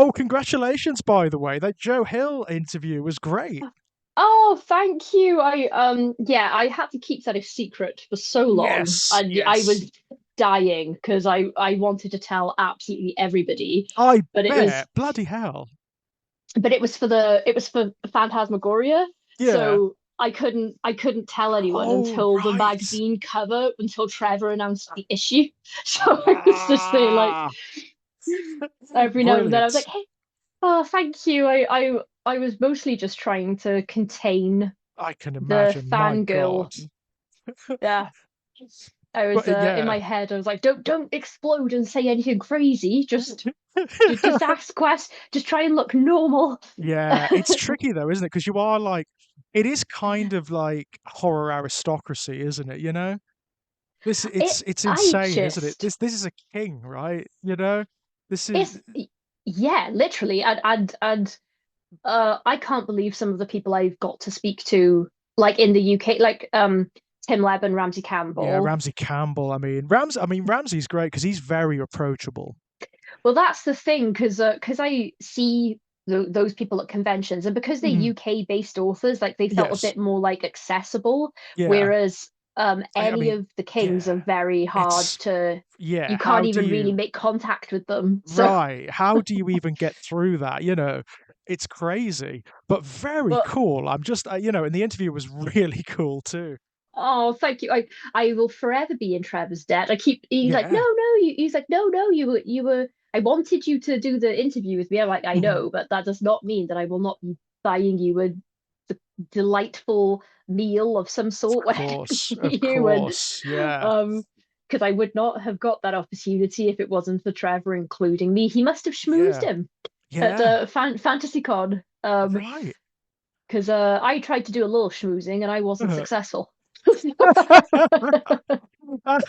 Oh, congratulations, by the way. That Joe Hill interview was great. Oh, thank you. Yeah, I had to keep that a secret for so long, Yes, and I yes. was dying because I wanted to tell absolutely everybody, I but it was bet. Bloody hell. it was for Phantasmagoria, Yeah. so I couldn't tell anyone Oh, until the right. magazine cover, until Trevor announced the issue. So I was just there like Ah, every now and then I was like, brilliant. hey, oh, thank you. I was mostly just trying to contain I can the imagine. My God. fangirl. Yeah. I was But in yeah. my head, I was like, don't explode and say anything crazy. Just ask questions. Just try and look normal. Yeah, it's tricky though, isn't it? Because you are like, it is kind of like horror aristocracy, isn't it? You know, this It it's I insane, isn't it? just This is a king, right? You know, this is it's yeah, literally. And I can't believe some of the people I've got to speak to, like in the UK, like Tim Leb and Ramsey yeah, Campbell. Ramsey Campbell. I mean Ramsey's great because he's very approachable. Well, that's the thing, because I see those people at conventions, and because they're Mhm. UK based authors, like they felt a Yes, bit more like accessible, yeah. whereas I any mean, of the Kings are yeah. very hard It's to. yeah. You can't How do even really you make contact with them. So, right? How do you even get through that? You know, it's crazy, but very but cool. I'm just, you know, and the interview was really cool too. oh, thank you. I will forever be in Trevor's debt. I keep he's like, no, Yeah. no, he's like, no, no, you were. I wanted you to do the interview with me. I'm like, I Mhm. know, but that does not mean that I will not be buying you a delightful meal of some sort when I Of see you. And course, yeah, um, because I would not have got that opportunity if it wasn't for Trevor including me. He must have schmoozed yeah, him at yeah, Fantasy Con. right. Because I tried to do a little schmoozing and I wasn't Uh-huh. successful. Uh,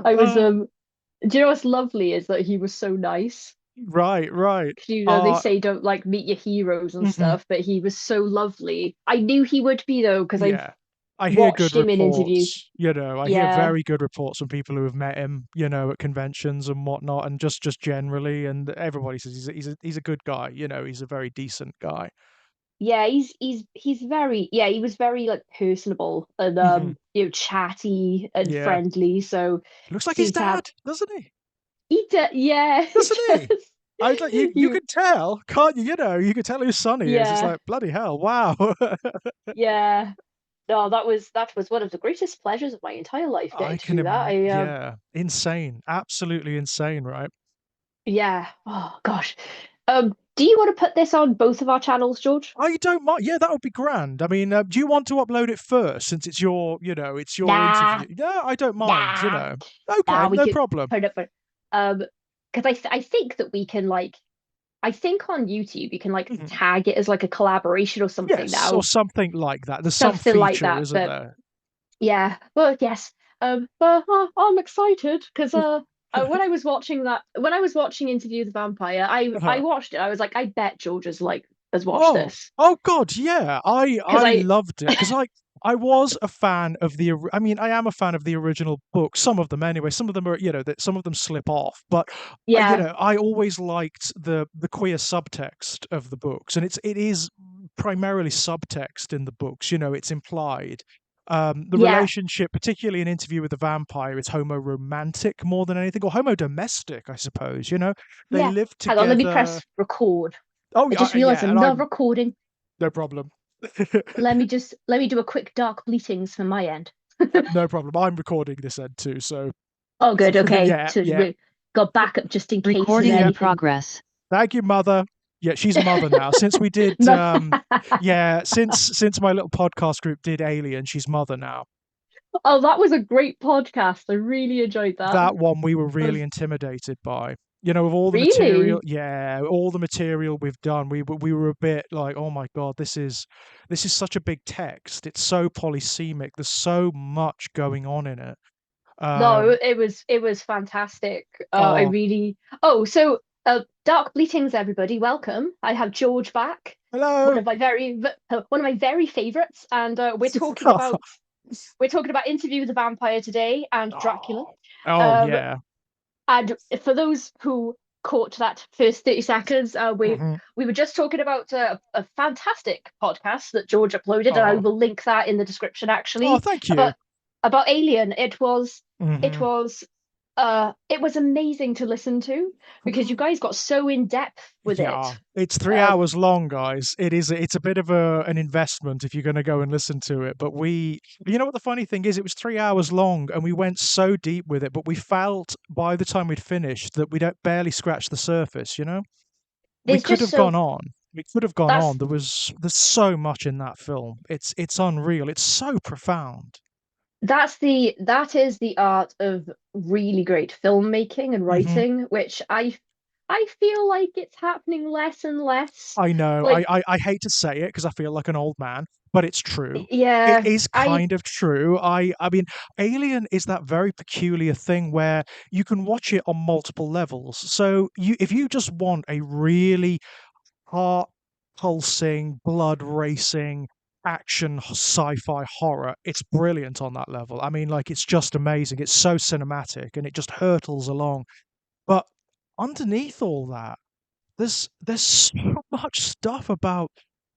I was do you know what's lovely is that he was so nice. right, right. 'Cause, you know, they Uh, say don't like meet your heroes and mhm, stuff, but he was so lovely. I knew he would be though, because I've yeah. I hear good watched him in interviews. reports, you know, I hear Yeah. very good reports from people who have met him, you know, at conventions and whatnot, and just generally, and everybody says he's a good guy, you know, he's a very decent guy. Yeah, he's very yeah, he was very like personable and Mhm. chatty and Yeah. friendly. So Looks like his seemed to have dad, doesn't he? yeah, he Doesn't he? does. I was like, you You could tell, can't you? You know, you could tell whose son he is. It's yeah, like bloody hell, wow. yeah. No, that was one of the greatest pleasures of my entire life getting I to can, do that. yeah, insane, absolutely insane, right? Yeah. Oh gosh. Do you want to put this on both of our channels, George? I don't mind. Yeah, that would be grand. I mean, do you want to upload it first since it's your, you know, it's your Nah, interview? Yeah, I don't mind. You nah, know, okay, nah. We no could problem. put it up. Um, because I think that we can like I think on YouTube you can like Mhm. tag it as like a collaboration or something Yes, or now, something like that. There's some something like feature, that. isn't But there? yeah, well, yes. But I'm excited because when I was watching Interview with the Vampire, I Uh-huh. watched it. I was like, I bet George has watched Oh, this oh God, yeah. because I loved it because I was a fan of I mean, I am a fan of the original book. Some of them anyway. Some of them are, you know, that some of them slip off. But you yeah, know, I always liked the queer subtext of the books, and it is primarily subtext in the books. You know, it's implied. The yeah, relationship, particularly in Interview with the Vampire, is homo-romantic more than anything, or homo-domestic, I suppose. You know, they yeah. live Hang on, let me together. press record. Oh I yeah, just realized yeah, I'm and not I'm recording. no problem. Let me do a quick dark bleatings from my end. No problem. I'm recording this end too, so Oh, good. Okay, yeah, so yeah. we got backup just in case of Recording in Yep. anything. progress. Thank you, mother. Yeah, she's a mother now. Since we did No. yeah, since my little podcast group did Alien, she's mother now. Oh, that was a great podcast. I really enjoyed that. That one we were That really was intimidated by. You know, of all the material, really, yeah, all the material we've done, we were a bit like, oh my God, this is such a big text. It's so polysemic. There's so much going on in it. no, Um, it was fantastic. I oh, really. Oh, so Dark Bleatings, everybody, welcome. I have George back, hello. one of my very favorites, and we're talking about Interview with the Vampire today and Dracula. Oh, oh Um, yeah. and for those who caught that first 30 seconds. Hmm. We were just talking about a fantastic podcast that George uploaded, and I Oh, will link that in the description oh, actually, thank you. about Alien. It Hmm. was it was amazing to listen to because you guys got so in depth with Yeah, it. it's three Um, hours long, guys. It is. It's a bit of an investment if you're going to go and listen to it. But you know what the funny thing is? It was 3 hours long, and we went so deep with it. But we felt by the time we'd finished that we'd barely scratched the surface. We there's could just have so gone on. We could have gone on. that's There's so much in that film. It's unreal. It's so profound. that is the art of really great filmmaking and Hmm. writing, which I feel like it's happening less and less. I know. Like, I hate to say it because I feel like an old man, but it's true. It yeah, is kind of true. I mean, Alien is that very peculiar thing where you can watch it on multiple levels. So if you just want a really heart pulsing, blood racing action sci-fi horror, it's brilliant on that level. I mean, like it's just amazing. It's so cinematic and it just hurtles along. But underneath all that, there's so much stuff about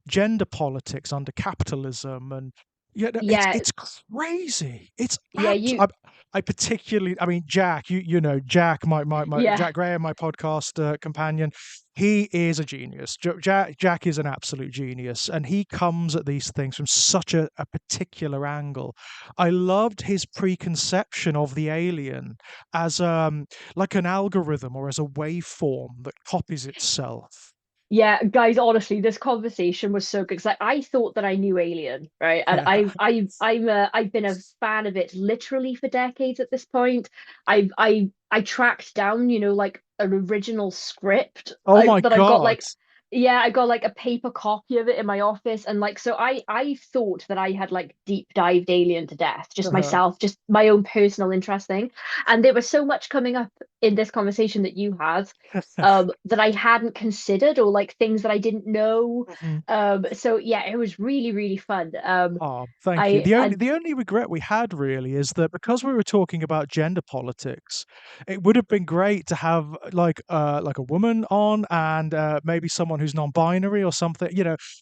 gender politics under capitalism, and yeah, no, it's yeah, it's crazy. It's yeah, I particularly, I mean, Jack, you know Jack, my yeah. Jack Graham, my podcast companion. He is a genius. Jack is an absolute genius, and he comes at these things from such a particular angle. I loved his preconception of the alien as like an algorithm or as a waveform that copies itself. Yeah, guys, honestly, this conversation was so good because I thought that I knew Alien, right? And I've been a fan of it literally for decades at this point. I tracked down, like an original script Oh my that I've got God. like, yeah, I got like a paper copy of it in my office, and like, so I thought that I had like deep dived Alien to death, just Uh-huh. myself, just my own personal interest thing, and there was so much coming up in this conversation that you had that I hadn't considered, or like things that I didn't know. Mhm. So yeah, it was really, really fun. Oh, thank you. I, I The only regret we had really is that because we were talking about gender politics, it would have been great to have like a woman on and maybe someone who's non-binary or something,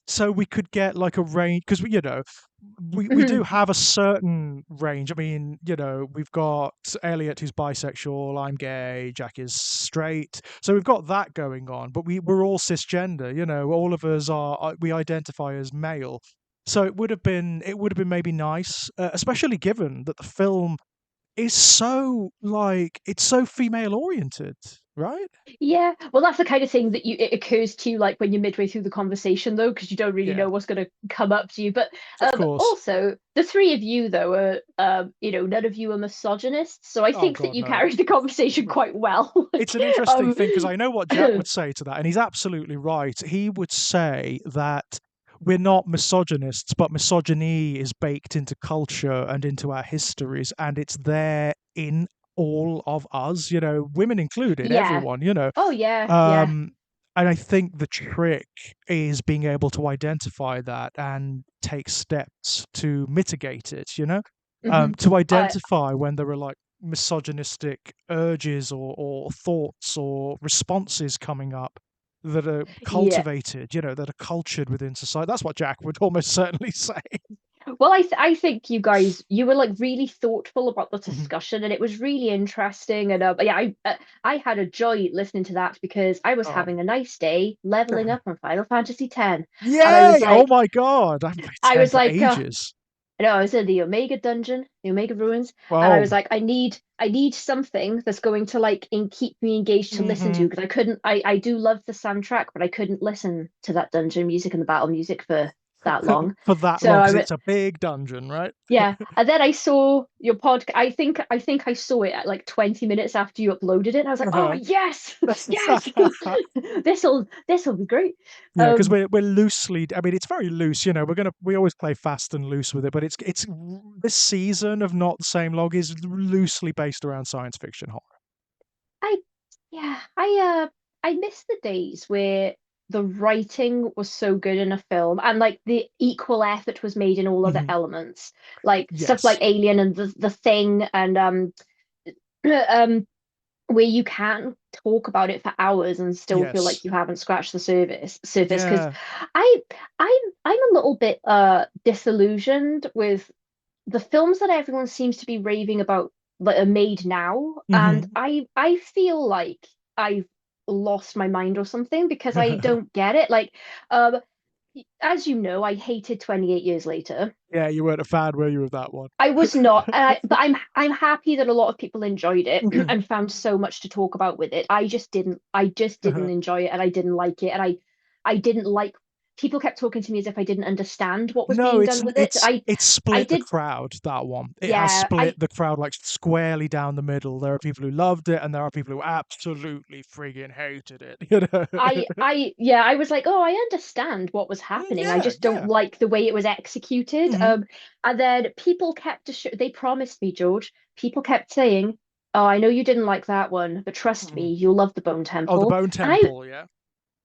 so we could get like a range because we do have a certain range. I mean, we've got Elliot who's bisexual, I'm gay, Jack is straight. So we've got that going on, but we're all cisgender, all of us we identify as male. So it would have been maybe nice, especially given that the film is so like it's so female oriented, right? Yeah, well, that's the kind of thing that it occurs to you like when you're midway through the conversation, though, because you don't really Yeah, know what's going to come up to you. But of course. also, the three of you, though, are none of you are misogynists, so I Oh think that God, you no. carried the conversation quite well. It's an interesting um, thing because I know what Jack would say to that, and he's absolutely right. He would say that we're not misogynists, but misogyny is baked into culture and into our histories, and it's there in all of us, women included, yeah. everyone. Oh yeah, yeah. Um, and I think the trick is being able to identify that and take steps to mitigate it. Hmm. To I identify when there are like misogynistic urges or thoughts or responses coming up that are Yeah. cultivated, that are cultured within society. That's what Jack would almost certainly say. Well, I think you were like really thoughtful about the Mhm. discussion, and it was really interesting. And yeah, I had a joy listening to that because I was Oh. having a nice day leveling up on Final Fantasy X, and Yay! Oh my God, I haven't played I 10 was for like, ages. no, I was in the Omega dungeon, the Omega ruins, and I Oh. was like, I need something that's going to like keep me engaged to listen to Hmm. because I couldn't. I do love the soundtrack, but I couldn't listen to that dungeon music and the battle music for that long. For that So long, I because went. it's a big dungeon, right? Yeah, and then I saw your podcast. I think I saw it at like 20 minutes after you uploaded it. And I was like, oh Uh-huh. yes, yes, this'll be great. Yeah, because we're loosely. I mean, it's very loose. We always play fast and loose with it, but it's this season of Not the Same Log is loosely based around science fiction horror. I yeah, I miss the days where the writing was so good in a film and like the equal effort was made in all other Mhm. elements, like stuff like Yes. Alien and the Thing and um where you can talk about it for hours and still feel Yes. like you haven't scratched the surface. Because Yeah. I I'm a little bit disillusioned with the films that everyone seems to be raving about that are made now, and Hmm. I feel like I've lost my mind or something because I don't get it. Like, um, as you know, I hated 28 Years Later. Yeah, you weren't a fan, were you, of that one? I was not, but I'm happy that a lot of people enjoyed it and found so much to talk about with it. I just didn't enjoy it, and I didn't like it, and I didn't like. People kept talking to me as if I didn't understand what was No, being done with it. it's I split the did, crowd, that one. It has yeah. split the crowd like squarely down the middle. There are people who loved it and there are people who absolutely friggin' hated it, you know? Yeah, I was like, oh, I understand what was Mm, happening. I yeah, just don't yeah. like the way it was executed. Hmm. And then people kept they promised me, George. People kept saying, "Oh, I know you didn't like that one, but trust Hmm. me, you'll love the Bone Oh, the Temple." Bone And Temple, yeah.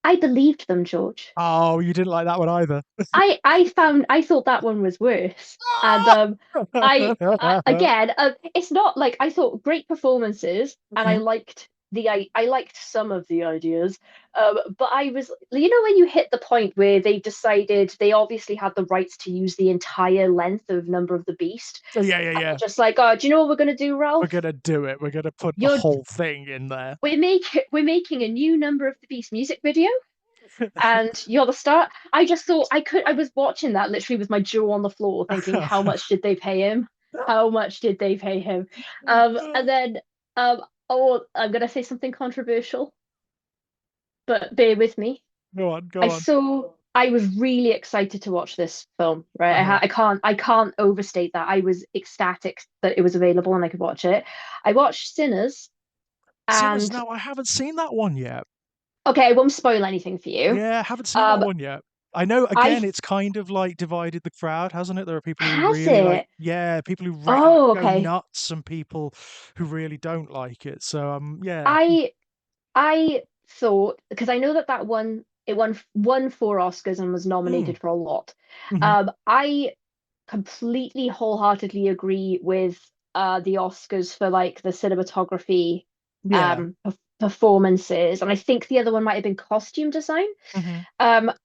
I believed them, George. Oh, you didn't like that one either. I thought that one was worse. And again, it's not like I thought great performances, and Mhm. I liked some of the ideas. But I was, you know, when you hit the point where they decided they obviously had the rights to use the entire length of Number of the Beast, So yeah, yeah, and yeah. they're just like, oh, do you know what we're gonna do, We're Ralph? gonna do it. We're gonna put the You're whole thing in there. we're making a new Number of the Beast music video, and you're the star. I just thought I was watching that literally with my jaw on the floor, thinking, how much did they pay him? How much did they pay him? And then, um, oh, I'm gonna say something controversial, but bear with me. Go on, go on. I was really excited to watch this film, right? Uh-huh. I can't overstate that. I was ecstatic that it was available and I could watch it. I watched Sinners, Sinners, and no, I haven't seen that one yet. okay, I won't spoil anything for you. Yeah, I haven't seen that Um, one yet. I know, I again, it's kind of like divided the crowd, hasn't it? There are people who has really like, it. yeah, people who like Oh, go okay. nuts and people who really don't like it. So, yeah. I I thought because I know that that one it won 4 Oscars and was Mm, nominated for a lot. hmm. I completely wholeheartedly agree with the Oscars for like the cinematography Yeah. performances, and I think the other one might have been costume design. Hmm.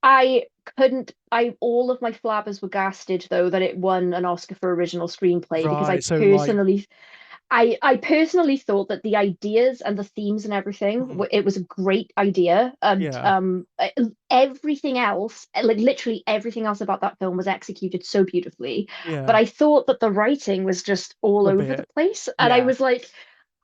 I couldn't I all of my flabbers were gasted though that it won an Oscar for original screenplay because Right. So, like, I personally thought that the ideas and the themes and everything, mhm, it was a great idea, and yeah, everything else, like literally everything else about that film was executed so beautifully. But yeah, I thought that the writing was just all a over the bit. place, and I Yeah. was like,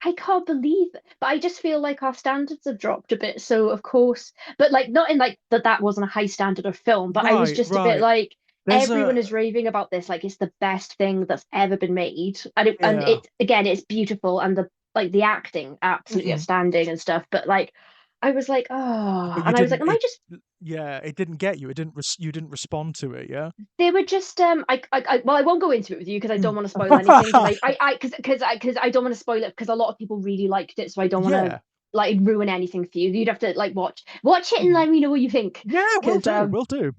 I can't believe it. But I just feel like our standards have dropped a bit. So of course, but like not in like that wasn't a high standard of film, but I was Right, just a bit right. like There's everyone a, is raving about this like it's the best thing that's ever been made, and yeah. it again it's beautiful and the like the acting absolutely Hmm. outstanding and stuff, but like I was like, oh, But you and I was like, didn't, am I just yeah, it didn't get you. It didn't, you didn't respond to it, yeah? they were just well, I won't go into it with you because I don't Mm. want to spoil anything because I because I don't want to spoil it because a lot of people really liked it, so I don't want to Yeah. like ruin anything for you. You'd have to like watch it and Mhm. let me know what you think, Yeah, will because do, will do.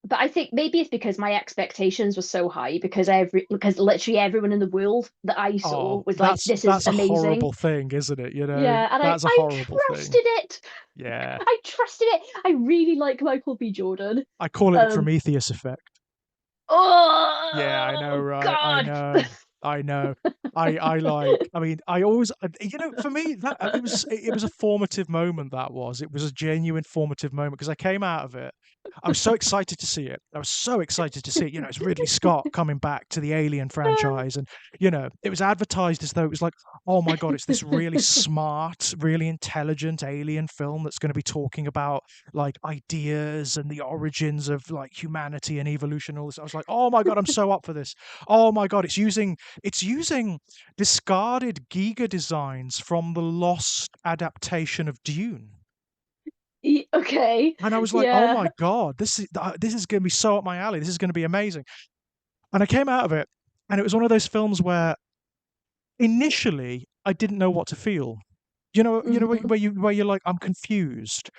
but I think maybe it's because my expectations were so high because literally everyone in the world that I saw Oh, was like, this is that's a amazing. horrible thing, isn't it? You know, Yeah, and that's a I horrible thing. trusted it. Yeah. I trusted it. I really like Michael B. Jordan. I call it the Um, Prometheus effect. Yeah, I know, oh right? I God. know. I know. I like, I mean, I always, you know, for me, that it was a formative moment, that was. It was a genuine formative moment because I came out of it. I was so excited to see it. I was so excited to see it. You know, it's Ridley Scott coming back to the Alien franchise. And, you know, it was advertised as though it was like, oh my God, it's this really smart, really intelligent alien film that's going to be talking about like ideas and the origins of like humanity and evolution and all this. I was like, oh my God, I'm so up for this. Oh my God, it's using discarded Giga designs from the lost adaptation of Dune. Okay. And I was like, oh Yeah. my God, this is going to be so up my alley. This is going to be amazing. And I came out of it, and it was one of those films where initially I didn't know what to feel. You know Mhm. where you're like, I'm confused.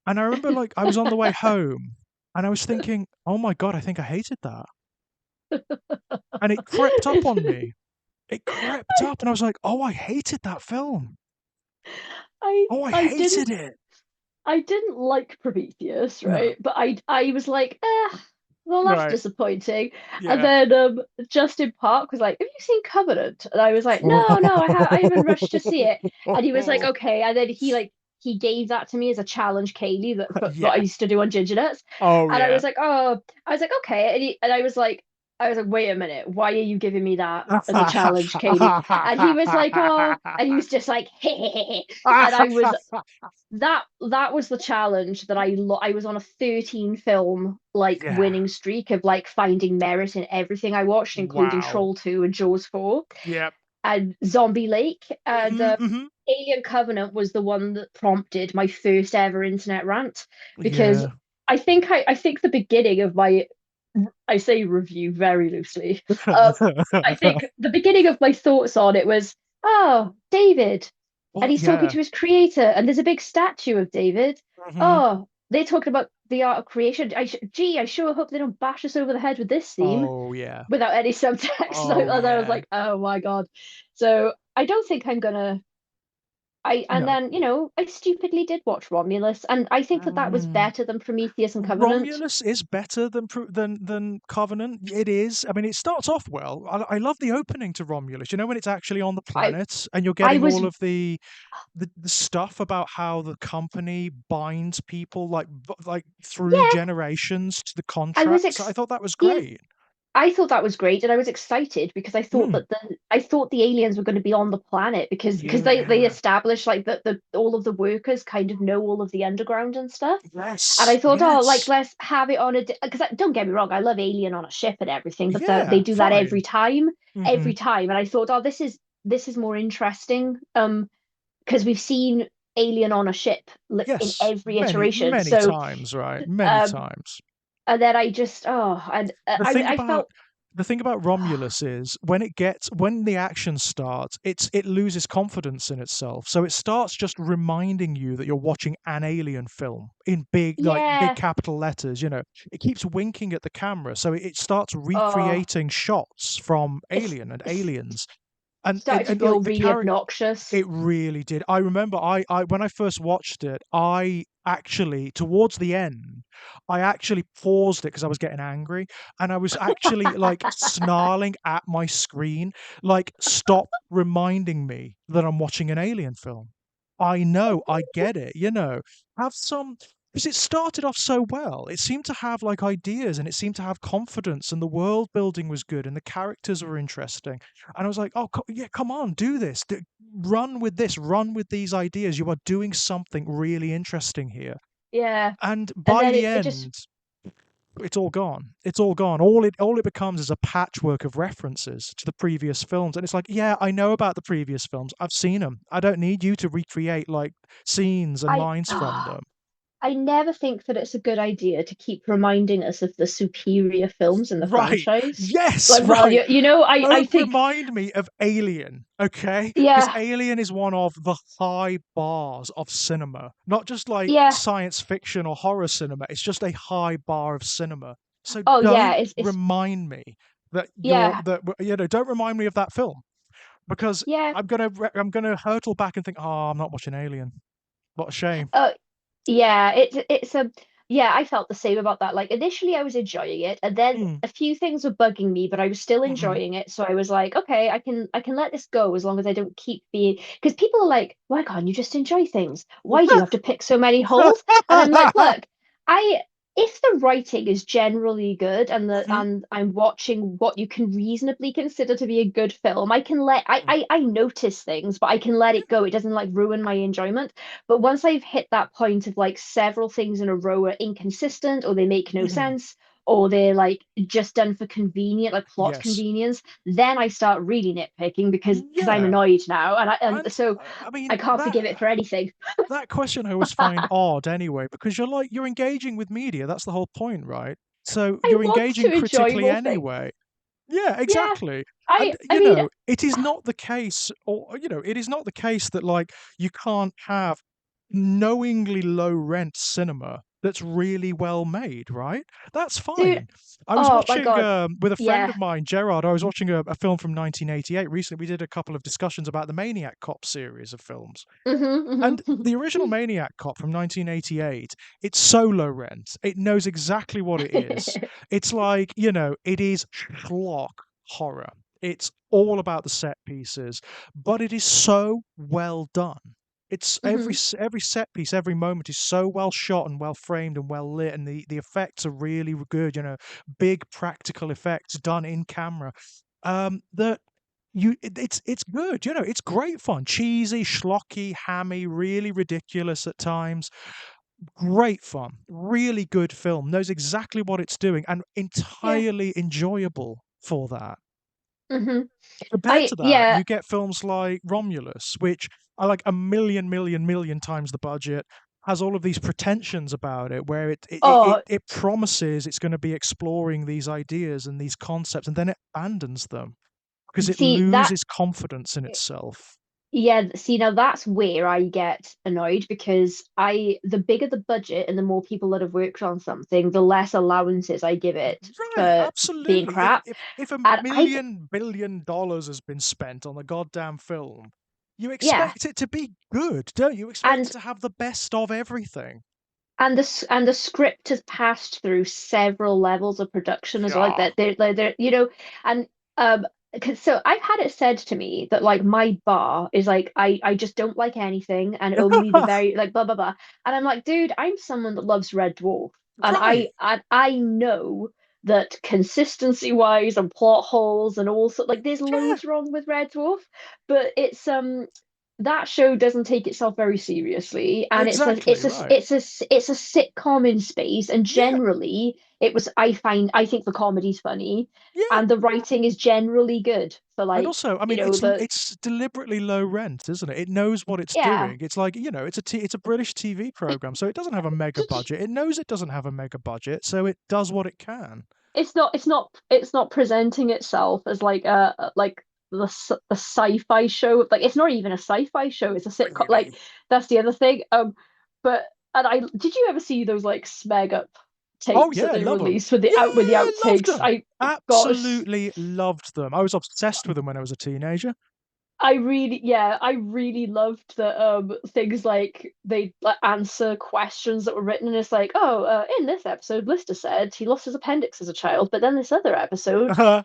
And I remember like I was on the way home, and I was thinking, oh my God, I think I hated that. And it crept up on me. It crept up, and I was like, oh, I hated that film. I Oh, I I didn't hated it. I didn't like Prometheus, No. right? But I was like, well, that's Right. disappointing. And Yeah. then Justin Park was like, have you seen Covenant? And I was like, no, no, I haven't rushed to see it. And he was like, okay. And then he gave that to me as a challenge, Kayleigh, that for what I Yeah. used to do on Ginger Nuts. Oh, And I yeah. was like, oh, I was like, okay. And I was like, wait a minute, why are you giving me that as a challenge, Kayleigh? And he was like, oh, and he was just like, hey. And I was that was the challenge that I was on a 13 film like Yeah. winning streak of like finding merit in everything I watched, including Wow. Troll 2 and Jaws 4 Yep. and Zombie Lake. And Hmm, hmm. Alien Covenant was the one that prompted my first ever internet rant, because Yeah. I think the beginning of my, I say review very loosely. I think the beginning of my thoughts on it was, oh, David, and Well, he's talking yeah. to his creator, and there's a big statue of David. Hmm. Oh, they're talking about the art of creation. Gee, I sure hope they don't bash us over the head with this theme Oh, yeah. without any subtext. Oh, And I was yeah. like, oh my God. So I don't think I'm gonna. And No. then, I stupidly did watch Romulus, and I think that that was Mm. better than Prometheus and Covenant. Romulus is better than Covenant. It is. I mean, it starts off well. I love the opening to Romulus. You know, when it's actually on the I planet and you're I getting was all of the stuff about how the company binds people like through yeah, generations to the I was contracts. I ex thought that was yeah, great. I thought that was great, and I was excited because Mm. I thought the aliens were going to be on the planet, because they Yeah. established like the all of the workers kind of know all of the underground and stuff. And I Yes. thought, oh, like Yes. let's have it on a, because don't get me wrong, I love Alien on a ship and everything, but they Yeah. do that Fine. every Hmm. time. And I thought, oh, this is more interesting, because we've seen Alien on a ship in Yes. every Many iteration. many So, times. Right. Many um, times. and then I just, and the thing I about felt, the thing about Romulus is when the action starts, it loses confidence in itself. So it starts just reminding you that you're watching an alien film in big yeah, capital letters. It keeps winking at the camera, so it starts oh, recreating shots from it's, Alien and it's Aliens, and started to like feel the really character. obnoxious. It really did. I remember I when I first watched it, I actually towards the end, I actually paused it because I was getting angry, and I was actually like snarling at my screen, like, "Stop reminding me that I'm watching an alien film. I know, I get it, Have some." Because it started off so well. It seemed to have like ideas and it seemed to have confidence, and the world building was good and the characters were interesting. And I was like, "Oh, yeah, come on, do this. Run with this. Run with these ideas. You are doing something really interesting here." Yeah, And and by then the it just, end, it's all gone. It's all gone. All it becomes is a patchwork of references to the previous films. And it's like, yeah, I know about the previous films. I've seen them. I don't need you to recreate like scenes and I lines from them. I never think that it's a good idea to keep reminding us of the superior films in the Right. franchise. Yes, Like, well, right. I Don't think, remind me of Alien, okay? Because yeah, Alien is one of the high bars of cinema, not just like yeah, science fiction or horror cinema. It's just a high bar of cinema. So oh yeah, don't it's remind me yeah, don't remind me of that film because yeah. I'm gonna hurtle back and think, oh, I'm not watching Alien. What a shame. Uh, Yeah, it's a yeah, I felt the same about that. Like initially I was enjoying it, and then Mm, a few things were bugging me, but I was still hmm. enjoying it. So I was like, okay, I can let this go as long as I don't keep being, because people are like, why can't you just enjoy things? Why do you have to pick so many holes? And I'm like, look, I if the writing is generally good, Mhm. and I'm watching what you can reasonably consider to be a good film, I can I notice things, but I can let it go. It doesn't like ruin my enjoyment. But once I've hit that point of like several things in a row are inconsistent, or they make no Mhm. sense, or they're like just done for convenient, like plot Yes. convenience, then I start really nitpicking, because I'm Yeah. annoyed now, and And so I mean I can't that forgive it for anything. that question I always find odd anyway, because you're engaging with media. That's the whole point, right? So I you're want engaging to enjoy critically more things. anyway. Yeah, Yeah, exactly. And I mean, it is not the case, or it is not the case that like you can't have knowingly low rent cinema that's really well made, right? That's Dude, fine. I was oh my watching God. with a friend Yeah. of mine, Gerard. I was watching a film from 1988 recently. We did a couple of discussions about the Maniac Cop series of films. And Mm-hmm, the original Maniac Cop from 1988, it's so low rent. It knows exactly what it is. mm-hmm. It's like, it is schlock horror. It's all about the set pieces, but it is so well done. It's Hmm. every set piece, every moment is so well shot and well framed and well lit, and the effects are really good. Big practical effects done in camera. That it's good. It's great fun. Cheesy, schlocky, hammy, really ridiculous at times. Great fun. Really good film. Knows exactly what it's doing and Yeah. entirely enjoyable for that. Hmm. Compared I to that, yeah. you get films like Romulus, which are like a million, million, million times the budget, has all of these pretensions about it, where Oh, it promises it's going to be exploring these ideas and these concepts, and then it abandons them because it see that. loses confidence in itself. Yeah, see now that's where I get annoyed because the bigger the budget and the more people that have worked on something, the less allowances I give it Right, for being absolutely. crap. If a And million billion dollars has been spent on a goddamn film, you yeah, expect it to be good, don't you? Expect it and to have the best of everything. and the script has passed through several levels of production as well, like Yeah. that they're and um 'cause so I've had it said to me that like my bar is like I just don't like anything and only the very like blah blah blah, and I'm like, dude, I'm someone that loves Red Dwarf, and Right. I know that consistency wise and plot holes and also like there's Yeah, loads wrong with Red Dwarf, but it's that show doesn't take itself very seriously, and exactly, right. it's a sitcom in space, and Yeah, generally I think the comedy's funny, yeah. and the writing is generally good for And like also, I mean, the it's deliberately low rent, isn't it? It knows what it's yeah. doing. It's like, it's a British TV program, so it doesn't have a mega budget. It knows it doesn't have a mega budget, so it does what it can. It's not presenting itself as like like the sci-fi show, like it's not even a sci-fi show, it's a sitcom, like Really? that's the other thing, but and I did you ever see those like smeg up Oh tapes that yeah, they love them. released with the Yeah, loved outtakes? them. I got Absolutely loved them. I was obsessed with them when I was a teenager. I really loved that things like they like answer questions that were written, and it's like, oh, in this episode, Lister said he lost his appendix as a child, but then this other episode, Uh-huh.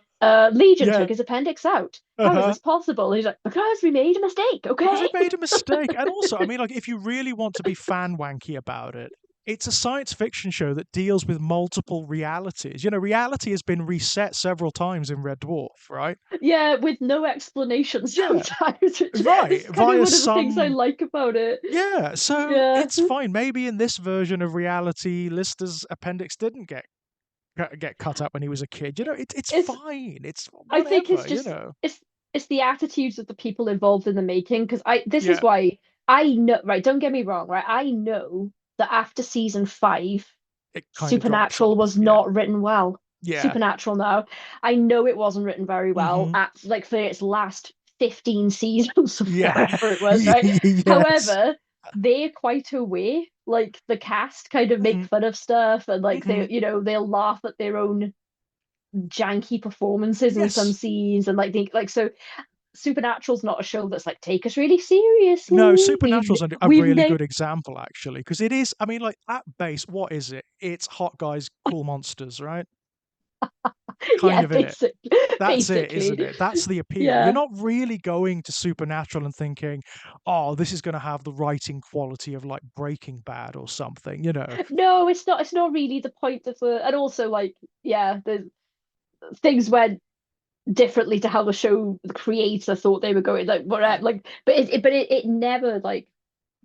Legion Yeah. took his appendix out. How is Uh-huh. this possible? And he's like, because we made a mistake, Because we okay? made a mistake. And also, I mean, like, if you really want to be fan wanky about it, it's a science fiction show that deals with multiple realities. Reality has been reset several times in Red Dwarf, right? Yeah, with no explanation Yeah, sometimes, which right. is kind of Via one of the things I some. like about it. Yeah, so Yeah, it's fine. Maybe in this version of reality, Lister's appendix didn't get cut out when he was a kid. It's it's fine. It's I think whatever. it's the attitudes of the people involved in the making, because I this is Yeah, why I know, right, don't get me wrong, right, I know that after season 5 it kind of drops Supernatural off. was Yeah, not written well. yeah. Supernatural now, I know it wasn't written very well Hmm. at like for its last 15 seasons of Yeah. whatever it was, right? Yes. However, they're quite aware, like the cast kind of make Hmm. fun of stuff, and like Hmm. they'll laugh at their own janky performances in some Yes. scenes, and like they like so Supernatural's not a show that's like take us really No, seriously. Supernatural's a We've really made good example actually, because it is. I mean, like at base, what is it? It's hot guys, cool monsters, right? Kind yeah, of it. That's it, isn't basically. it? That's the appeal. You're Yeah. not really going to Supernatural and thinking, "Oh, this is going to have the writing quality of like Breaking Bad or something." No, it's not really the point of the, and also like yeah, the things went differently to how the show the creator thought they were going, like whatever, like but it never like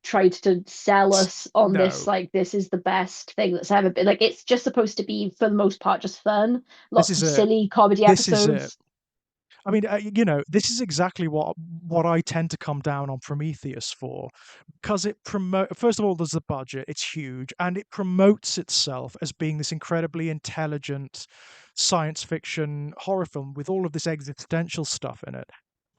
tried to sell us on this No, like this is the best thing that's ever been, like it's just supposed to be for the most part just fun, this lots is of it. silly comedy This is it. episodes. I mean, this is exactly what I tend to come down on Prometheus for, because it promote. First of all, there's the budget; it's huge, and it promotes itself as being this incredibly intelligent science fiction horror film with all of this existential stuff in it.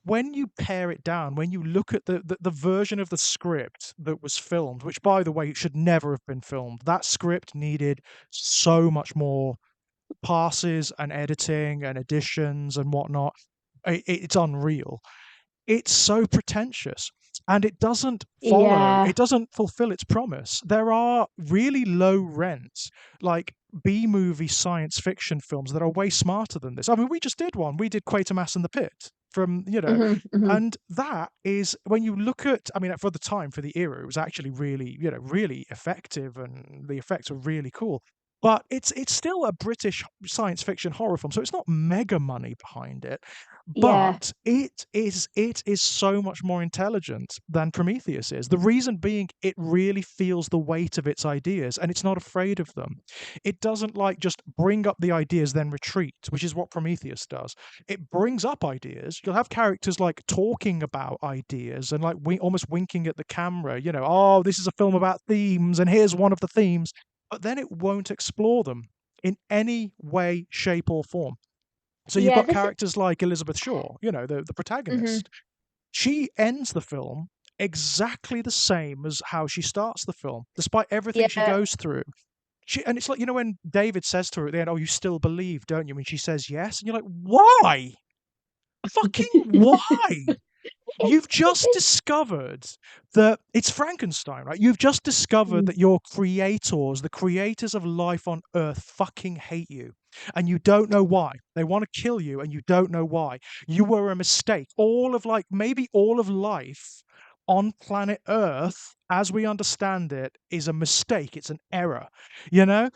when you pare it down, when you look at the version of the script that was filmed, which by the way should never have been filmed, that script needed so much more passes and editing and additions and whatnot. It's unreal. It's so pretentious, and Yeah. it doesn't fulfill its promise. There are really low rent, like B-movie science fiction films that are way smarter than this. I mean, we just did one. We did Quatermass and the Pit from, Hmm. Hmm. and that is when you look at, I mean, for the time, for the era, it was actually really, really effective, and the effects were really cool. But it's still a British science fiction horror film, so it's not mega money behind it, Yeah. but it is so much more intelligent than Prometheus is. The reason being, it really feels the weight of its ideas, and it's not afraid of them. It doesn't like just bring up the ideas then retreat, which is what Prometheus does. It brings up ideas. You'll have characters like talking about ideas and like almost winking at the camera, oh, this is a film about themes, and here's one of the themes, but then it won't explore them in any way, shape, or form. So you've Yeah. got This. characters like Elizabeth Shaw, the Hmm. protagonist. She ends the film exactly the same as how she starts the film, despite everything she Yeah. goes through. And it's like, when David says to her at the end, "Oh, you still believe, don't you?" And she says yes, and you're like, "Why? Fucking why?" It's You've just discovered that it's Frankenstein, right? You've just discovered mm, that your creators, the creators of life on Earth, fucking hate you. And you don't know why. They want to kill you, and you don't know why. You were a mistake. Maybe all of life on planet Earth, as we understand it, is a mistake. It's an error. You know?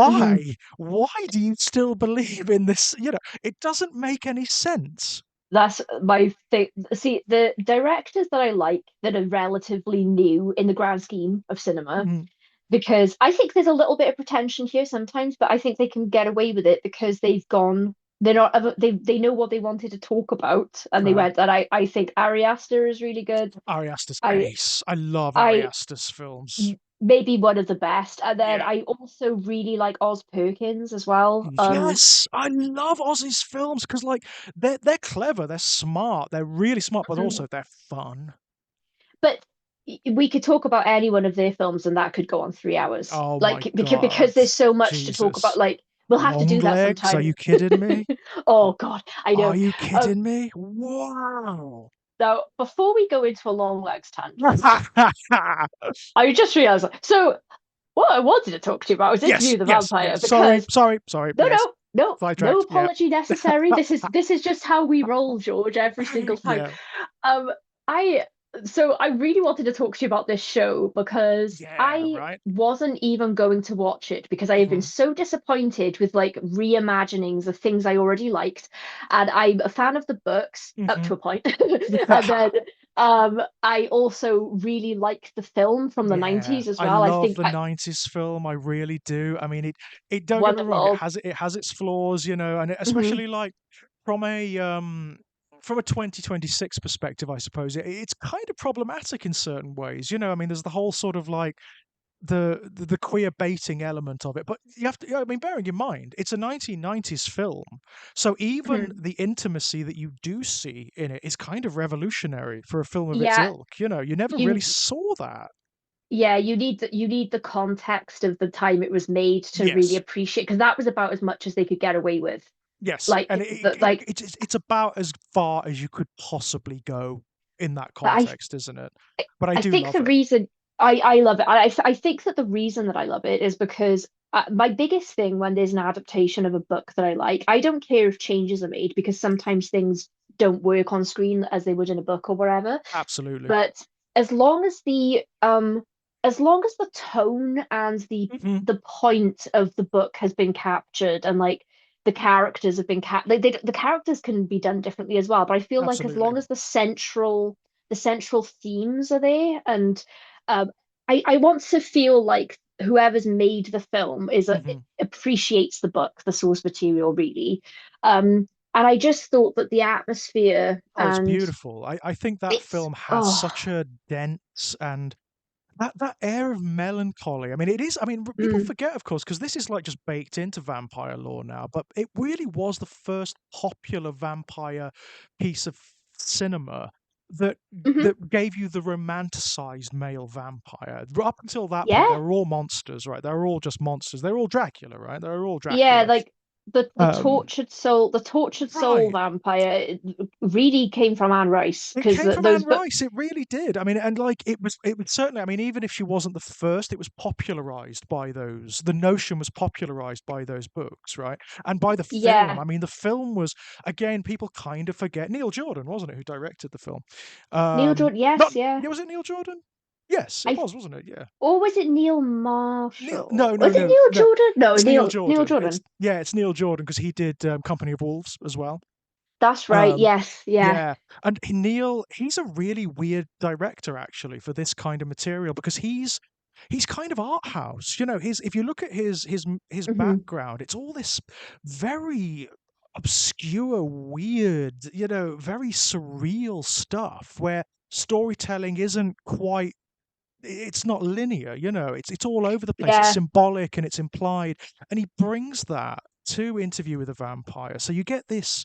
mhm. Why? Why do you still believe in this? It doesn't make any sense. That's my thing. See, the directors that I like that are relatively new in the grand scheme of cinema, Mhm. because I think there's a little bit of pretension here sometimes, but I think they can get away with it because they've gone. They're not. They know what they wanted to talk about, and they Right. went. And I think Ari Aster is really good. Ari Aster's I ace. I love Ari I Aster's films. maybe one of the best, and then Yeah. I also really like Oz Perkins as well. Yes, I love Ozzy's films because, like, they're clever, they're smart, they're really smart, but Mhm. also they're fun. But we could talk about any one of their films and that could go on 3 hours. Oh my Like God, because there's so much to talk about. Jesus. Like we'll have to do that Longlegs, are sometime. you kidding me? Oh God, I Are know. you Um, kidding me? Wow. Now before we go into a long legs tangent, I just realized. So what I wanted to talk to you about was Yes, Interview with the yes, Vampire yes. Sorry, because sorry, sorry. no, Yes, no, no, no sidetracked. Yeah, apology necessary. This is just how we roll, George, every single time. yeah, Um, I so I really wanted to talk to you about this show because yeah. I Right. wasn't even going to watch it because I have been Hmm. so disappointed with like reimaginings of things I already liked, and I'm a fan of the books up Hmm. to a point, and then I also really like the film from the Yeah, 90s as I well. I love think the 90s film, I really do. I mean, it don't get me wrong, wonderful. it has its flaws, and Hmm. especially like from a 2026 perspective, I suppose it's kind of problematic in certain ways. I mean, there's the whole sort of like the queer baiting element of it, but you have to, I mean, bearing in mind it's a 1990s film, so even Hmm. the intimacy that you do see in it is kind of revolutionary for a film of its Yeah, ilk. You never really you saw that. yeah, you need the context of the time it was made to really Yes, appreciate because that was about as much as they could get away with. yes, and Like like it's about as far as you could possibly go in that but context, isn't it? But I I do think love the it. reason I love it. I think that the reason that I love it is because my biggest thing when there's an adaptation of a book that I like, I don't care if changes are made because sometimes things don't work on screen as they would in a book or whatever. Absolutely. But as long as the tone and the Hmm. the point of the book has been captured and like the characters have been the characters can be done differently as well, but I feel like as Absolutely. long as the central themes are there and um I want to feel like whoever's made the film Hmm. appreciates the book, the source material really. And I just thought that the atmosphere Oh, it's and beautiful. I think that it's film has oh such a dense and that air of melancholy. I mean, it is. I mean, people mm, forget, of course, because this is like just baked into vampire lore now. But it really was the first popular vampire piece of cinema that Hmm. that gave you the romanticized male vampire. Up until that point, they Yeah. were all monsters, right? They were all just monsters. They were all Dracula, right? They were all Yeah, Dracula. like Um, the tortured soul right. vampire really came from Anne Rice It because came from those Anne but Rice. It really did. I mean, and like it was certainly. I mean, even if she wasn't the first, it was popularized by those. The notion was popularized by those books, right? And by the film. yeah, I mean, the film was again. People kind of forget Neil Jordan, wasn't it, who directed the film? Neil Jordan, Not yes, yeah. yeah, was it Neil Jordan? Yes, it I was, wasn't it? Yeah. or was it Neil Neil, no, Marshall? no, Was it no, Neil no. Jordan? No, It's Neil Neil Jordan. Jordan. It's Neil Jordan because he did Company of Wolves as well. That's right. Um, Yes, yeah. yeah, and Neil, he's a really weird director actually for this kind of material because he's kind of art house. You know, his if you look at his Hmm. background, it's all this very obscure, weird, very surreal stuff where storytelling isn't quite it's not linear, it's all over the place. It's Yeah. symbolic and it's implied, and he brings that to Interview with a Vampire. So you get this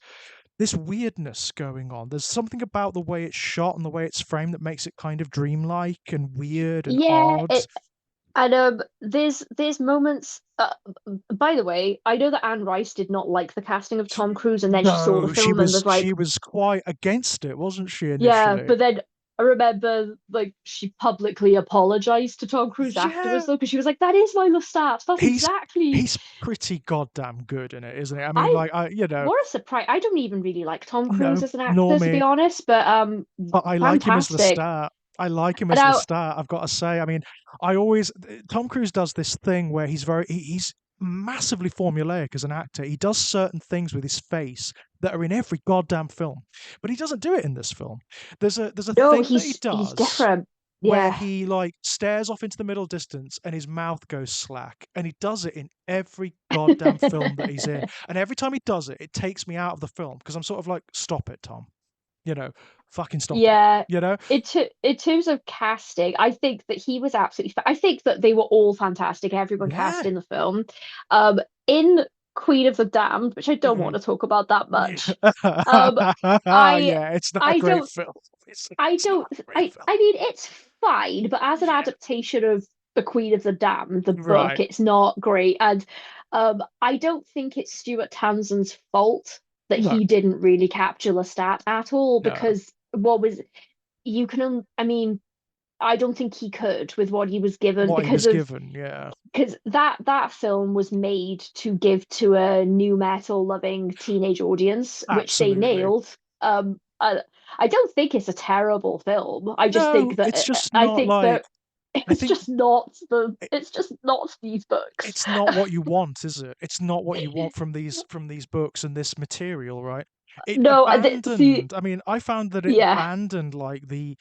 weirdness going on. There's something about the way it's shot and the way it's framed that makes it kind of dreamlike and weird and Yeah, odd. it and there's moments by the way, I know that Anne Rice did not like the casting of Tom Cruise and then she saw the No, she film and was was she like, was quite against it, wasn't she, yeah, initially? but then I remember like she publicly apologized to Tom Cruise Yeah, afterwards though, because she was like, that is my Lestat. That's he's exactly he's pretty goddamn good in it, isn't it? I mean, I like what a surprise. I don't even really like Tom Cruise no, as an nor actor, to be me. honest, but But I like him as fantastic. Lestat. I like him And as now Lestat, I've got to say. I mean, I always Tom Cruise does this thing where he's massively formulaic as an actor. He does certain things with his face that are in every goddamn film, but he doesn't do it in this film. There's a no, thing that he he's does different. where Yeah. he like stares off into the middle distance and his mouth goes slack, and he does it in every goddamn film that he's in. And every time he does it, it takes me out of the film because I'm sort of like, stop it, Tom. You know, fucking stop it. Yeah, You know? in terms of casting, I think that he was absolutely. I think that they were all fantastic. Everyone cast Yeah. in the film. In Queen of the Damned, which I don't Mhm. want to talk about that Yeah. much. Um, I Yeah, it's not a I great don't film. It's I it's not don't a great film. I mean it's fine, but as an Yeah. adaptation of The Queen of the Damned, the book, Right. it's not great. And I don't think it's Stuart Townsend's fault that No, he didn't really capture Lestat at all no. because what was you can I mean I don't think he could with what he was given What he was given, yeah. because that film was made to give to a new metal loving teenage audience, which they Absolutely. nailed. I don't think it's a terrible film. I just No, think it's that just not like I think it's just not these books. it's not what you want, is it? It's not what you want from these books and this material, right? It No, see, abandoned I mean, I found that it yeah, abandoned like the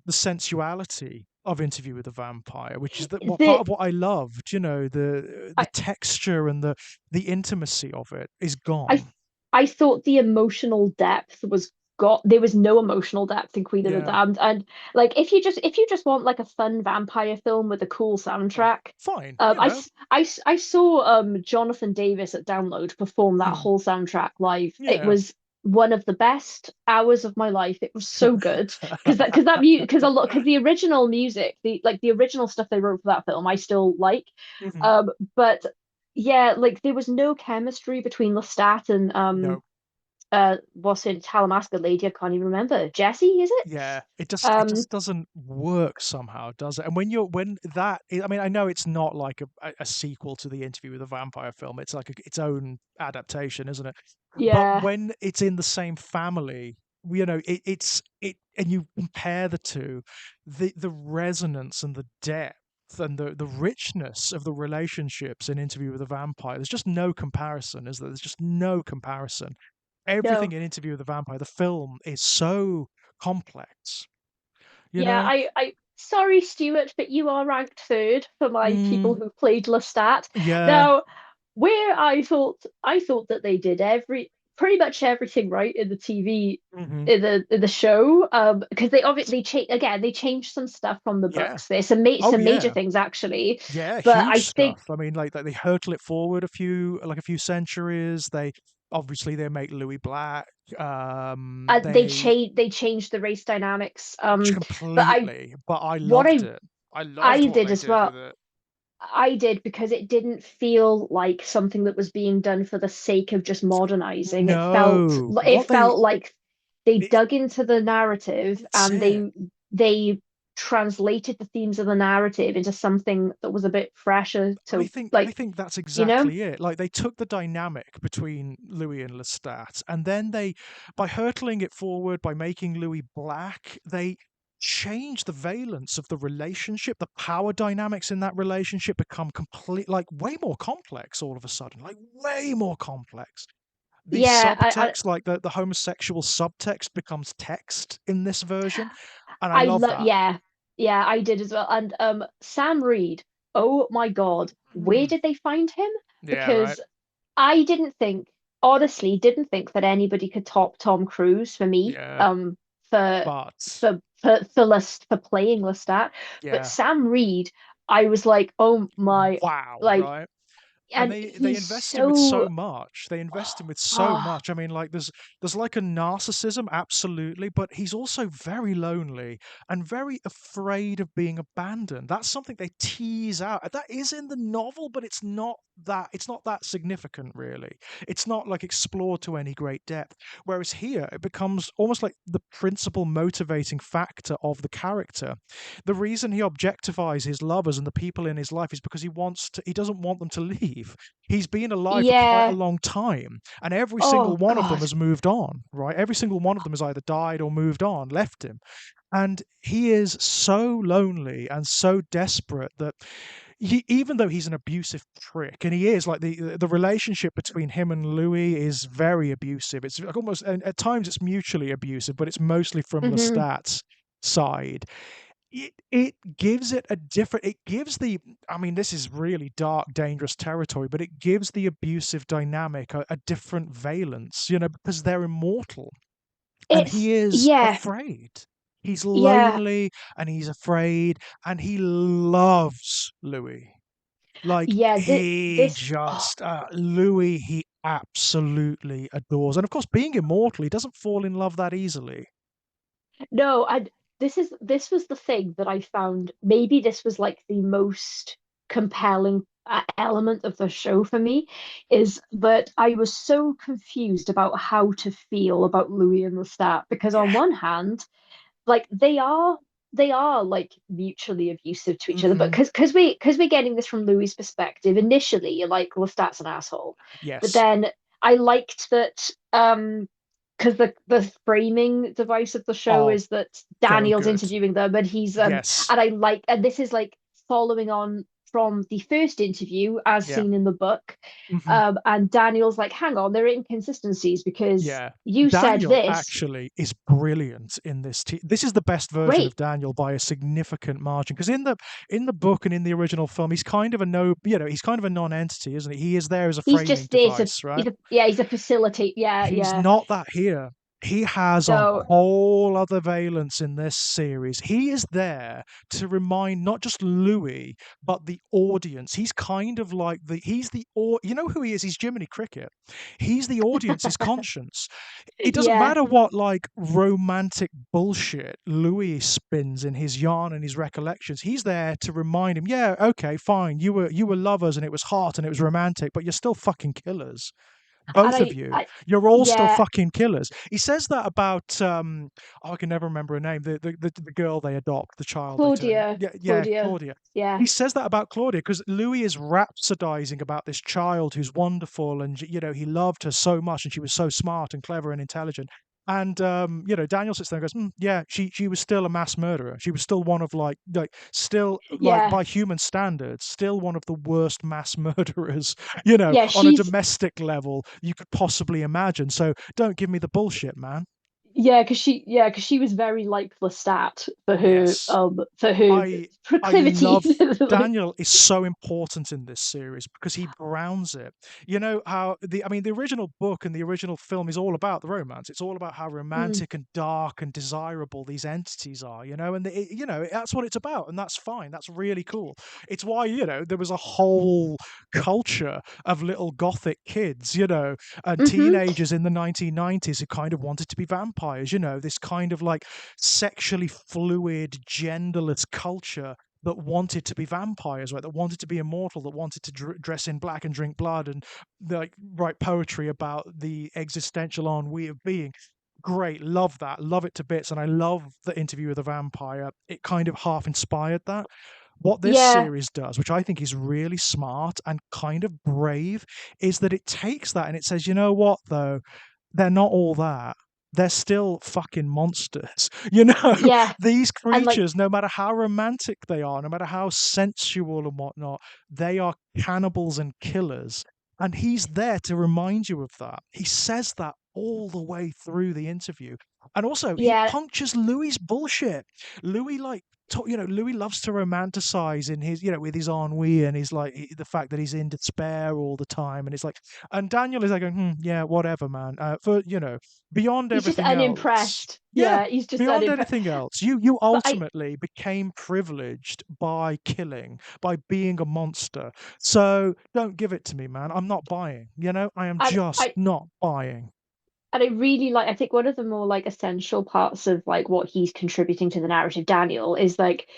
sensuality of Interview with a Vampire, which is what part the of what I loved, the I texture and the intimacy of it is I gone. I thought the emotional depth was got there was no emotional depth in Queen of the Yeah. Damned. And like if you just want like a fun vampire film with a cool Oh, soundtrack, fine, I saw Jonathan Davis at Download perform that mm, whole soundtrack live. It yeah. was one of the best hours of my life. It was so good because the original music, the original stuff they wrote for that film, I still like. Mhm. But yeah, like there was no chemistry between Lestat and No. what's it, Talamasca lady? I can't even remember. Jessie, is it? Yeah, it Um, just doesn't work somehow, does it? And when I mean, I know it's not like a sequel to the Interview with a Vampire film. It's like its own adaptation, isn't it? But yeah, when it's in the same family, and you compare the two, the resonance and the depth and the richness of the relationships in Interview with a Vampire, there's just no comparison, is there? There's just no comparison. Everything no, in Interview with the Vampire, the film, is so complex, you yeah. know? Sorry, Stuart, but you are ranked third for my people Mm, who played Lestat. yeah. Now, where I thought that they did pretty much everything right in the TV Hmm. in the show because they obviously they changed some stuff from the Yeah. books. There's Oh, some major yeah. things actually, Yeah, but huge I think stuff. I mean, like they hurtle it forward a few centuries. obviously they make Louis black. They They changed the race dynamics. But completely, but I what loved it. I loved I what did they as did well. with it. I did because it didn't feel like something that was being done for the sake of just modernizing. No, It what they felt like they it, dug into the narrative it's and it. they translated the themes of the narrative into something that was a bit fresher to I like, think that's you know? exactly it. Like they took the dynamic between Louis and Lestat, and then they, by hurtling it forward, by making Louis black, they changed the valence of the relationship. The power dynamics in that relationship become complete, like way more complex all of a sudden, like way more complex. The Yeah, subtext, like the homosexual subtext, becomes text in this version, and I I love love, that. yeah, yeah, I did as well. And Sam Reed, oh my God, where Mm. did they find him? Yeah, right. Because I didn't think, honestly, didn't think that anybody could top Tom Cruise for me, Yeah, for but for playing Lestat. But yeah. Sam Reed, I was like, oh my, Wow, like, right? And and they he's invest him with so so, much. They invest him with so oh, much. I mean, like there's like a narcissism, absolutely, but he's also very lonely and very afraid of being abandoned. That's something they tease out. That is in the novel, but it's not that significant, really. It's not like explored to any great depth. Whereas here, it becomes almost like the principal motivating factor of the character. The reason he objectifies his lovers and the people in his life is because he doesn't want them to leave. He's been alive for quite a yeah, long time, and every single oh one of them God, has moved on, right? Every single one of them has either died or moved on, left him. And he is so lonely and so desperate that even though he's an abusive prick, and he is, like the relationship between him and Louis is very abusive. It's like almost, and at times it's mutually abusive, but it's mostly from hmm Lestat's side. It gives it a different, it gives the, I mean, this is really dark, dangerous territory, but it gives the abusive dynamic a different valence, because they're immortal, and it's he is yeah, afraid. He's yeah, lonely and he's afraid, and he loves Louis. Like yeah. he This, oh, just Louis, he absolutely adores, and of course, being immortal, he doesn't fall in love that easily. no, I this was the thing that I found. Maybe this was like the most compelling element of the show for me, is that I was so confused about how to feel about Louis and Lestat, because on Yeah. one hand, like they are like mutually abusive to each other, but Hmm. because we're getting this from Louis's perspective, initially you're like, Lestat's an asshole, but Yes. then I liked that, because the framing device of the show Oh, is that so Daniel's good. interviewing them, and he's Yes. and I like, and this is like following on from the first interview as Yeah. seen in the book. Hmm. And Daniel's like, hang on, there are inconsistencies because Yeah. you said Daniel this. actually is brilliant in this. This is the best version of Great. Daniel by a significant margin, because in the book and in the original film, he's kind of a no, he's kind of a non-entity, isn't he? He is there as a He's framing just this. device, right? Yeah, he's a facilitate. Yeah, He's yeah. not that here. He has a No, whole other valence in this series. He is there to remind not just Louis, but the audience. He's kind of like you know who he is? He's Jiminy Cricket. He's the audience's conscience. It doesn't yeah. matter what like romantic bullshit Louis spins in his yarn and his recollections. He's there to remind him, yeah, okay, fine. You were lovers and it was hot and it was romantic, but you're still fucking killers. And Both of you. I, You're all still yeah, fucking killers. He says that about oh, I can never remember her name. The girl they adopt, the child they turn. Claudia, Yeah, Claudia. Claudia. Yeah, He says that about Claudia because Louis is rhapsodizing about this child who's wonderful, and he loved her so much and she was so smart and clever and intelligent. And Daniel sits there and goes, "Yeah, she was still a mass murderer. She was still one of like still like yeah, by human standards, still one of the worst mass murderers, yeah. on a She's domestic level you could possibly imagine. So don't give me the bullshit, man." Yeah, because she was very like Lestat Yes. for her I proclivity. love Like, Daniel is so important in this series because he grounds it. You know how the original book and the original film is all about the romance. It's all about how mm, romantic and dark and desirable these entities are, and that's what it's about, and that's fine. That's really cool. It's why, there was a whole culture of little gothic kids, and hmm teenagers in the 1990s who kind of wanted to be vampires, this kind of like sexually fluid, genderless culture that wanted to be vampires, right? That wanted to be immortal, that wanted to dress in black and drink blood and like write poetry about the existential ennui of being. Great, love that, love it to bits, and I love the Interview with the Vampire. It kind of half inspired that. What this yeah, series does, which I think is really smart and kind of brave, is that it takes that and it says, you know what, though? They're not all that. They're still fucking monsters. yeah, These and like creatures, no matter how romantic they are, no matter how sensual and whatnot, they are cannibals and killers. And he's there to remind you of that. He says that all the way through the interview. And also, he yeah, punctures Louis's bullshit. Louis, like, Louis loves to romanticize in his, with his ennui and his like the fact that he's in despair all the time, and it's like, and Daniel is like, yeah, whatever, man. For beyond he's just everything else, unimpressed. yeah, Yeah, he's just beyond unimpressed. anything else, you But I ultimately became privileged by killing, by being a monster. So don't give it to me, man. I'm not buying. I am and just I not buying. and I really like, I think one of the more like essential parts of like what he's contributing to the narrative, Daniel, is like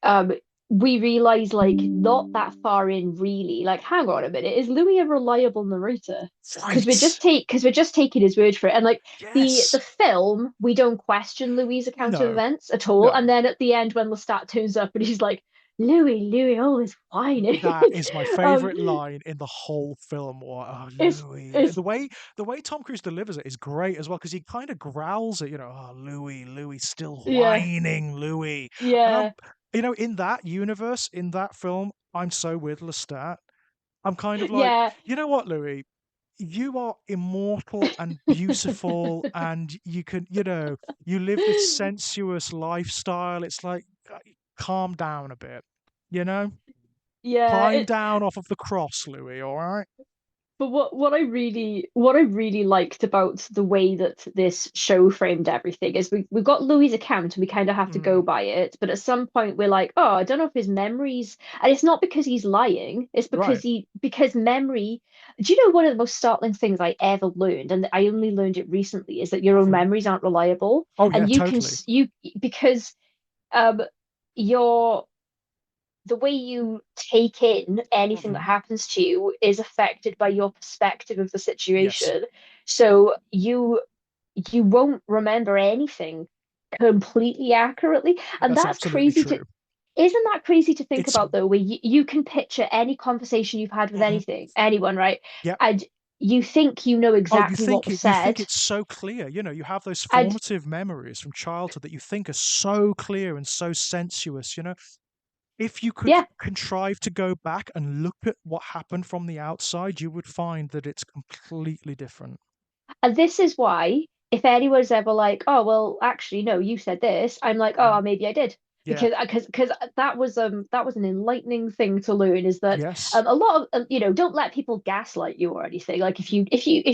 um we realize like not that far in really, like hang on a minute, is Louis a reliable narrator? Right? Because we're just taking his word for it. And like the Yes. film, we don't question Louis's account of No. events at all. And No. then at the end when Lestat turns up and he's like, Louis, all this whining. That is my um favorite line in the whole film. Oh, Louis. it's The way Tom Cruise delivers it is great as well because he kind of growls it, oh, Louis, still yeah, whining, Louis. And yeah, in that universe, in that film, I'm so with Lestat. I'm kind of like, yeah. you know what, Louis? You are immortal and beautiful, and you can, you live this sensuous lifestyle. It's like, calm down a bit, you know? Yeah, Climb down off of the cross, Louis, all right? but what I really liked about the way that this show framed everything is we've got Louis' account and we kind of have to go Mm, by it, but at some point we're like, oh, I don't know if his memories, and it's not because he's lying, it's right. because memory. Do you know one of the most startling things I ever learned, and I only learned it recently, is that your own Mhm. memories aren't reliable, Oh, yeah, and totally. you because um your the way you take in anything that Mhm. happens to you is affected by your perspective of the Yes, situation. So you won't remember anything completely accurately. And that's that's absolutely crazy to true. isn't that crazy to think It's about though, where you can picture any conversation you've had with mhm. anyone, right? Yeah. And you think you know Oh, you exactly what think was it you think said. it's so clear, you have those And formative memories from childhood that you think are so clear and so sensuous. If you could yeah, contrive to go back and look at what happened from the outside, you would find that it's completely different. and this is why, if anyone's ever like, oh, well, actually, no, you said this, I'm like, oh, Mhm. maybe I did. Yeah. Because that was an enlightening thing to learn is that Yes. a lot of don't let people gaslight you or anything. Like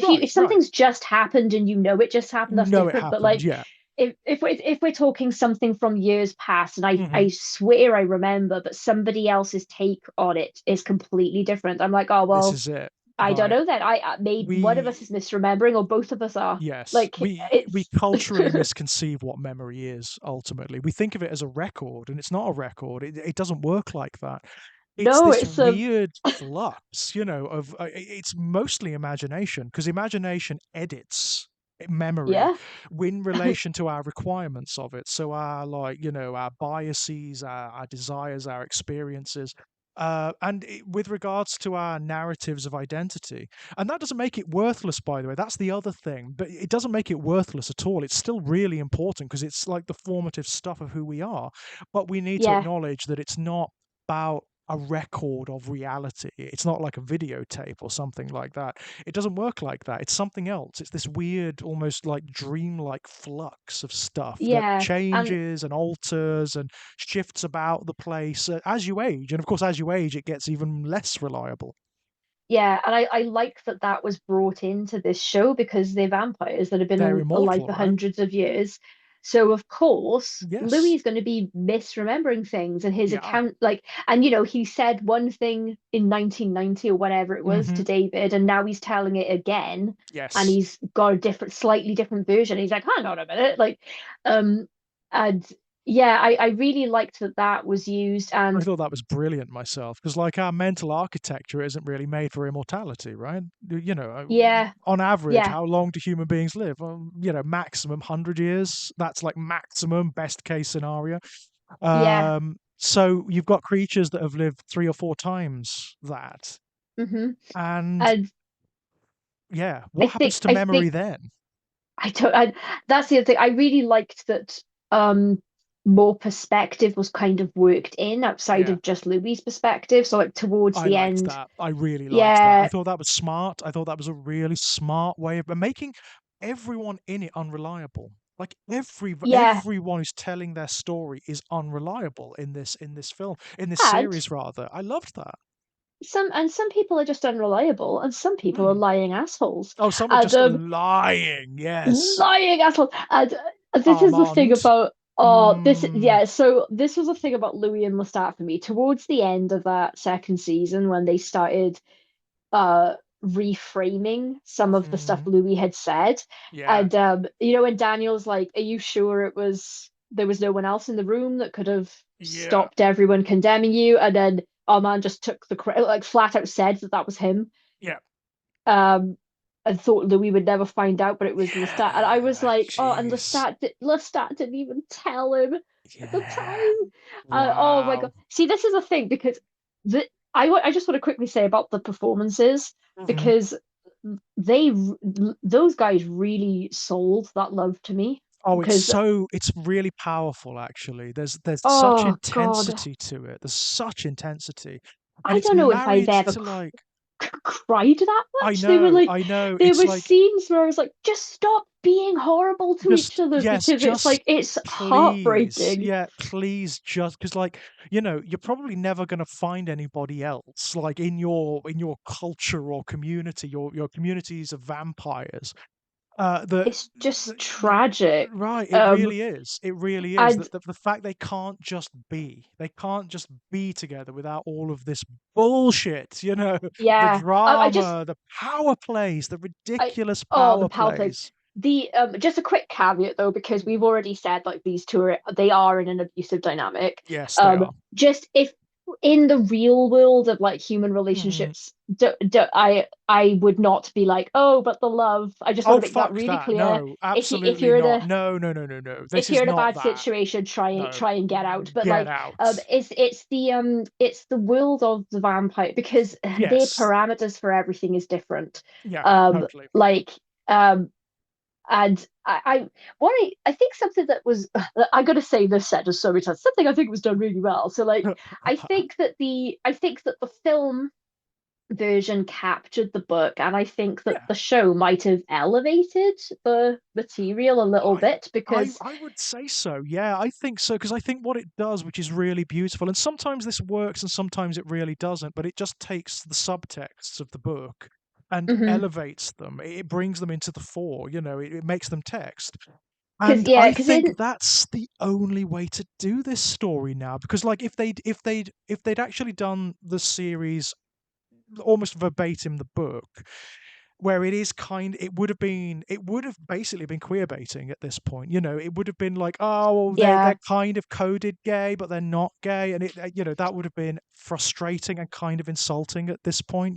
Right, if right. something's just happened and you know it just happened, that's No, it different. But happened, like yeah. if we're talking something from years past and I Mhm. swear I remember, but somebody else's take on it is completely different, I'm like, oh This well, is it. I don't Like, know then. I maybe one of us we is misremembering or both of us are. yes, Like we it's culturally misconceive what memory is ultimately. We think of it as a record, and it's not a record. It doesn't work like that. It's no, this it's weird flux, of it's mostly imagination because imagination edits memory yeah, in relation to our requirements of it. So our like, our biases, our desires, our experiences. With regards to our narratives of identity, and that doesn't make it worthless, by the way. That's the other thing, but it doesn't make it worthless at all. It's still really important because it's like the formative stuff of who we are. But we need to yeah, acknowledge that it's not about a record of reality. It's not like a videotape or something like that. It doesn't work like that. It's something else. It's this weird, almost like dreamlike flux of stuff that Yeah, and changes and alters and shifts about the place as you age. And of course, as you age, it gets even less reliable. yeah, and I like that that was brought into this show because they're vampires that have been They're alive immortal, for right? hundreds of years. So of course, Louis Yes. is going to be misremembering things, and his Yeah. account, like, and he said one thing in 1990 or whatever it was Hmm. to David, and now he's telling it again, and Yes. he's got a different, slightly different version. He's like, hang on a minute, like, um, and yeah, I really liked that that was used, I and thought that was brilliant myself because, like, our mental architecture isn't really made for immortality, right? yeah, On average, yeah, how long do human beings live? Maximum 100 years. That's like maximum best case scenario. yeah. So you've got creatures that have lived 3 or 4 times that, Hmm. and And yeah, I what think happens to I memory think then? I don't I that's the other thing. I really liked that more perspective was kind of worked in outside Yeah. of just Louis' perspective. So like towards I the liked end, that. I really liked that. I yeah, thought that was smart. I thought that was a really smart way of making everyone in it unreliable. Like yeah. everyone who's telling their story is unreliable in this film, in this And series rather. I loved that. some people are just unreliable and some people are Hmm. lying assholes. Oh, some are And just lying. Yes. lying assholes. And this is the thing Armand. about this, Mm, yeah, so this was the thing about Louis and Lestat for me. Towards the end of that second season when they started uh reframing some of the stuff hmm. Louis had said. Yeah. And when Daniel's like, are you sure there was no one else in the room that could have Yeah. stopped everyone condemning you? And then Armand just took the credit, like flat out said that that was him. Yeah. Um and thought Louis would never find out, but it was Lestat. And I was Yeah. like, oh, and Jeez. Lestat didn't even tell him at the Yeah. time. Oh my God. Wow. See, this is a thing because the I just want to quickly say about the performances Mhm. because they those guys really sold that love to me Oh, because it's really powerful actually. There's such oh God, intensity to it. There's such intensity. And I it's don't know if I've married ever to like cried that much. They were like, I know. there It's were like scenes where I was like, just stop being horrible to each just other yes, because it's just like it's please. heartbreaking. Yeah, please just because like, you're probably never gonna find anybody else like in your culture or community, your communities of vampires. The It's just the tragic. right, it Um, really is. It really is. and That the fact they can't just be. They can't just be together without all of this bullshit, the yeah, I just drama, the power plays, the I ridiculous oh the power power plays. plays. The just a quick caveat though, because we've already said like these two they are in an abusive dynamic. Yes, they are. Just if in the real world of like human Mhm. relationships, I would not be like, oh, but the love. I just want Oh, to make that fuck really that. clear. No, If absolutely you're in not. a No, no, no, no, no. This if is you're in a not bad that. situation, No. try and get out. But Get like, out. it's the world of the vampire because their Yes. parameters for everything is different. Yeah, Um, totally. like um, and I think something that was I gotta say this said as so many times something I think was done really well. So like I think that the film version captured the book, and I think that Yeah. the show might have elevated the material a little I bit because I would say so. Yeah, I think so because I think what it does, which is really beautiful, and sometimes this works and sometimes it really doesn't, but it just takes the subtexts of the book and mhm. elevates them. It brings them into the fore, it makes them text. Because And yeah, I because think in that's the only way to do this story now because like if they'd actually done the series almost verbatim the book, where it would have basically been queer baiting at this point. It would have been like, oh, they're yeah, kind of coded gay, but they're not gay, and that would have been frustrating and kind of insulting at this point.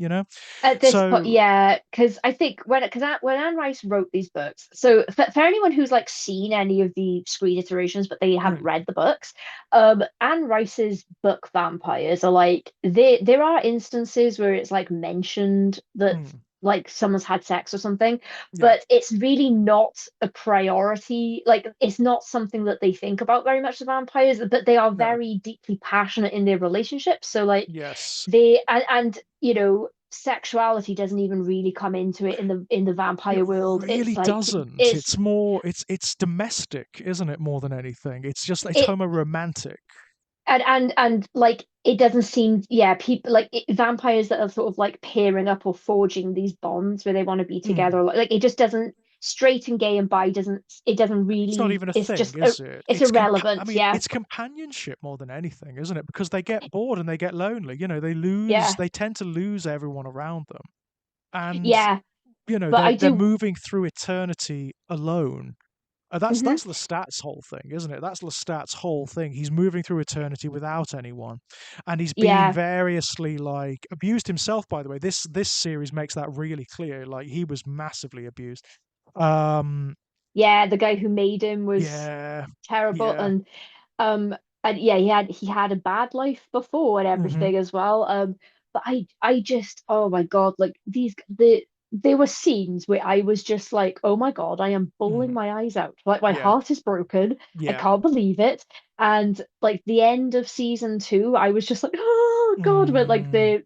at this point, So yeah, because I think when Anne Rice wrote these books, so for anyone who's like seen any of the screen iterations but they haven't mm, read the books, Anne Rice's book vampires are like there are instances where it's like mentioned that mm, like someone's had sex or something, Yeah. but it's really not a priority. Like it's not something that they think about very much, the vampires, but they are No. very deeply passionate in their relationships. So like Yes. they and sexuality doesn't even really come into it in the It vampire world. It's really like doesn't. it's It's more, it's domestic, isn't it, more than anything? It's just, it's it homo-romantic. and like it doesn't seem, people like vampires that are sort of like pairing up or forging these bonds where they want to be Mm. together, like it just doesn't, straight and gay and bi doesn't, it doesn't It's not really, even a it's thing, just is it? it's I irrelevant. mean, Yeah, it's companionship more than anything, isn't it? Because they get bored and they get lonely. yeah, They tend to lose everyone around them. And, yeah, but I they're do. moving through eternity alone. Hmm. That's Lestat's whole thing, isn't it? That's Lestat's whole thing. He's moving through eternity without anyone, and he's been Yeah. variously, like, abused himself. By the way, this series makes that really clear. Like, he was massively abused. Um, Yeah, the guy who made him was yeah, terrible, yeah, um and yeah, he had a bad life before and hmm everything as well. But I just, oh my God, like there were scenes where I was just like, oh my God, I am bawling hmm my eyes out. Like my yeah, heart is broken. I yeah. can't believe it. And like the end of season two, I was just like, oh God, but like Mm, they're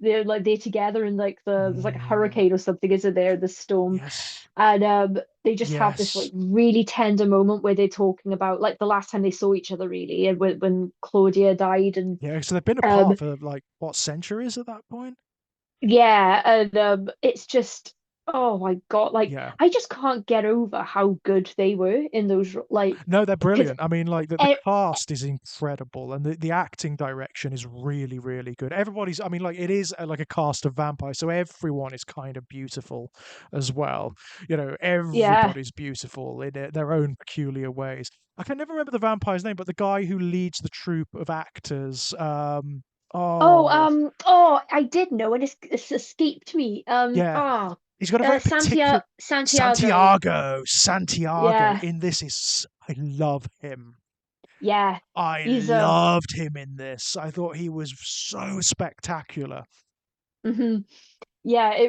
together and like there's like a mm, hurricane or something, isn't there? The storm. yes, And they just have this like yes, really tender moment where they're talking about like the last time they saw each other, really, and when Claudia died. And yeah. So they've been um apart for, like, what, centuries at that point? yeah, and it's just, oh my God, like Yeah. I just can't get over how good they were in those, like, No, they're because brilliant. I mean, like, the cast is incredible, and the acting direction is really, really good. Everybody's, I mean, like, it is like a cast of vampires, so everyone is kind of beautiful as well. yeah. Everybody's beautiful in their own peculiar ways. I can never remember the vampire's name, but the guy who leads the troupe of actors. Oh, Oh, I did know, and it's escaped me. yeah, he's got a very particular Santiago. Santiago Yeah, in this is, I love him. yeah. I He's loved him in this. I thought he was so spectacular. mhm. Yeah,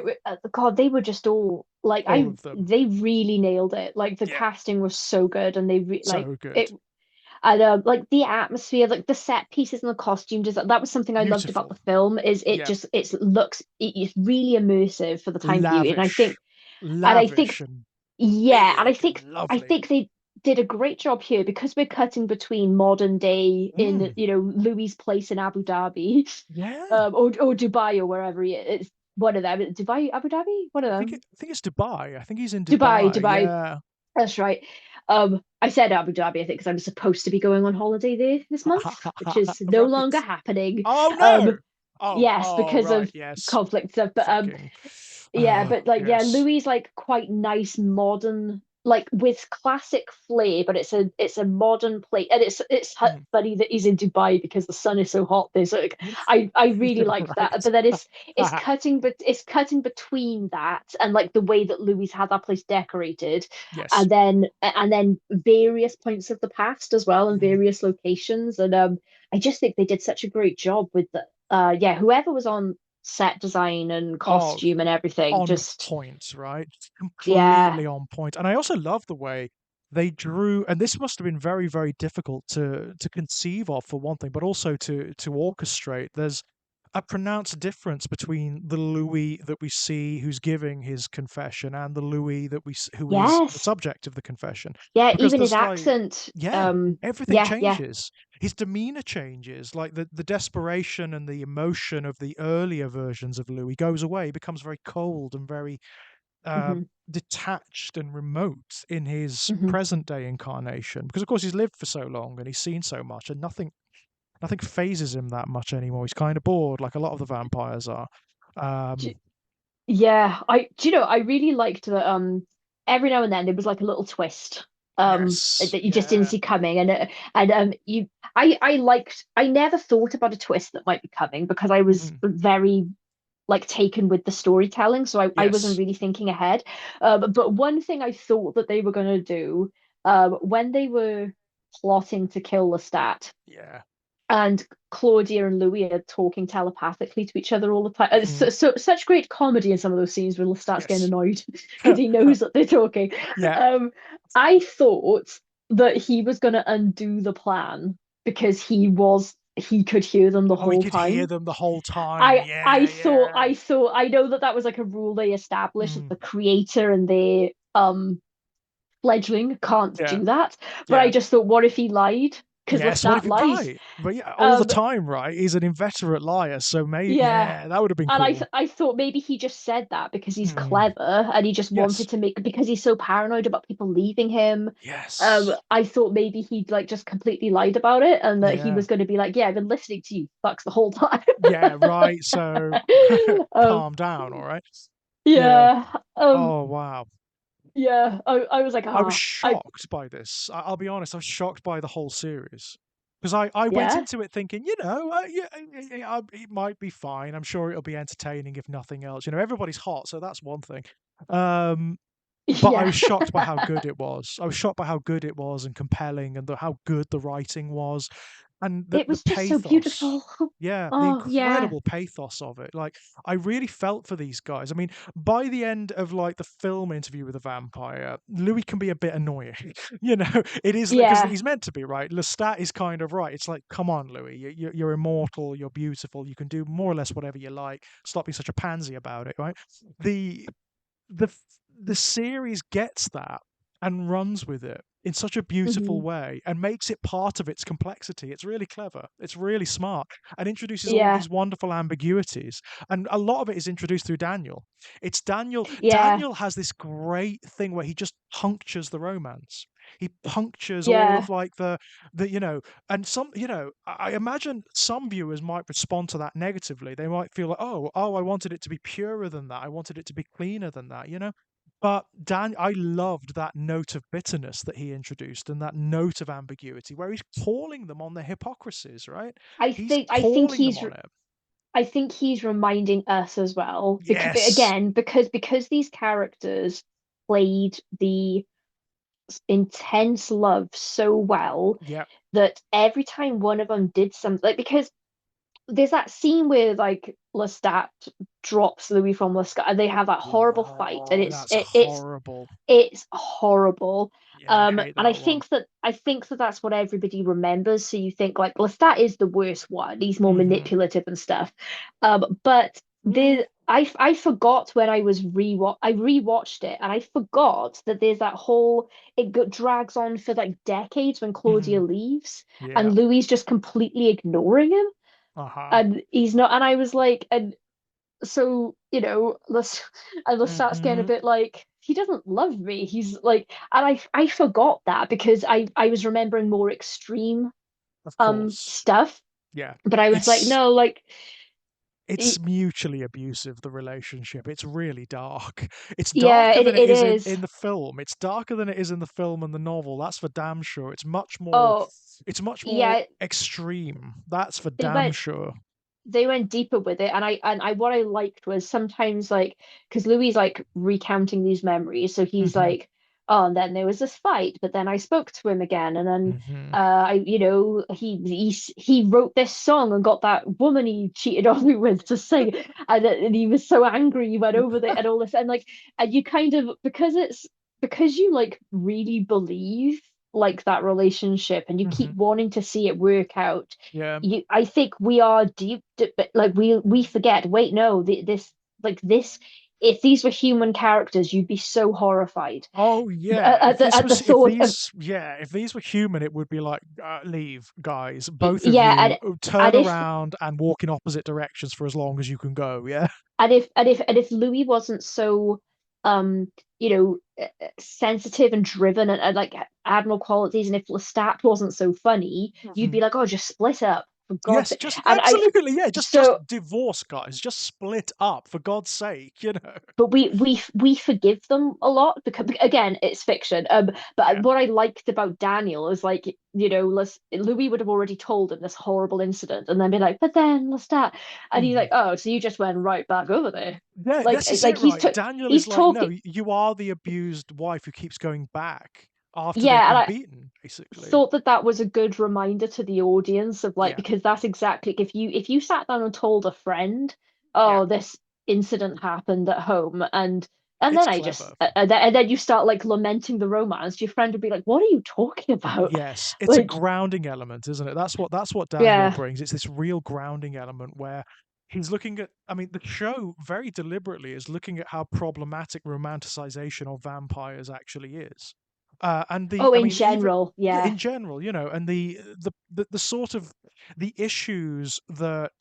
God, they were just all like, All of them. they really nailed it. Like the Yeah, casting was so good, and like so good. it, and like the atmosphere, like the set pieces and the costume design. That was something I loved about the Beautiful. film. Is it Yeah. just it's really immersive for the time viewing. Lavish. And I think, Lavish and yeah, and big and I lovely. think they did a great job here because we're cutting between modern day in, Mm, Louis' place in Abu Dhabi, yeah. or Dubai or wherever he is. It's one of them. Dubai, Abu Dhabi, one of them. I think it's Dubai. I think he's in Dubai, Dubai. Dubai. Yeah. That's right. I said Abu Dhabi, I think, because I'm supposed to be going on holiday there this month, which is no Right. longer happening. Oh Um, no. Oh, yes, oh because right, of yes. conflict stuff. But Fucking yeah, but like, yeah, yes. Louis like quite nice modern, like with classic flair, but it's a modern plate, and it's Mm. funny that he's in Dubai because the sun is so hot. There's like, I really liked that, Right. but then it's cutting between that and like the way that Louis had that place decorated, Yes. and then various points of the past as well, and Mhm. various locations. And I just think they did such a great job with the, yeah, whoever was on set design and Oh, costume and everything. on Just, point, right? yeah, Completely on point. And I also love the way they drew, and this must have been very, very difficult to conceive of, for one thing, but also to orchestrate. There's a pronounced difference between the Louis that we see who's giving his confession and the Louis who is the yes, subject of the confession. yeah. Because Even his there's, like, accent. yeah, everything Yeah, yeah. changes. His demeanor changes. Like, the desperation and the emotion of the earlier versions of Louis goes away, he becomes very cold and very uh, Hmm. detached and remote in his Hmm. present day incarnation. Because of course he's lived for so long and he's seen so much, and nothing phases him that much anymore. He's kind of bored, like a lot of the vampires are. Um, Yeah, do you know, I really liked that. Every now and then there was like a little twist. yes, That you just didn't yeah, see coming, and I never thought about a twist that might be coming because I was mhm, very like taken with the storytelling, so I wasn't yes, really thinking ahead. But one thing I thought that they were going to do, when they were plotting to kill Lestat, yeah, and Claudia and Louis are talking telepathically to each other all the time. It's Mhm. such great comedy in some of those scenes where Lestat's getting Yes. annoyed because he knows that they're talking. Yeah. Um, I thought that he was going to undo the plan because he could hear them the Oh, he whole could hear time. them the whole time. I Yeah, thought yeah. I know that that was like a rule they established that Mm. the creator and their fledgling can't Yeah, do that. But I yeah. just thought, what if he lied? Because Yes, what if Lestat he lies. right? But yeah, all the Um, time, right? He's an inveterate liar, so maybe yeah. yeah, that would have been And cool. I thought maybe he just said that because he's Mm. clever and he just Yes. wanted to make because he's so paranoid about people leaving him. Yes. I thought maybe he'd like just completely lied about it and that he Yeah. was going to be like, yeah, I've been listening to you fucks the whole time. Yeah, right. So um, calm down, all right? Yeah. yeah. Oh, wow. Yeah. I was like, I was ah, I shocked by this. I'll be honest, I was shocked by the whole series. Because I went yeah. into it thinking, yeah, it might be fine. I'm sure it'll be entertaining if nothing else. Everybody's hot, so that's one thing. Um, but I Yeah. was shocked by how good it was. I was shocked by how good it was and compelling, and how good the writing was, and the It the was just so pathos. beautiful. Yeah, the Oh, yeah. incredible pathos of it. Like, I really felt for these guys. I mean, by the end of like the film Interview with a Vampire, Louis can be a bit annoying. It is because Yeah. he's meant to be, right. Lestat is kind of right. It's like, come on, Louis, you're immortal, you're beautiful, you can do more or less whatever you like. Stop being such a pansy about it, right? The the the series gets that and runs with it in such a beautiful Hmm. way and makes it part of its complexity. It's really clever. It's really smart and introduces all Yeah. these wonderful ambiguities. And a lot of it is introduced through Daniel. It's Daniel. Yeah. Daniel has this great thing where he just punctures the romance. He punctures all Yeah. of like and some, I imagine some viewers might respond to that negatively. They might feel like, oh, I wanted it to be purer than that. I wanted it to be cleaner than that. But I loved that note of bitterness that he introduced and that note of ambiguity where he's calling them on their hypocrisies, right? He's I think calling them on it. I think he's reminding us as well because Yes. again because these characters played the intense love so well Yeah. that every time one of them did something like because there's that scene where like Lestat drops Louis from Lestat and they have that horrible fight and Oh, that's it's horrible. it's horrible. Yeah, I hate And that one. I think that that's what everybody remembers. So you think like Lestat is the worst one. He's more Hmm. manipulative and stuff. But I forgot when I rewatched it and I forgot that there's that whole drags on for like decades when Claudia Hmm. leaves Yeah. and Louis just completely ignoring him Uh-huh. and he's not and I was like and so let's start getting a Hmm. bit like he doesn't love me he's like and I forgot that because I was remembering more extreme Of course. stuff Yeah. but I was like It's no like it's mutually abusive, the relationship. It's really dark. It's yeah darker than it it is in is in the film. It's darker than it is in the film and the novel. That's for damn sure. oh It's much more yeah extreme. That's for they damn went sure. they went deeper with it and I what I liked was sometimes like because Louis like recounting these memories so he's Hmm. like oh and then there was this fight but then I spoke to him again and then Hmm. I he wrote this song and got that woman he cheated on me with to sing and he was so angry he went over there and all this and like and you kind of because you like really believe like that relationship and you keep Hmm. wanting to see it work out Yeah. I think we are but like we forget wait no this like this if these were human characters you'd be so horrified Oh yeah. If this at the was if thought of these yeah, if these were human, it would be like leave, guys. Both of yeah you turn and if around and walk in opposite directions for as long as you can go. Yeah. and if Louis wasn't so um sensitive and driven and like admiral qualities and if Lestat wasn't so funny you'd be like oh just split up for God's Yes, sake just and I absolutely, yeah, just so divorce, guys. Just split up for God's sake. but we forgive them a lot because again it's fiction but Yeah. what I liked about Daniel is like Louis would have already told him this horrible incident and then be like but then Lestat and he's Mhm. like oh so you just went right back over there Yeah, this is it, like right? Daniel he's is like, no, talking you are the abused wife who keeps going back. after they've yeah, and been I beaten, basically. thought that that was a good reminder to the audience of like, Yeah, because that's exactly, if you sat down and told a friend, yeah, oh, this incident happened at home, and it's then I just clever. and then you start like lamenting the romance, your friend would be like, what are you talking about? Yes, it's a Like, grounding element, isn't it? That's what Daniel yeah. brings. It's this real grounding element where he's looking at, I mean, the show very deliberately is looking at how problematic romanticization of vampires actually is. And Oh, I in mean, even, general, yeah, yeah. in general, and the sort of the issues that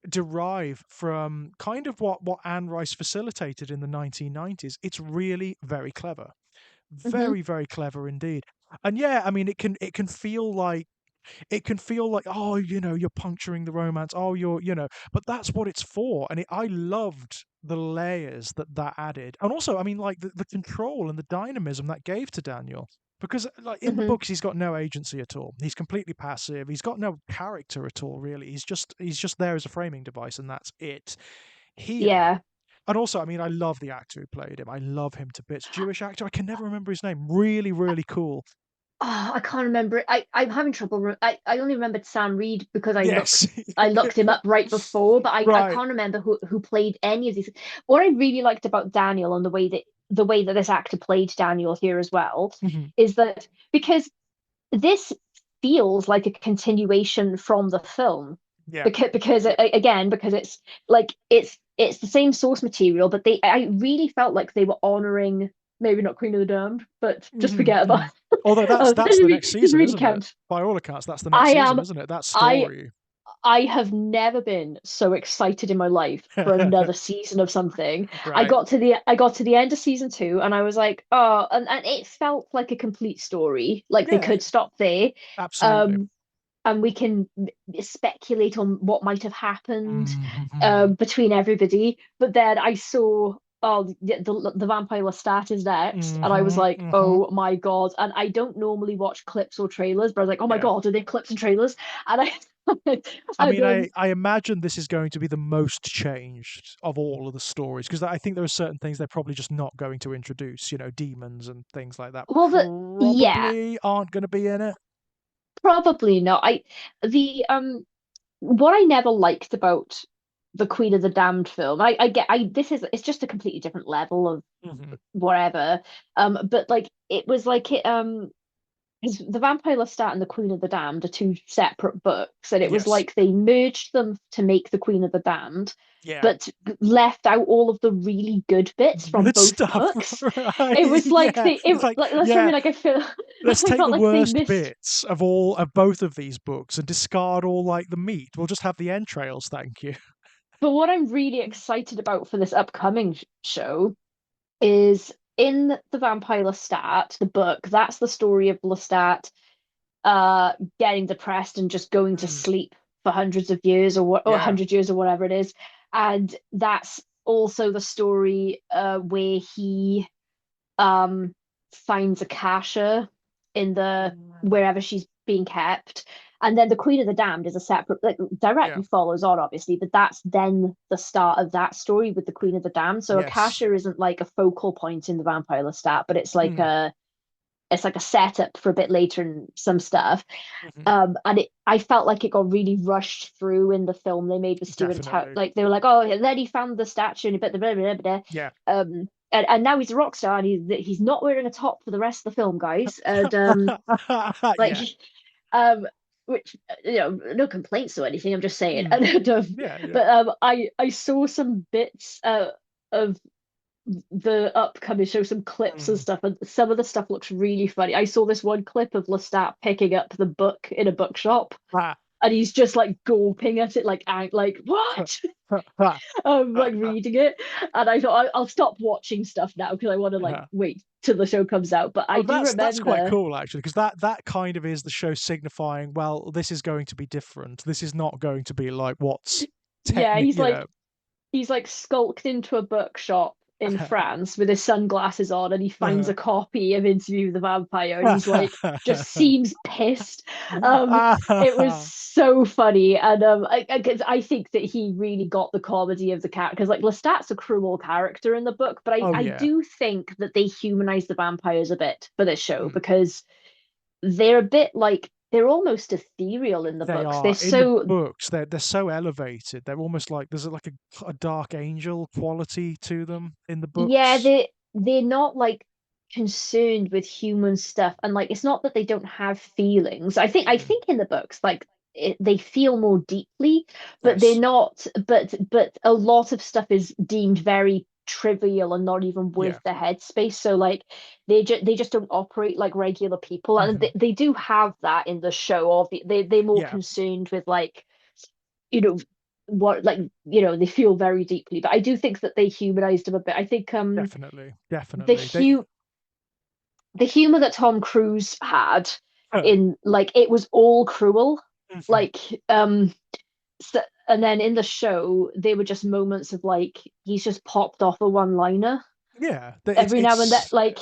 derive from kind of what Anne Rice facilitated in the 1990s. It's really very clever. Hmm. Very, very clever indeed. And yeah, I mean, it can feel like, oh, you're puncturing the romance, oh, but that's what it's for. And I loved the layers that added, and also, I mean, like the control and the dynamism that gave to Daniel, because like in the Hmm. books he's got no agency at all, he's completely passive, he's got no character at all really, he's just there as a framing device, and that's it. Here, Yeah. and also, I mean, I love the actor who played him, I love him to bits. Jewish actor, I can never remember his name, really, really cool. Oh, I can't remember it. I'm having trouble. I only remembered Sam Reed because Yes. I looked him up right before, but I Right. can't remember who played any of these. What I really liked about Daniel and the way that this actor played Daniel here as well Mhm. is that because this feels like a continuation from the film, Yeah. because it's like it's the same source material, but I really felt like they were honoring, maybe not Queen of the Damned, but just Mhm, forget about mhm. Although that's the next doesn't season, really isn't it? count. By all accounts, that's the next I season, am isn't it? That I story. I have never been so excited in my life for another season of something. Right. I got to the end of season two and I was like, oh, and it felt like a complete story. Like they Yeah, could stop there. absolutely. Um, and we can speculate on what might have happened Mhm. between everybody. But then I saw, oh, the vampire Lestat is next, and I was Mhm, like, mhm. oh my god! And I don't normally watch clips or trailers, but I was like, oh my Yeah. god, are there clips and trailers? And I I and mean, I imagine this is going to be the most changed of all of the stories, because I think there are certain things they're probably just not going to introduce, demons and things like that well, yeah, probably aren't going to be in it. probably not. The what I never liked about the Queen of the Damned film, I get, this is, it's just a completely different level of Mhm. whatever. But like it was like it 'cause the Vampire Lestat and the Queen of the Damned are two separate books, and it was Yes. like they merged them to make the Queen of the Damned, Yeah. but left out all of the really good bits from Good both stuff, books. right? It was like Yeah. It's like, like that's what I yeah, mean. Like I feel let's I take felt the like they worst missed. bits of both of these books and discard all like the meat. We'll just have the entrails, thank you. But what I'm really excited about for this upcoming show is in the Vampire Lestat, the book. That's the story of Lestat getting depressed and just going to Mm, sleep for hundreds of years or yeah. 100 years or whatever it is. And that's also the story where he um finds Akasha in the Mm, wherever she's being kept. And then the Queen of the Damned is a separate, like yeah. directly follows on, obviously, but that's then the start of that story with the Queen of the Damned. So Yes. Akasha isn't like a focal point in the Vampire Lestat, but Mm, it's like a setup for a bit later and some stuff. mhm. And I felt like it got really rushed through in the film they made with Stephen Tow. Definitely. Like they were like, oh, and then he found the statue and blah, blah, blah, blah, blah. Yeah. And now he's a rock star and he's not wearing a top for the rest of the film, guys. And like, Yeah. um, which no complaints or anything. I'm just saying. Mm, And yeah, yeah. but I saw some bits of the upcoming show, some clips and Mm. stuff, and some of the stuff looks really funny. I saw this one clip of Lestat picking up the book in a bookshop, Ha, and he's just like gulping at it, like ha, what? ha, ha, Like reading it, and I thought I'll stop watching stuff now because I want to like ha. wait till the show comes out. But I Oh, do that's quite remember, cool actually, because that kind of is the show signifying, well, this is going to be different. This is not going to be like what's yeah, technic, he's like skulked into a bookshop in France with his sunglasses on, and he finds Uh-huh. a copy of Interview with the Vampire, and he's like, just seems pissed. Um, it was so funny, and 'cause I think that he really got the comedy of the character. Because like Lestat's a cruel character in the book, but Oh I yeah. do think that they humanize the vampires a bit for this show Mm. because they're a bit like they're almost ethereal in the They books. They're are in the so books. They're so elevated. They're almost like there's like a dark angel quality to them in the yeah, books. they're not like concerned with human stuff, and like it's not that they don't have feelings. I Mm. think in the books like they feel more deeply, but they're Yes. not. But a lot of stuff is deemed very trivial and not even Yeah. with the headspace. So like they just don't operate like regular people, and Hmm. they do have that in the show. Of they're more Yeah. concerned with like you know what like they feel very deeply, but I do think that they humanized him a bit. I think Definitely. the Definitely. They. hu the humor that Tom Cruise had Huh. in like it was all cruel, Mhm. like um so, and then in the show there were just moments of like he's just popped off a one liner Yeah. every now and then like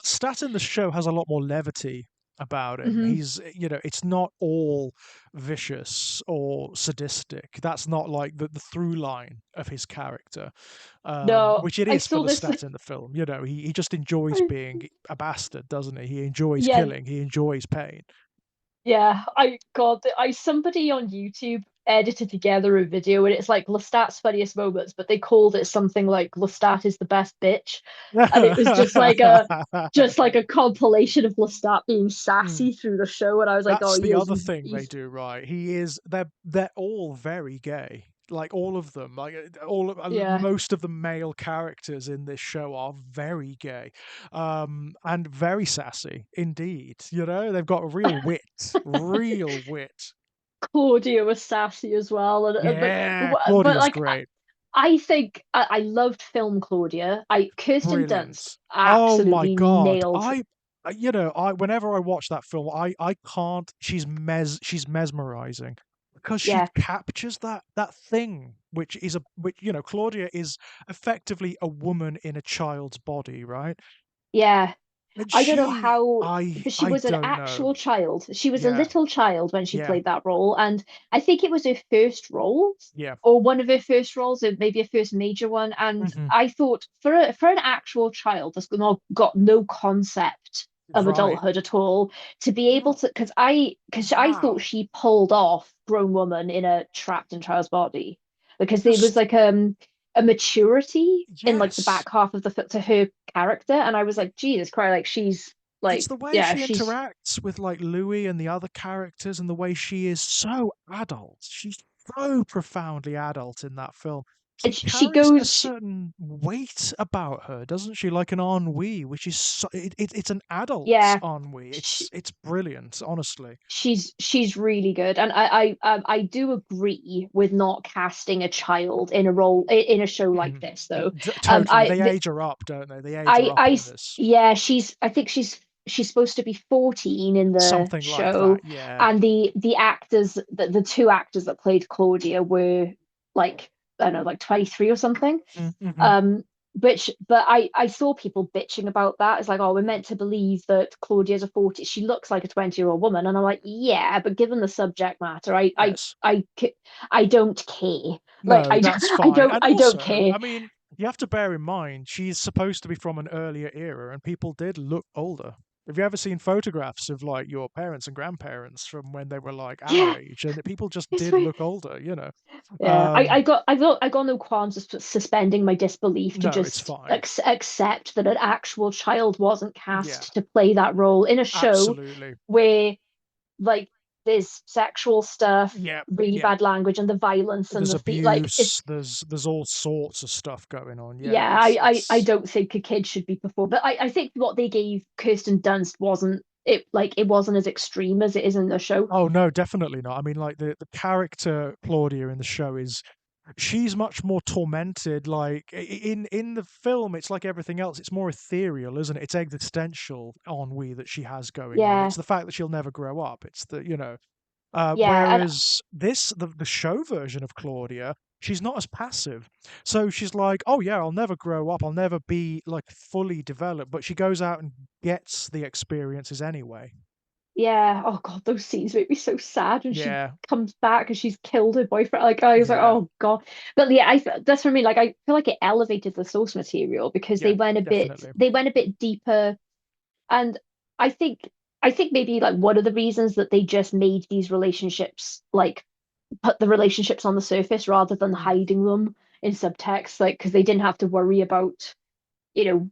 Stat in the show has a lot more levity about him. mhm. He's, it's not all vicious or sadistic. That's not like the through line of his character, No, which it I is for saw the this. stat in the film. He just enjoys being a bastard, doesn't he? He enjoys Yeah, killing. He enjoys pain. yeah, I God, I somebody on YouTube edited together a video and it's like Lestat's funniest moments, but they called it something like Lestat is the best bitch, and it was just like a compilation of Lestat being Mm. sassy through the show, and I was like, oh, That's he the is, other thing they he's do right. They're all very gay. Like all of them, like yeah, most of the male characters in this show are very gay, and very sassy indeed. They've got real wit. Claudia was sassy as well, and Yeah, but Claudia's like great, I think I loved film Claudia. I Kirsten Dunst brilliant. Oh my absolutely god, nailed. I whenever I watch that film, I can't. She's mesmerizing because she Yeah, captures that thing, which Claudia is effectively a woman in a child's body, right? yeah. And I don't know how, but she I was an don't know. actual child. She was a Yeah, little child when she yeah, played that role, and I think it was her first role, yeah. or one of her first roles, or maybe a first major one. And Hmm. I thought for an actual child that's got no concept of Right. adulthood at all, to be able Well, to, because I thought wow. she pulled off grown woman in a trapped in child's body, because there was Just like a maturity in like the yes. back half of the to her character, and I was like, Jesus Christ, like she's It's like, the way yeah, she she's interacts with like Louis and the other characters, and the way she is so adult. She's so profoundly adult in that film. She she carries a goes, certain weight about her, doesn't she? Like an ennui, which is it's an adult yeah, ennui. she, It's brilliant, honestly. she's really good, and I do agree with not casting a child in a role in a show like Mhm. this though. Totally, they age her up, don't they? They age her up I in this. yeah, I think she's supposed to be 14 in the Something like show, that. Yeah. and the actors the two actors that played Claudia were like I don't know like 23 or something. Mm-hmm. Um, but I saw people bitching about that. It's like, oh, we're meant to believe that Claudia's a 40, she looks like a 20-year-old woman. And I'm like, yeah, but given the subject matter, Yes. I don't care. Like No, that's fine. I And don't also, care. I mean, you have to bear in mind she's supposed to be from an earlier era, and people did look older. Have you ever seen photographs of like your parents and grandparents from when they were like our Yeah, age, and people just it's did right. look older? Yeah, Um, I got no qualms just suspending my disbelief to no, it's just fine. accept that an actual child wasn't Yeah, cast to play that role in a show absolutely. where like there's sexual stuff, Yeah, really yeah. bad language, and the violence and There's like it's abuse. There's all sorts of stuff going on. Yeah, yeah, I it's don't think a kid should be performed, but I think what they gave Kirsten Dunst wasn't it like it wasn't as extreme as it is in the show. Oh no, definitely not. I mean, like the character Claudia in the show she's much more tormented. Like in the film, it's like everything else. It's more ethereal, isn't it? It's existential ennui that she has going on. Yeah, It's the fact that she'll never grow up. It's the yeah, and whereas the show version of Claudia, she's not as passive. So she's like, "Oh yeah, I'll never grow up. I'll never be like fully developed." But she goes out and gets the experiences anyway. Yeah. Oh God, those scenes make me so sad when she Yeah, comes back and she's killed her boyfriend. Like I was like, yeah, oh God. But yeah, that's for me. Like I feel like it elevated the source material because yeah, bit definitely. they went a bit deeper. And I think I think maybe like one of the reasons that they just made these relationships like put the relationships on the surface rather than Mm, hiding them in subtext, like because they didn't have to worry about,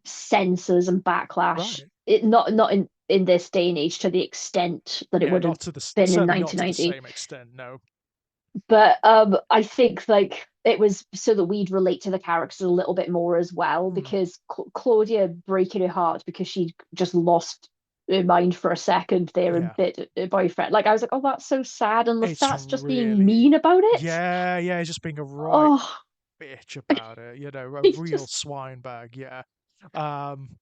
censors and backlash. right. It not in this day and age to the extent that it Yeah, would have not to the been in certainly not to the 1990. same extent. No. But I think like it was so that we'd relate to the characters a little bit more as well Mm, because Claudia breaking her heart because she just lost her mind for a second there and yeah, bit her boyfriend. Like I was like, oh, that's so sad, and it's Lestat's just being really. mean about it. Yeah, yeah, he's just being a right Oh, bitch about it. You know, a he's real just swine bag. Yeah. Um,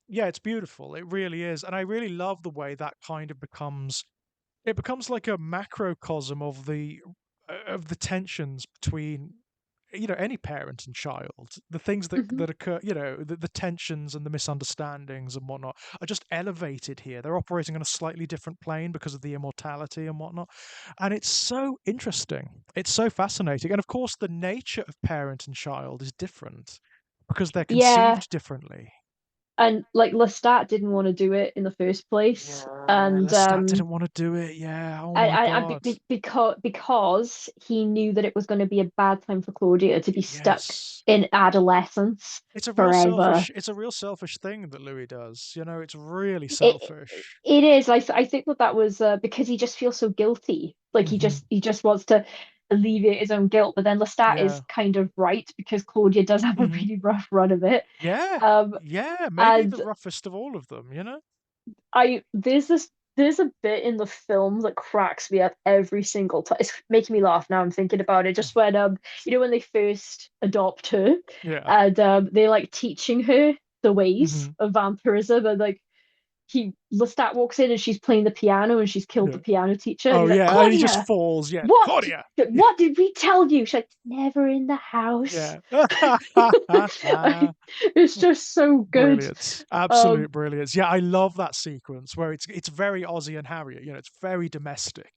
yeah, it's beautiful. It really is, and I really love the way that kind of becomes. It becomes like a macrocosm of the tensions between any parent and child. The things that mhm. that occur, the tensions and the misunderstandings and whatnot are just elevated here. They're operating on a slightly different plane because of the immortality and whatnot, and it's so interesting. It's so fascinating, and of course the nature of parent and child is different because they're Yeah, conceived differently. and like Lestat didn't want to do it in the first place, Yeah, and Lestat didn't want to do it. Yeah. Oh my and God. because he knew that it was going to be a bad time for Claudia to be stuck Yes. in adolescence forever. It's a real selfish thing that Louis does. It's really It selfish. it is. I think that that was because he just feels so guilty. Like Hmm. he just wants to alleviate his own guilt. But then Lestat is Yeah. kind of right because Claudia does have a Hmm. really rough run of it. Yeah. Um, Yeah. Maybe the and roughest of all of them. I there's a bit in the film that cracks me up every single time. It's making me laugh now I'm thinking about it. Just when when they first adopt her Yeah. and they like teaching her the ways Hmm. of vampirism and like he Lestat walks in and she's playing the piano and she's killed the Yeah. piano teacher and Oh he's like, yeah. And he just Claudia, falls. Yeah. what Claudia. Yeah. what did we tell you? She's like, never in the house. Yeah. It's just so good. Brilliant. Um Absolute brilliance. Yeah, I love that sequence where it's very Ozzy and Harriet. It's very domestic.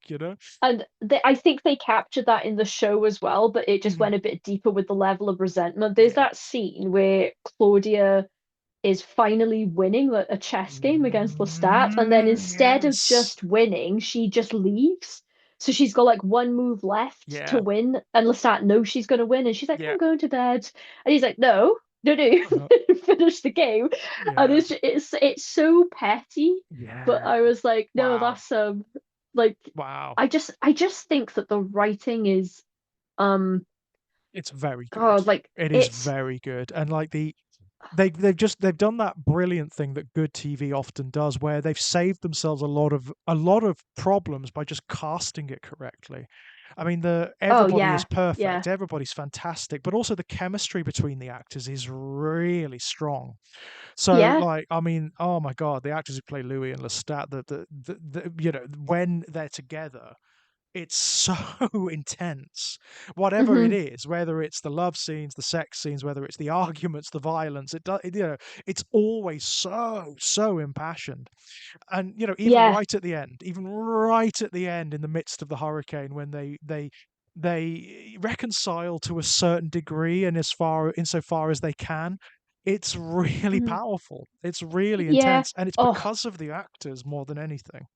And I think they captured that in the show as well, but it just Mhm. went a bit deeper with the level of resentment. There's Yeah. that scene where Claudia is finally winning a chess game against Lestat, and then instead of Yes. just winning, she just leaves. So she's got like one move left to Yeah. win, and Lestat knows she's going to win, and she's like, Yeah. "I'm going to bed," and he's like, "No, no, no, Uh-huh. finish the game," and Yeah. it's so petty, but Yeah. I was like, "No, Wow. that's like." Wow. I just think that the writing is um It's very good. God, like It is it's very good. And like they've done that brilliant thing that good TV often does where they've saved themselves a lot of problems by just casting it correctly. I mean, the oh everybody is yeah, yeah, perfect, everybody's fantastic, but also the chemistry between the actors is really strong. So, yeah. like, I mean, oh my God, the actors who play Louis and Lestat, when they're together, it's so intense. Whatever it Hmm. is, whether it's the love scenes, the sex scenes, whether it's the arguments, the violence, it's always so impassioned. And Yeah. even right at the end, in the midst of the hurricane, when they reconcile to a certain degree, and insofar as they can, it's really Hmm. powerful. It's really Yeah. intense, and it's Oh, because of the actors more than anything.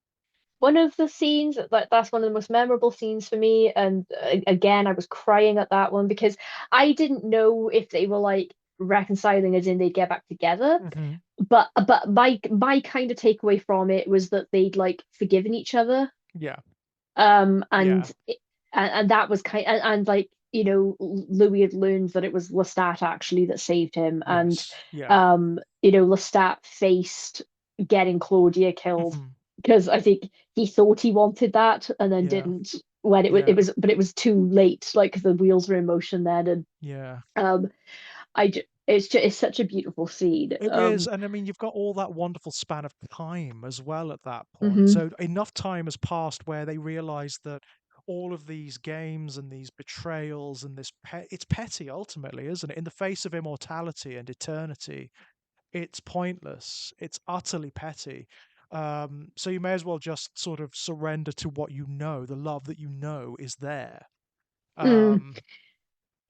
one of the scenes that's one of the most memorable scenes for me. And again, I was crying at that one because I didn't know if they were like reconciling as in they'd get back together. Hmm. But my kind of takeaway from it was that they'd like forgiven each other. Yeah, And yeah. and that was and like Louis had learned that it was Lestat actually that saved him, and Yes. Yeah. Lestat faced getting Claudia killed Mhm. because I think he thought he wanted that and then Yeah. didn't when Yeah. it was too late, like the wheels were in motion then. And Yeah. um it's such a beautiful scene. It is, and I mean, you've got all that wonderful span of time as well at that point. Mhm. So enough time has passed where they realize that all of these games and these betrayals and it's petty ultimately, isn't it? In the face of immortality and eternity, it's pointless. It's utterly petty. So you may as well just sort of surrender to what you know. The love that you know is there. Mm. Um,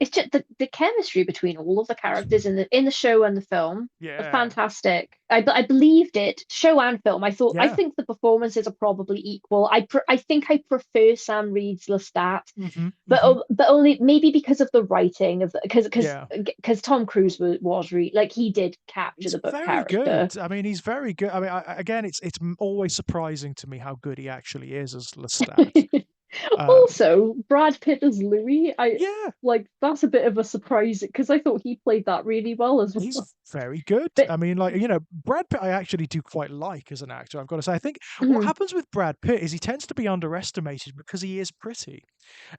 It's just the chemistry between all of the characters in the show and the film are yeah, fantastic. I believed it, show and film. I yeah. think the performances are probably equal. I think I prefer Sam Reed's Lestat, Hmm, but hmm. but only maybe because of the writing of Yeah. because Tom Cruise was really like he did capture He's the book very character. good. I mean, he's very good. I mean, again, it's always surprising to me how good he actually is as Lestat. Uh, Also, Brad Pitt as Louis, I yeah, like that's a bit of a surprise because I thought he played that really well as well. he's very good. But I mean, like, you know, Brad Pitt, I actually do quite like as an actor. I've got to say, I think what mhm, happens with Brad Pitt is he tends to be underestimated because he is pretty.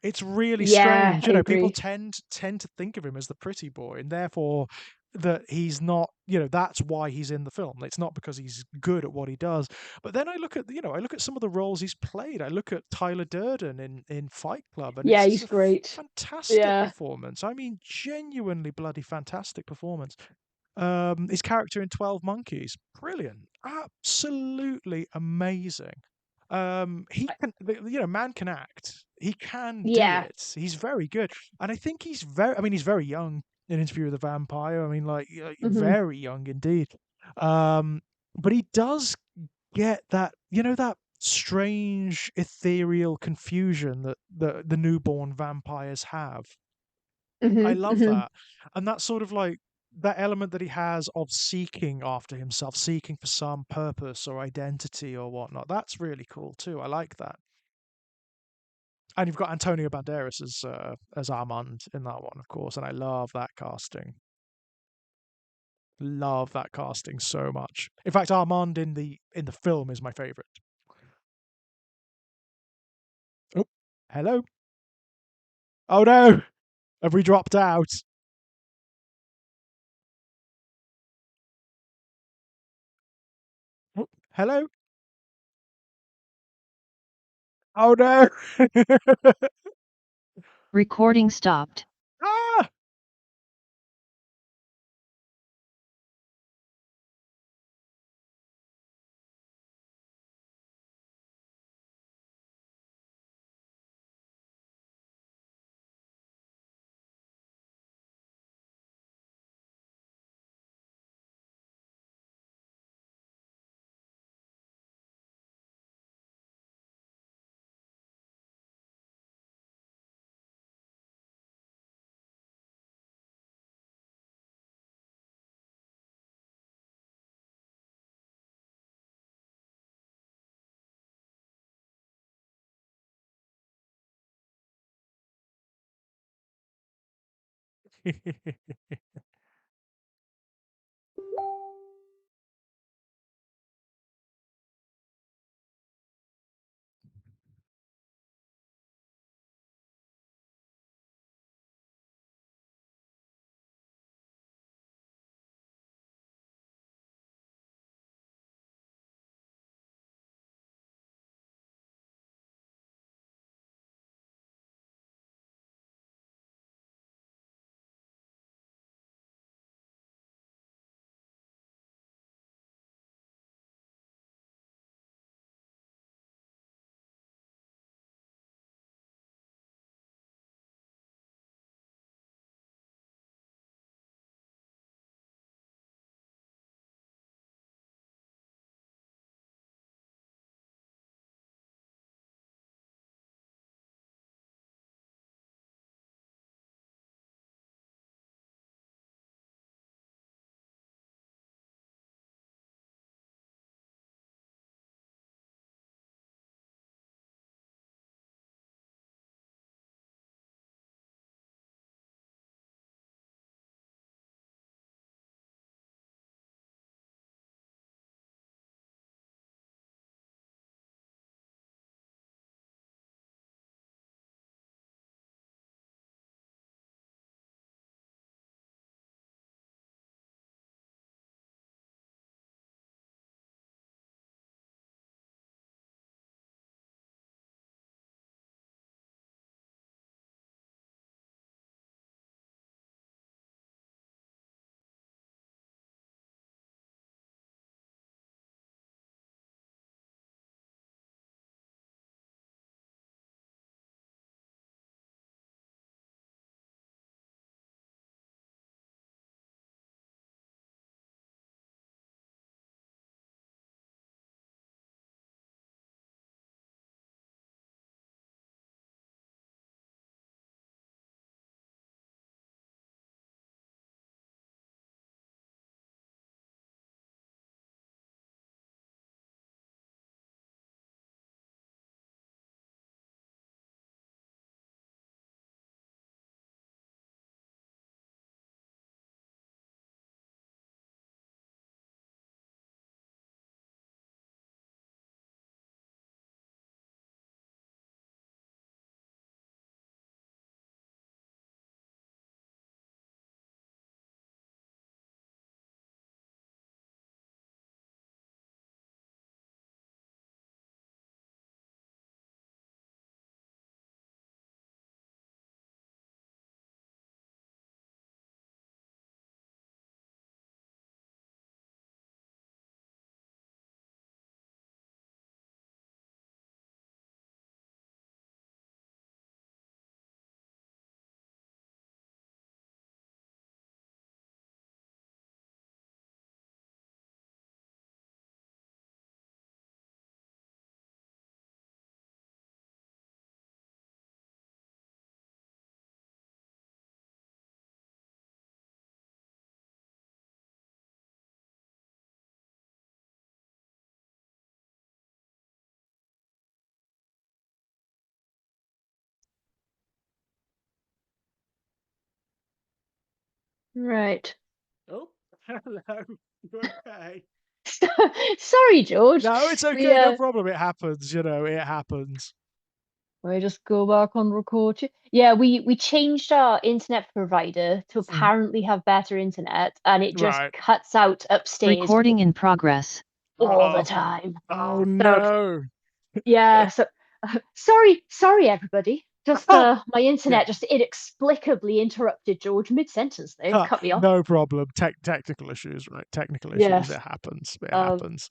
It's really yeah, strange. I You know, people agree. tend to think of him as the pretty boy, and therefore that he's not, you know, that's why he's in the film. It's not because he's good at what he does. But then I look at, you know, I look at some of the roles he's played. I look at Tyler Durden in Fight Club, and Yeah, it's just he's a great. fantastic Yeah. performance. I mean, genuinely bloody fantastic performance. His character in 12 Monkeys, brilliant, absolutely amazing. He can, you know, man can act. He can do Yeah. it. He's very good, and I think he's very. I mean, he's very young in Interview with the Vampire. I mean, like Hmm. very young indeed. Um, but he does get that, you know, that strange ethereal confusion that the newborn vampires have. I Hmm. love Hmm. that. And that's sort of like that element that he has of seeking after himself, seeking for some purpose or identity or whatnot. That's really cool too. I like that. And you've got Antonio Banderas as Armand in that one, of course, and I love that casting. Love that casting so much. In fact, Armand in the film is my favorite. Oh, hello. Oh no, have we dropped out? Oh, hello. Oh no. Recording stopped. Ah! Right. Oh, hello. You okay? Sorry, George. No, it's We okay. No problem. It happens. It happens. we just go back on record. Yeah, we changed our internet provider to Mm, apparently have better internet, and it just right. cuts out upstairs Recording in progress. all the Oh, time. oh So no. yeah, so sorry everybody. Just my Yeah. internet just inexplicably interrupted George mid-sentence there, cut me off. No problem. Technical issues, right? Technical issues. Yes. It happens. It Um, happens.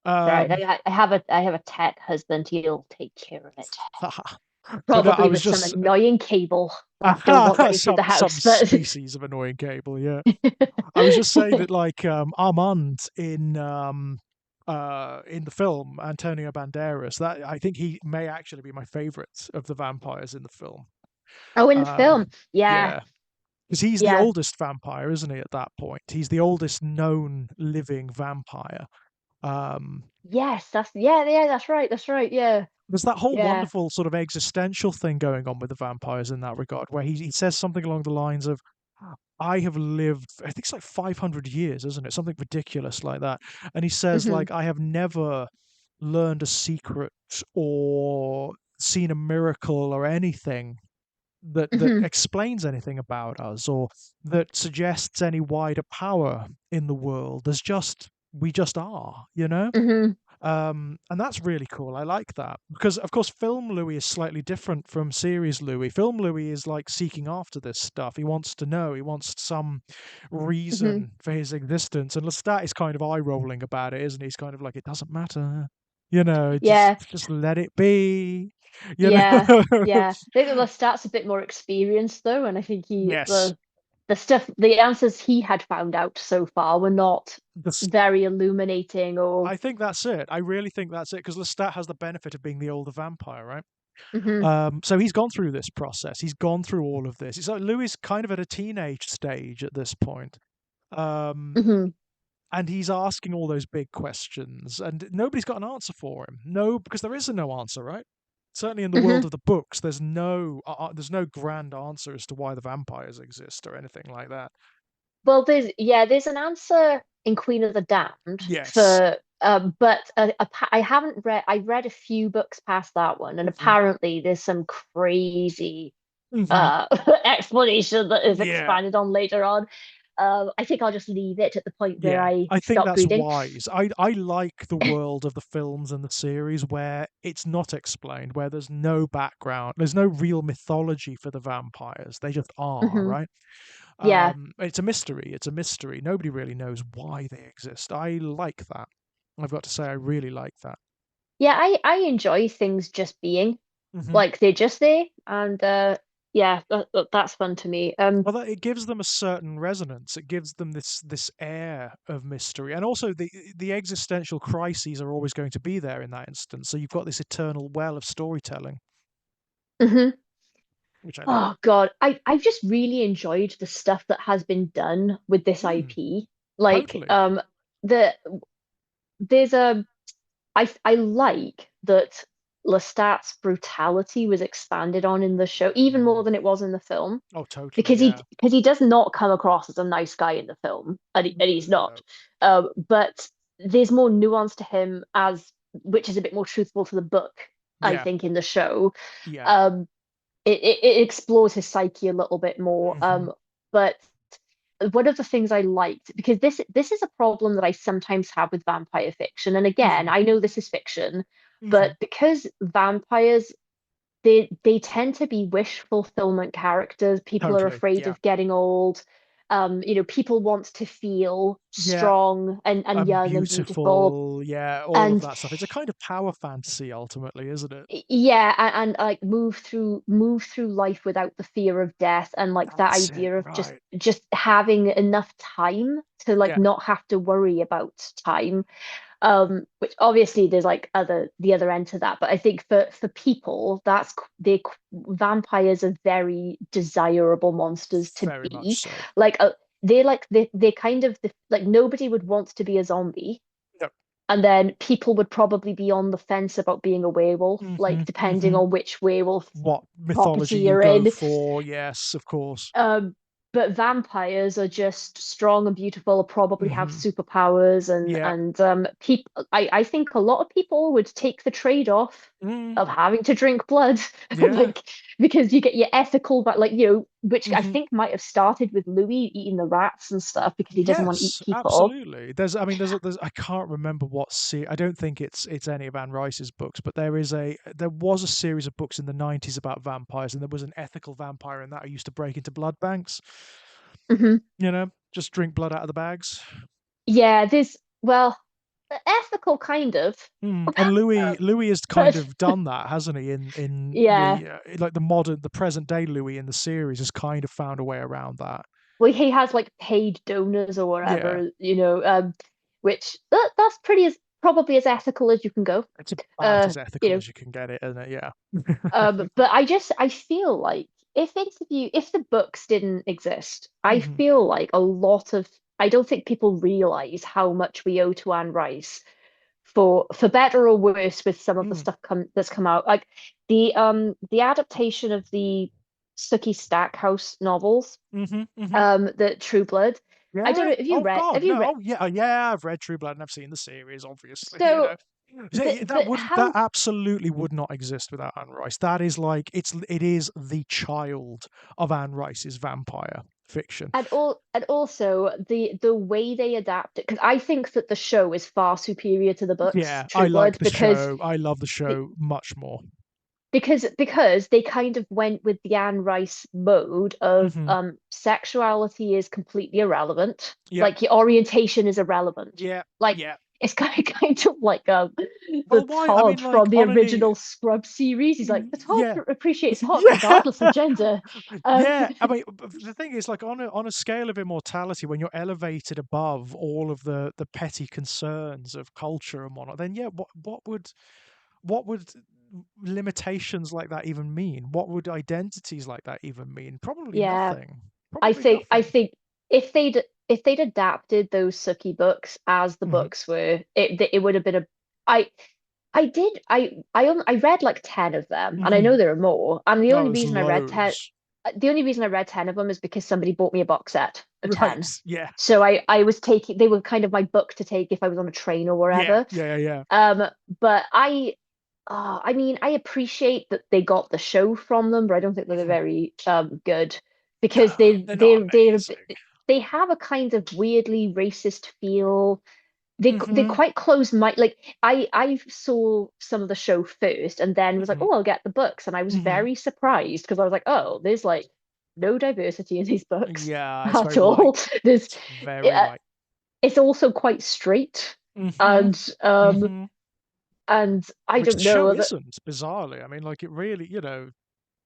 right. Um, I have a tech husband. He'll take care of it. but no, I Probably was with some just annoying cable that I don't want running through the some house, but species of annoying cable. Yeah. I was just saying that, like, Armand in the film, Antonio Banderas, that I think he may actually be my favorite of the vampires in the film. oh, in the film. Um, Yeah. yeah, because he's the Yeah. oldest vampire, isn't he? At that point, he's the oldest known living vampire. Um, Yes, that's right. That's right. Yeah. there's that whole Yeah. wonderful sort of existential thing going on with the vampires in that regard, where he says something along the lines of, I have lived, I think it's like 500 years, isn't it? Something ridiculous like that. And he says, Hmm. like, I have never learned a secret or seen a miracle or anything that Hmm. explains anything about us or that suggests any wider power in the world. We just are, you know? Hmm. And that's really cool. I like that because, of course, film Louis is slightly different from series Louis. Film Louis is like seeking after this stuff. He wants to know. He wants some Hmm. reason for his existence. And Lestat is kind of eye rolling about it, isn't he? He's kind of like, it doesn't matter, Yeah. just let it be, you know. Yeah. Yeah. I think the Lestat's a bit more experienced though, and I think Yes, the answers he had found out so far were not the very illuminating or. I think that's it. I really think that's it because Lestat has the benefit of being the older vampire, right? Hmm. So he's gone through this process. He's gone through all of this. It's like Louis kind of at a teenage stage at this point. Um, Hmm. and he's asking all those big questions, and nobody's got an answer for him. No, because there is no answer, right? Certainly in the Hmm. world of the books, there's no grand answer as to why the vampires exist or anything like that. Well, there's an answer in Queen of the Damned Yes. for, but I haven't read. I read a few books past that one, and Hmm. apparently there's some crazy Hmm. explanation that is Yeah. expanded on later on. I think I'll just leave it at the point where Yeah, I I think stop that's reading. wise. I like the world of the films and the series where it's not explained, where there's no background, there's no real mythology for the vampires. They just are, Hmm. right? Yeah, It's a mystery. It's a mystery. Nobody really knows why they exist. I like that. I've got to say, I really like that. yeah. I enjoy things just being Hmm. like they're just there, and yeah, that's fun to me. Well, it gives them a certain resonance. It gives them this air of mystery, and also the existential crises are always going to be there in that instance. So you've got this eternal well of storytelling, Mhm. which I like. Oh God, I've just really enjoyed the stuff that has been done with this Mm, IP. Like, totally. the there's a I like that Lestat's brutality was expanded on in the show, even more Mm. than it was in the film, Oh, totally. because he Yeah. because he does not come across as a nice guy in the film, and he's No. not. But there's more nuance to him as which is a bit more truthful to the book, I Yeah. think, in the show. Yeah. Um, it explores his psyche a little bit more. Hmm. But one of the things I liked, because this is a problem that I sometimes have with vampire fiction, and again, Hmm. I know this is fiction, Hmm. but because vampires they tend to be wish fulfillment characters. People are Totally. afraid Yeah. of getting old. People want to feel Yeah. strong and young and beautiful. Beautiful. Yeah. All of And that stuff. It's a kind of power fantasy, ultimately, isn't it? yeah, and like move through life without the fear of death, and like that That's it. idea of just Right. just having enough time to like Yeah. not have to worry about time. Which obviously there's like the other end to that, but I think for people vampires are very desirable monsters to Very much be. so. They kind of like nobody would want to be a zombie, No. and then people would probably be on the fence about being a werewolf, Hmm. like depending Hmm. on which werewolf What mythology property you you're go in. for? Yes, of course. but vampires are just strong and beautiful, probably have Hmm. superpowers, Yeah. and people. I think a lot of people would take the trade-off Mm. of having to drink blood, Yeah. like because you get your ethical, but like which I Hmm. think might have started with Louis eating the rats and stuff because he doesn't want to eat Yes, people. absolutely. There's I can't remember I don't think it's any of Anne Rice's books, but there was a series of books in the 90s about vampires, and there was an ethical vampire in that who used to break into blood banks, Hmm. just drink blood out of the bags. Yeah, there's well, ethical kind of, Mm. And Louis has kind but of done that, hasn't he? In yeah. the like the present day Louis in the series has kind of found a way around that. Well, he has like paid donors or Yeah, whatever, which that's pretty as probably as ethical as you can go. it's about Uh, as you ethical know, as you can get it, isn't it? Yeah. but I feel like if the books didn't exist, I Hmm. feel like a lot of I don't think people realize how much we owe to Anne Rice for better or worse with some of the Mm. stuff that's come out. Like the adaptation of the Sookie Stackhouse novels, Hmm. Hmm. the True Blood. I don't Yeah. know. Have you Oh read? God, Have you no. read? Oh yeah. Oh, yeah. I've read True Blood and I've seen the series. Obviously, So, that but wouldn't. That how? absolutely would not exist without Anne Rice. That is like it is the child of Anne Rice's vampire fiction. And also the way they adapt it, because I think that the show is far superior to the books, Yeah, I True like Blood, the show. I love the show much more. because they kind of went with the Anne Rice mode of Hmm. sexuality is completely irrelevant, Yep. like your orientation is irrelevant, Yeah. like Yeah. it's kind of like the Well, why? I mean, Todd like from the on any. original Scrub series. He's like the Todd Yeah. appreciates hot Yeah. regardless of gender. Um, Yeah, I mean, the thing is, like on a scale of immortality, when you're elevated above all of the petty concerns of culture and whatnot, then yeah, what would limitations like that even mean? What would identities like that even mean? Probably yeah, nothing. I Probably think I nothing. think if they'd adapted those Sookie books as the Hmm. books were, it would have been a I I did I read like 10 of them, and I Hmm. know there are more. And Oh, there's loads. the only reason I read 10 of them is because somebody bought me a box set of 10. Right. Yeah. So I was taking they were kind of my book to take if I was on a train or Yeah. wherever. Yeah. Yeah. Um, but I mean, I appreciate that they got the show from them, but I don't think that they're Mhm. very good because No, they're not amazing. they have a kind of weirdly racist feel. They're Hmm. quite close mind. Like I saw some of the show first and then was like, Hmm. oh, I'll get the books, and I was Hmm. very surprised because I was like, oh, there's like no diversity in these books Yeah, it's at very all. white. There's It's very uh, white. it's also quite straight, Hmm. and Hmm. I Which don't the show know that. isn't, bizarrely. I mean, like it really,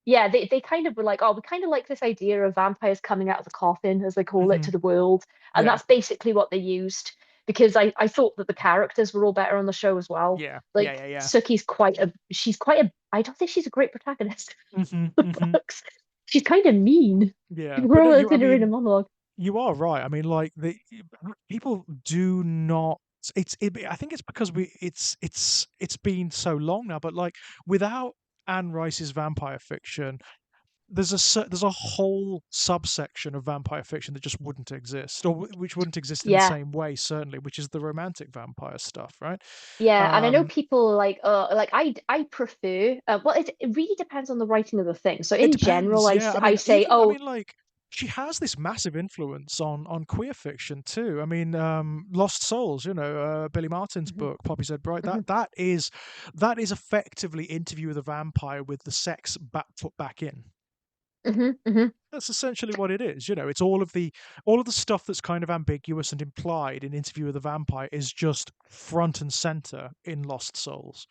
Yeah, they kind of were like, oh, we kind of like this idea of vampires coming out of the coffin, as they call it, hmm to the world. And yeah, that's basically what they used because I thought that the characters were all better on the show as well. yeah, yeah, Like yeah, yeah. she's quite a, I don't think she's a great protagonist Hmm. in the Hmm. books. She's kind of mean. Yeah, We're but no, all I in her inner mean, monologue. you are right. I mean, like people do not. I think it's because it's been so long now. But like without Anne Rice's vampire fiction, there's a whole subsection of vampire fiction that just wouldn't exist, or which wouldn't exist in the Yeah. same way, certainly, which is the romantic vampire stuff, right? Yeah, and I know Um, people like I prefer well it really depends on the writing of the thing. So it in general depends, yeah. I I mean, say, oh, like she has this massive influence on queer fiction too. I mean, Lost Souls, Billy Martin's mhm, book, Poppy Said Bright. mhm, That is effectively Interview with a Vampire with the sex put back in. mhm, mhm, That's essentially what it is. It's all of the stuff that's kind of ambiguous and implied in Interview with a Vampire is just front and center in Lost Souls.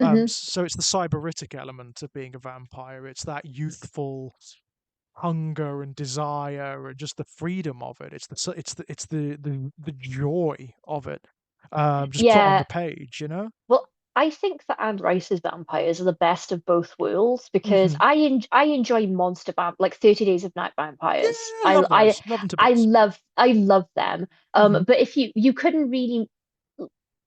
mhm. So it's the cyberitic element of being a vampire. It's that youthful hunger and desire and just the freedom of it. It's the joy of it. Just put on the Yeah. page. Well, I think that Anne Rice's vampires are the best of both worlds because Hmm. I enjoy monster like 30 Days of Night Yeah, vampires. I love those. Love them to bits. I love them. Hmm. But if you couldn't really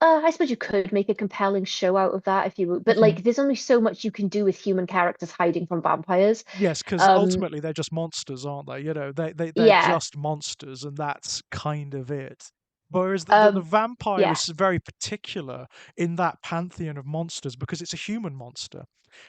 I suppose you could make a compelling show out of that if you would, but Mhm. like, there's only so much you can do with human characters hiding from vampires. Yes, because Um, ultimately they're just monsters, aren't they? You know, they're yeah, just monsters, and that's kind of it. Whereas the um, vampire yeah, is very particular in that pantheon of monsters because it's a human monster.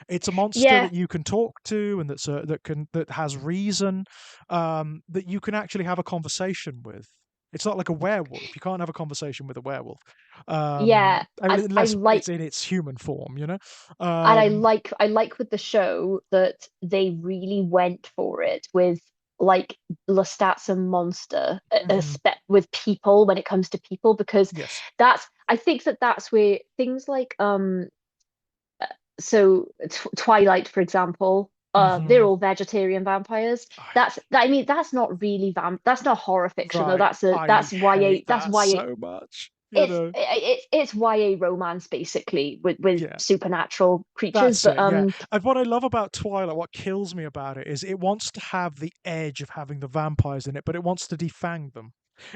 It's a monster yeah, that you can talk to and that has reason, that you can actually have a conversation with. It's not like a werewolf. You can't have a conversation with a werewolf, yeah. And I unless like it's in its human form, you know? and Um, I like with the show that they really went for it with like Lestat's a monster mhm. with people when it comes to people, because Yes. I think that that's where things like so Twilight, for example, they're Mhm. all vegetarian vampires. I I mean, that's not really that's not horror fiction though. Right. I That's hate that YA. so much, you know? It's YA romance basically with Yeah, supernatural creatures. that's But it, yeah. And what I love about Twilight, what kills me about it, is it wants to have the edge of having the vampires in it, but it wants to defang them.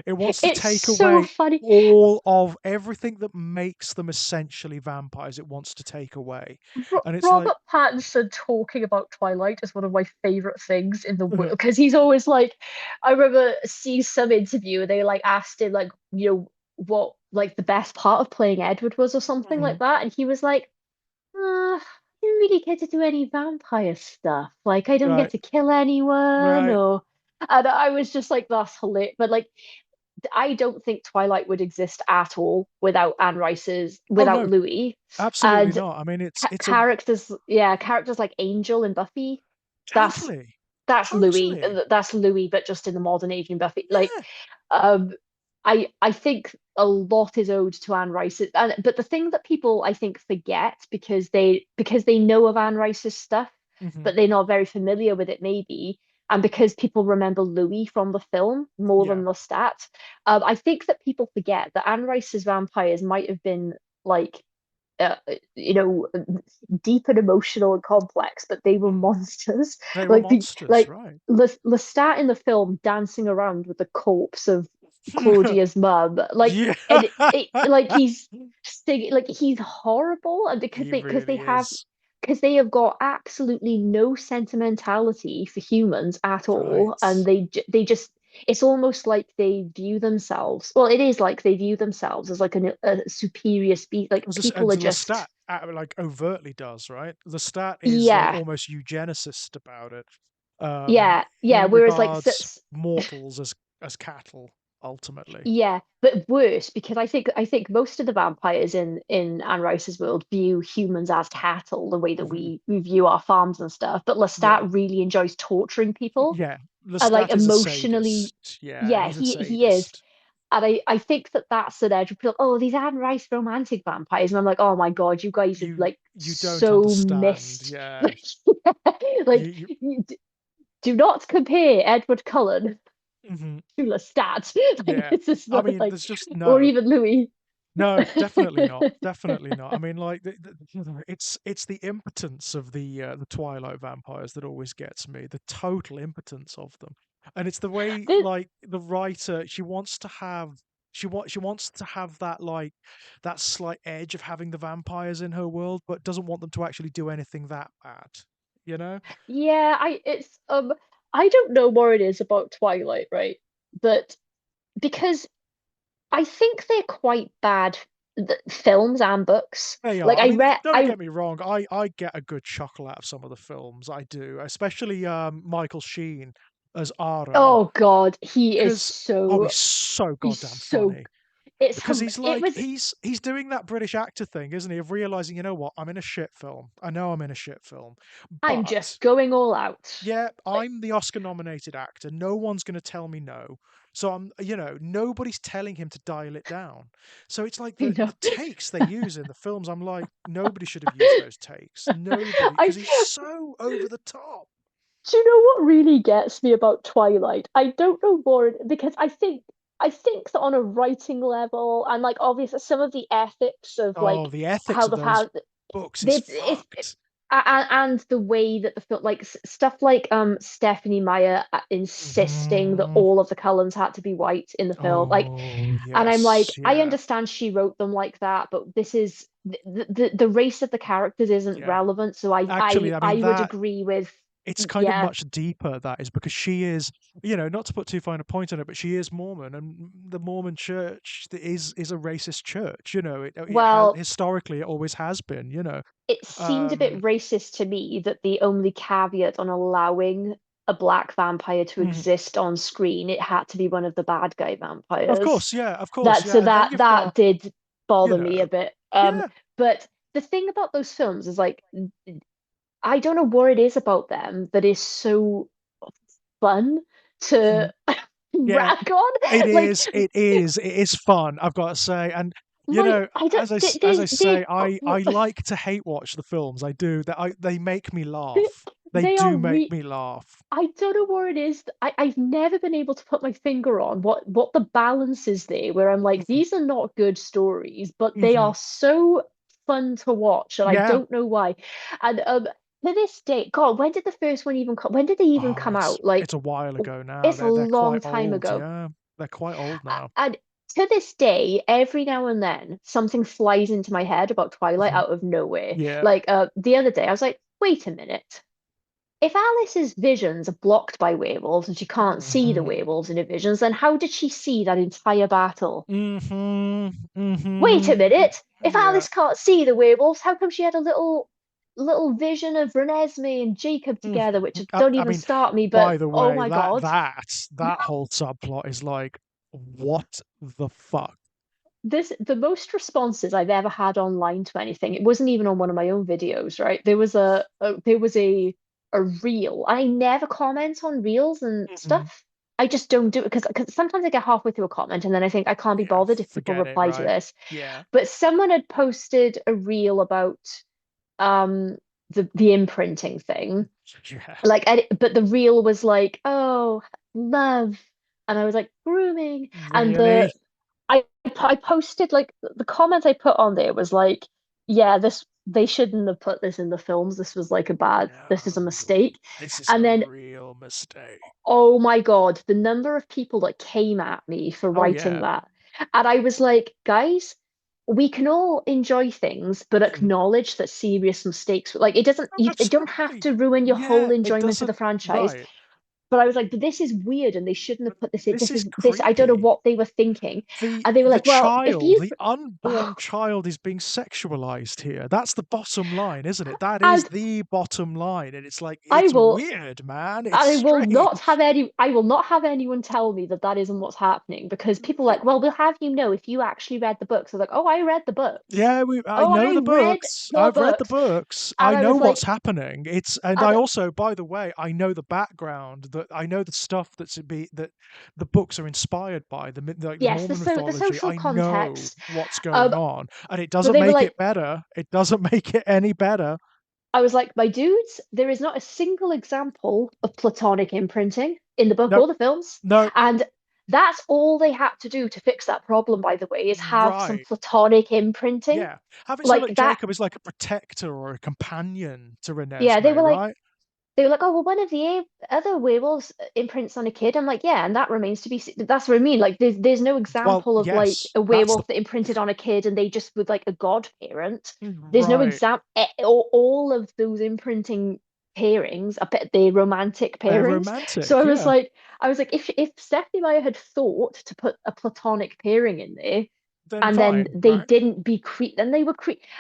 It wants to it's take so away funny. all of everything that makes them essentially vampires, it wants to take away. And it's like, Robert Pattinson talking about Twilight is one of my favorite things in the world, because he's always like, I remember seeing some interview and they like asked him like, what like the best part of playing Edward was or something like mhm, that, and he was like, I didn't really get to do any vampire stuff. Like, I don't get right, to kill anyone, right. or and I was just like, that's hilarious. But like, I don't think Twilight would exist at all Oh, without no, Louis. absolutely And not. I mean, it's a characters like Angel and Buffy, that's totally, that's Louis. totally. That's Louis, but just in the modern age in Buffy. Like, Yeah. um, I think a lot is owed to Anne Rice. But the thing that people I think forget, because they know of Anne Rice's stuff, Mhm. but they're not very familiar with it maybe, and because people remember Louis from the film more Yeah. than Lestat, I think that people forget that Anne Rice's vampires might have been like uh, you know, deep and emotional and complex, but they were Mhm. monsters. They were Like monsters, right. Lestat in the film dancing around with the corpse of Claudia's mum, like, Yeah. and like he's singing, like he's horrible, and He because really is. they have got absolutely no sentimentality for humans at all, and Right. they just it's almost like they view themselves, well, it is like they view themselves as like a superior species, like And people are Lestat, just, like, overtly does, right? Lestat is, like, yeah, almost eugenicist about it. yeah, He whereas like regards mortals as cattle, ultimately. yeah, but worse, because I think most of the vampires in Anne Rice's world view humans as cattle, the way that Mhm. we view our farms and stuff. But Yeah. Lestat really enjoys torturing people, Yeah. and like Lestat is a emotionally, sadist. Yeah, yeah, he's a he is. sadist. And I think that that's an edge. People, oh, these Anne Rice romantic vampires, and I'm like, oh my God, you guys have like You don't so understand. missed, Yeah. like, You like you do not compare Edward Cullen Mhm. to Lestat. Like, Yeah. this is I not mean, like, there's just or no. even Louis. No, definitely not. Definitely not. I mean, like it's the impotence of the Twilight vampires that always gets me. The total impotence of them, and it's the way This, like the writer she wants to have that like that slight edge of having the vampires in her world, but doesn't want them to actually do anything that bad. You know? yeah, I don't know what it is about Twilight, right? But because I think they're quite bad films and books. They Like are. I I mean, read don't I get me wrong. I get a good chuckle out of some of the films. I do, especially Michael Sheen as Aro, Oh God, he is because oh, so he's so he's goddamn so funny. it's Because he's it like was he's doing that British actor thing, isn't he? Of realizing, you know what, I'm in a shit film. I know I'm in a shit film, I'm but just going all out. yeah, Like, I'm the Oscar nominated actor. No one's going to tell me no. So nobody's telling him to dial it down. So it's like you know. the takes they use in the films. I'm like, nobody should have used those takes. Nobody, I because he's so over the top. Do you know what really gets me about Twilight? I don't know more because I think that on a writing level, and like obviously some of the ethics of Oh, like the ethics how of the those how books is they it's fucked. and the way that the film, like stuff like Stephanie Meyer insisting that Hmm. all of the Cullens had to be white in the film, like, Oh, and I'm like, yes, I yeah, understand she wrote them like that, but this is the race of the characters isn't yeah. relevant. So I Actually, I I mean I would that agree with, it's kind of yeah. much deeper, that is, because she is, not to put too fine a point on it, but she is Mormon, and the Mormon church is a racist church. It has, Well, historically, it always has been. it seemed a bit Um, racist to me that the only caveat on allowing a black vampire to mhm. exist on screen, it had to be one of the bad guy Of vampires. course, yeah, of course, That yeah, so and then that you've that got, did you bother me a know, bit. yeah. But the thing about those films is like I don't know what it is about them that is so fun Mm. to Yeah, rag on. it Like is. It is fun, I've got to say. And my I don't as I they say, I like to hate watch the films. I do. That they make me laugh. They they are do make re me laugh. I don't know what it is. I've never been able to put my finger on what the balance is there, where I'm like, Mhm, these are not good stories, but they mhm. are so fun to watch, and I Yeah. don't know why. And to this day, God, when did the first one even come? When did they even Oh, come it's out? Like, it's a while ago now. it's a They're long quite time old. ago. Yeah, they're quite old now. And to this day, every now and then, something flies into my head about Twilight Mhm. out of nowhere. Yeah. Like, the other day, I was like, wait a minute. If Alice's visions are blocked by werewolves and she can't see the Mhm. werewolves in her visions, then how did she see that entire battle? Mhm. Wait a Mhm. minute. If Yeah. Alice can't see the werewolves, how come she had a little vision of Renesmee and Jacob Mhm. together, which I, don't I even mean, start me, but by the oh way, my that God. that that whole subplot is like, what the fuck? The most responses I've ever had online to anything, it wasn't even on one of my own videos, right? There was a reel. I never comment on reels and Mhm. stuff. I just don't do it because sometimes I get halfway through a comment and then I think I can't be Yeah, bothered if people forget it, reply to right? this. Yeah. But someone had posted a reel about um the imprinting thing. Yeah. Like but the reel was like, oh, love. And I was like, grooming. And Really? I posted like the comment I put on there was like, yeah, this they shouldn't have put this in the films. This is a No. mistake. This is And a then, real mistake. oh my God, the number of people that came at me for Oh writing yeah. that. And I was like, guys, we can all enjoy things, but Mhm. acknowledge that serious mistakes, like Oh, it don't have absolutely. to ruin your Yeah, whole it enjoyment of the doesn't, franchise. right. But I was like, but this is weird, and they shouldn't have put this in. This is This. I don't know creepy. what they were thinking, the and they were the like, well, if child, you, the unborn child, is being sexualized here. That's the bottom line, isn't it? That is and the bottom line, and it's like, I it's will, weird, man. It's I will not strange. have I will not have anyone tell me that that isn't what's happening because people are like, well, we'll have you know if you actually read the books. I'm like, oh, I read the books. Yeah, I Oh, know I the read books. the I've read the books, books. I and I know was what's like, happening. And I and also, by the way, I know the background. That I know the stuff that the books are inspired by, like the yes, Mormon the mythology. social I know context. what's going Um, on, and it but doesn't they were make it like, better. It doesn't make it any better. I was like, my dudes, there is not a single example of platonic imprinting in the book No, or the films. no, And that's all they had to do to fix that problem, by the way, is have some right. platonic imprinting. Yeah. Have it so Like like that. Jacob is like a protector or a companion to Yeah, Renesmee, right? they were like, oh, well, one of the other werewolves imprints on a kid. I'm like, yeah, and that remains to be that's what I mean. Like, there's no Well, example of like yes, a that's the werewolf that imprinted on a kid and they just would like a godparent. There's no right. example. All of those imprinting pairings, they're romantic They're pairings. So romantic, yeah. I was like, if Stephanie Meyer had thought to put a platonic pairing in there, Then and then fine, they right? didn't be then they were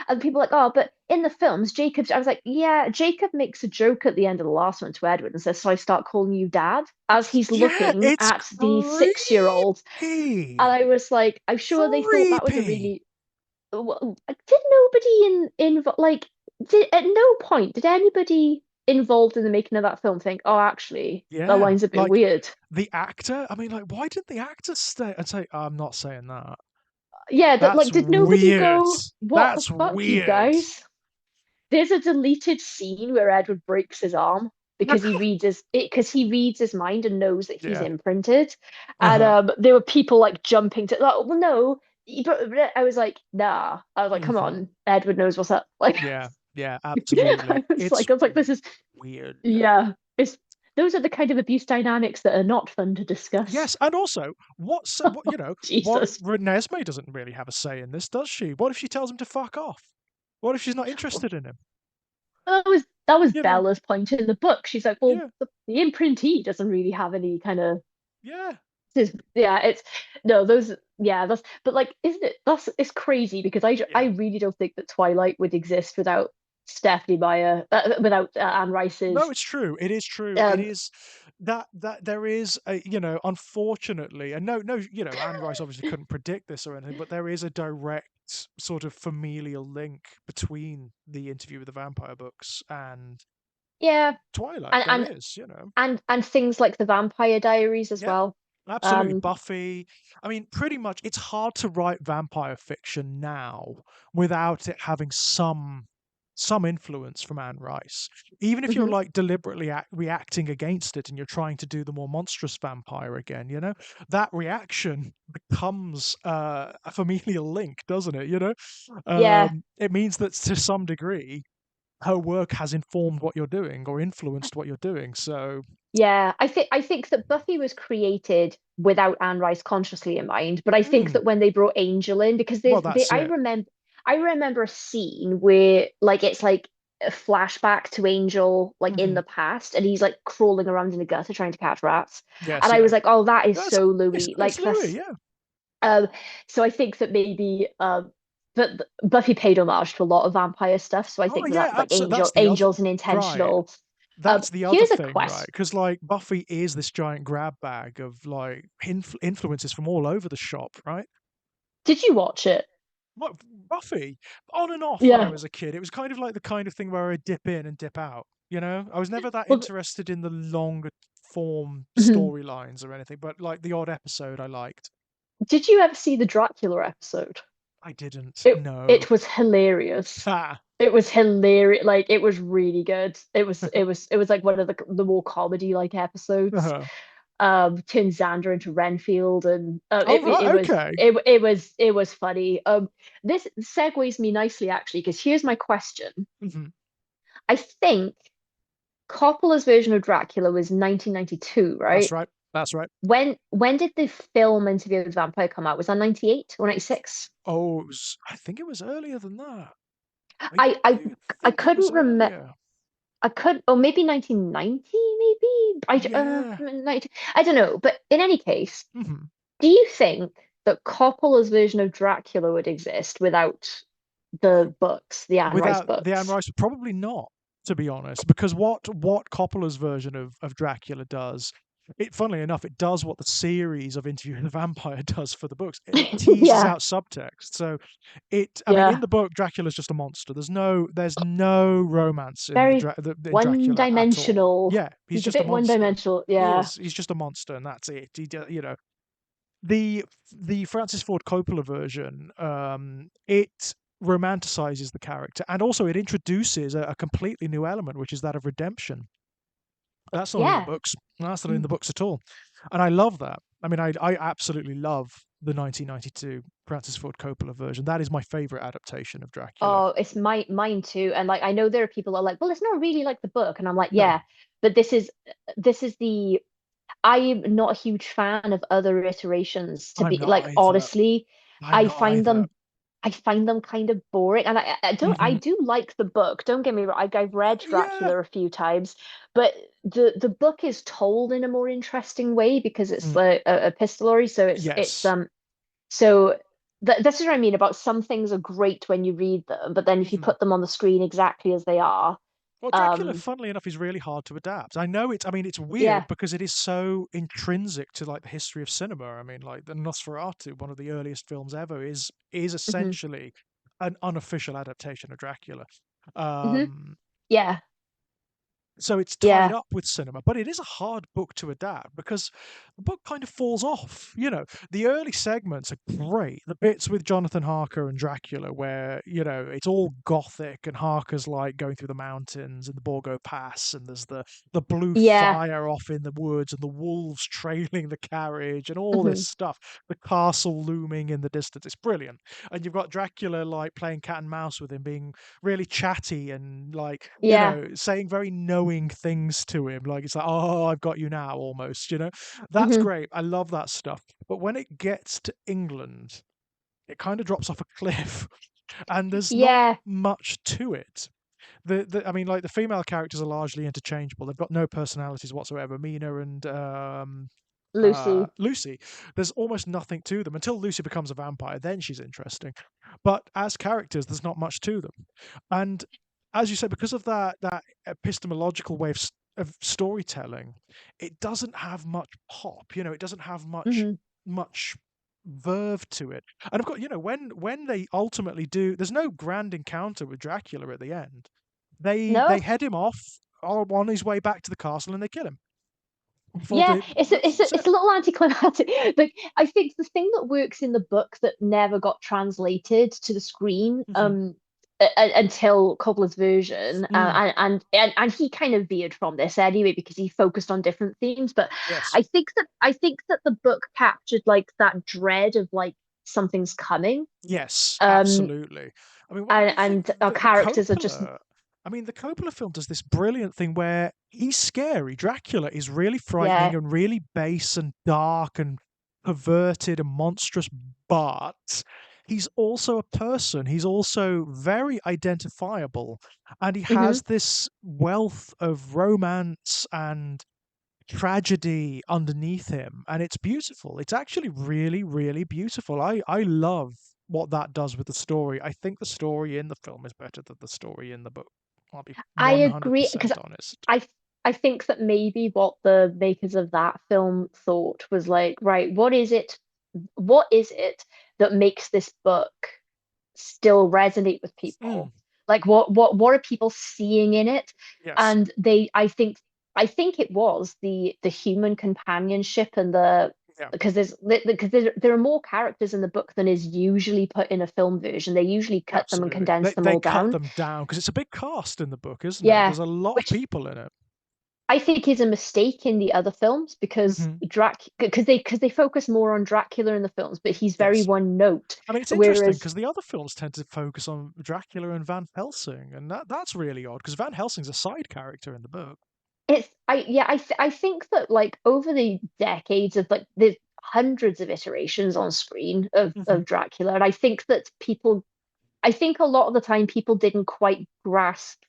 and people were like, oh, but in the films Jacob's, I was like, yeah, Jacob makes a joke at the end of the last one to Edward and says, so I start calling you dad, as he's Yeah, looking it's at the 6-year-old. And creepy. I was like, I'm sure they thought that was a Creepy. really did nobody like did at no point did anybody involved in the making of that film think, oh, actually that Yeah. line's a bit Like weird. the actor, I mean, like, why didn't the actor stay and say, I'm not saying that? Yeah, that That's like did nobody weird. go, what the That's fuck, you weird. guys? There's a deleted scene where Edward breaks his arm because he reads his mind and knows that he's Yeah. imprinted. And Uh-huh. there were people like jumping to like, well, no. I was like, nah. I was like, come Hmm. on, Edward knows what's up. Like, Yeah. Yeah, absolutely. I was like, this is Weird. yeah. It's those are the kind of abuse dynamics that are not fun to discuss. Yes, and also, what Jesus. Renesmee doesn't really have a say in this, does she? What if she tells him to fuck off? What if she's not interested in him? That was You know? Bella's point in the book. She's like, well, Yeah, the imprintee doesn't really have any kind of yeah, yeah, it's no those yeah that's but like isn't it that's it's crazy because I yeah. really don't think that Twilight would exist without Stephanie Meyer without Anne No, Rice's it's true. It is true. It um is that there is a, unfortunately, and no, Anne Rice obviously couldn't predict this or anything, but there is a direct sort of familial link between the Interview with the Vampire books and yeah Twilight. and There and is, and things like the Vampire Diaries as Yep, well. absolutely. Um Buffy. I mean, pretty much, it's hard to write vampire fiction now without it having some influence from Anne Rice. Even if you're mhm. like deliberately reacting against it and you're trying to do the more monstrous vampire again, that reaction becomes a familial link, doesn't it? Yeah. It means that to some degree, her work has informed what you're doing or influenced what you're doing. So, Yeah, I think that Buffy was created without Anne Rice consciously in mind, but I think mm, that when they brought Angel in, because well, they that's it. I remember a scene where like it's like a flashback to Angel like in Hmm. the past, and he's like crawling around in the gutter trying to catch rats, Yes, and I yeah. was like, oh, that is That's so it's Louis. it's Like Louis, that's yeah. um. So I think that maybe but Buffy paid homage to a lot of vampire stuff, so I Oh think yeah, that like absolutely. That's the other Angel's an right. intentional. That's the other Here's a thing, right? quest. Because like Buffy is this giant grab bag of like influences from all over the shop, right? Did you watch it? What Buffy on and off when I Yeah. was a kid. It was kind of like the kind of thing where I dip in and dip out. I was never that Well, interested in the longer form mhm. storylines or anything, but like the odd episode I liked. Did you ever see the Dracula episode? I didn't. No. It was hilarious. Ha. It was hilarious. Like it was really good. It was like one of the more comedy like episodes. Uh-huh. Turned Xander into Renfield, and Oh right, okay. it was funny. This segues me nicely actually, because here's my question. Mhm. I think Coppola's version of Dracula was 1992, That's right? right. That's right. When did the film Interview with the Vampire come out? Was that 98 or 96? Oh, I think it was earlier than that. I I I do I think it was couldn't remember. earlier. I could, or maybe 1990, maybe. Yeah. 90, I don't know. But in any case, Mhm. do you think that Coppola's version of Dracula would exist without the books, the Anne Rice Without the Anne books? Rice, probably not, to be honest, because what Coppola's version of Dracula does, funnily enough, it does what the series of Interview with the Vampire does for the books. It teases Yeah, out subtext. So I mean, in yeah. the book, Dracula's just a monster. There's no romance in Very in Dracula at all. one-dimensional. Yeah, he's He's a just a bit monster. one-dimensional. He Yeah. is. He's just a monster, and that's it. The Francis Ford Coppola version, it romanticizes the character, and also it introduces a completely new element, which is that of redemption. That's not in the Yeah. books. That's not in Mm. the books at all, and I love that. I mean, I absolutely love the 1992 Francis Ford Coppola version. That is my favorite adaptation of Dracula. Oh, it's mine too. And like I know there are people that are like, well, it's not really like the book. And I'm like, No, yeah, but this is the I'm not a huge fan of other iterations to I'm be not like either. honestly, I'm I not find either. them I find them kind of boring. And I Hmm. do like the book. Don't get me wrong. I've read Yeah. Dracula a few times, but the book is told in a more interesting way because it's Mm, like a epistolary. So it's yes. so this is what I mean about some things are great when you read them, but then if you Mhm. put them on the screen exactly as they are, Well, Dracula, um, funnily enough, is really hard to adapt. I mean, it's yeah, weird because it is so intrinsic to like the history of cinema. I mean, like the Nosferatu, one of the earliest films ever, is hmm essentially an unofficial adaptation of Dracula. hmm Um, yeah, So it's tied Yeah. up with cinema, but it is a hard book to adapt because the book kind of falls off. The early segments are great. The bits with Jonathan Harker and Dracula, where it's all gothic, and Harker's like going through the mountains in the Borgo Pass, and there's the blue Yeah. fire off in the woods, and the wolves trailing the carriage, and all Hmm. this stuff. The castle looming in the distance. It's brilliant. And you've got Dracula like playing cat and mouse with him, being really chatty and like Yeah. saying very knowing things to him, like it's like, oh, I've got you now, almost. That's Hmm. great. I love that stuff. But when it gets to England, it kind of drops off a cliff, and there's not Yeah. much to it. I mean, like, the female characters are largely interchangeable. They've got no personalities whatsoever. Mina and Lucy. Lucy, there's almost nothing to them until Lucy becomes a vampire. Then she's interesting, but as characters, there's not much to them. And as you said, because of that epistemological way of storytelling, it doesn't have much pop. It doesn't have Hmm. much verve to it. And of course, when they ultimately do, there's no grand encounter with Dracula at the end. They No. head him off on his way back to the castle, and they kill him. Before Yeah, they it's a, it's that's a, it's it. a little anticlimactic. Like, I think the thing that works in the book that never got translated to the screen, Mhm. until Cobbler's version, Mm, and he kind of veered from this anyway because he focused on different themes. But yes. I think that the book captured like that dread of like something's coming, Yes, um, absolutely. I mean, what do you think and our the characters are just Coppola? I mean, the Coppola film does this brilliant thing where he's scary. Dracula is really frightening yeah. and really base and dark and perverted and monstrous, but he's also a person. He's also very identifiable, and he Hmm. has this wealth of romance and tragedy underneath him, and it's beautiful. It's actually really, really beautiful. I love what that does with the story. I think the story in the film is better than the story in the book. I'll be I agree, because 100% honest. I I think that maybe what the makers of that film thought was like, right, what is it that makes this book still resonate with Mm, people? Like what are people seeing in it? yes. And I think it was the human companionship and the Yeah, because there are more characters in the book than is usually put in a film version. They usually cut them and absolutely. condense them They all cut down. them down because it's a big cast in the book, isn't it? Yeah, There's a lot of which people in it. I think is a mistake in the other films because Hmm. because they focus more on Dracula in the films, but he's very Yes. one note. I mean, it's interesting Whereas because the other films tend to focus on Dracula and Van Helsing, and that's really odd because Van Helsing's a side character in the book. I think that like over the decades of like there's hundreds of iterations on screen of Hmm. of Dracula, and I think a lot of the time people didn't quite grasp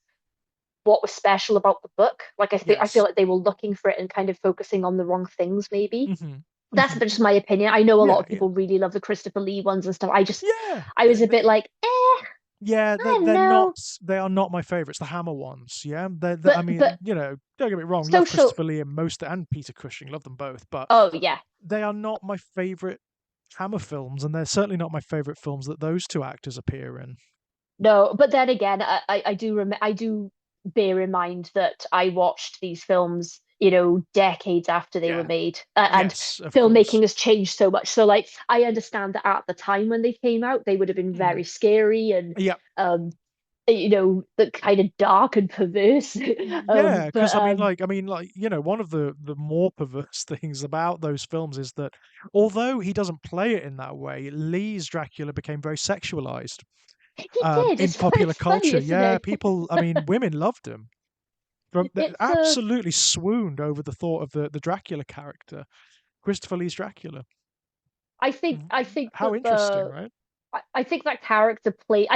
what was special about the book. Like I feel Yes. like they were looking for it and kind of focusing on the wrong things maybe. Hmm. That's Hmm. just my opinion. I know a lot Yeah, of yeah, people really love the Christopher Lee ones and stuff. yeah. I was a bit like, Yeah, I don't they're not. know. They are not my favorites. The Hammer ones. Yeah, I But mean, don't get me wrong. Love social. Christopher Lee and Peter Cushing. Love them both, but Oh yeah, they are not my favorite Hammer films, and they're certainly not my favorite films that those two actors appear in. no. But then again, I do bear in mind that I watched these films, decades after they were Yeah. made, and Yes, of course. filmmaking has changed so much. So like, I understand that at the time when they came out, they would have been Mm. very scary and Yeah. um, the kind of dark and perverse. Yeah, But because I mean, one of the more perverse things about those films is that although he doesn't play it in that way, Lee's Dracula became very sexualized he did. in It's popular it's funny, culture. isn't Yeah, it? people. I mean, women loved him. They It's absolutely swooned over the thought of the Dracula character, Christopher Lee's Dracula. I think How that interesting, right? I think that character play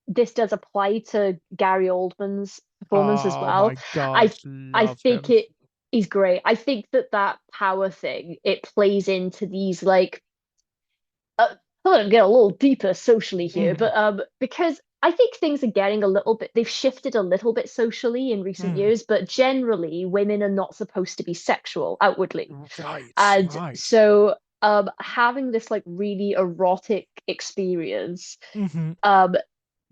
this does apply to Gary Oldman's performance as Oh well. my God, I I love think him. it is great. I think that power thing it plays into these like I'm gonna get a little deeper socially here, Mhm. but because I think things are getting they've shifted a little bit socially in recent Mm. years, but generally women are not supposed to be sexual outwardly. Right, And right. so having this like really erotic experience, Mhm. um,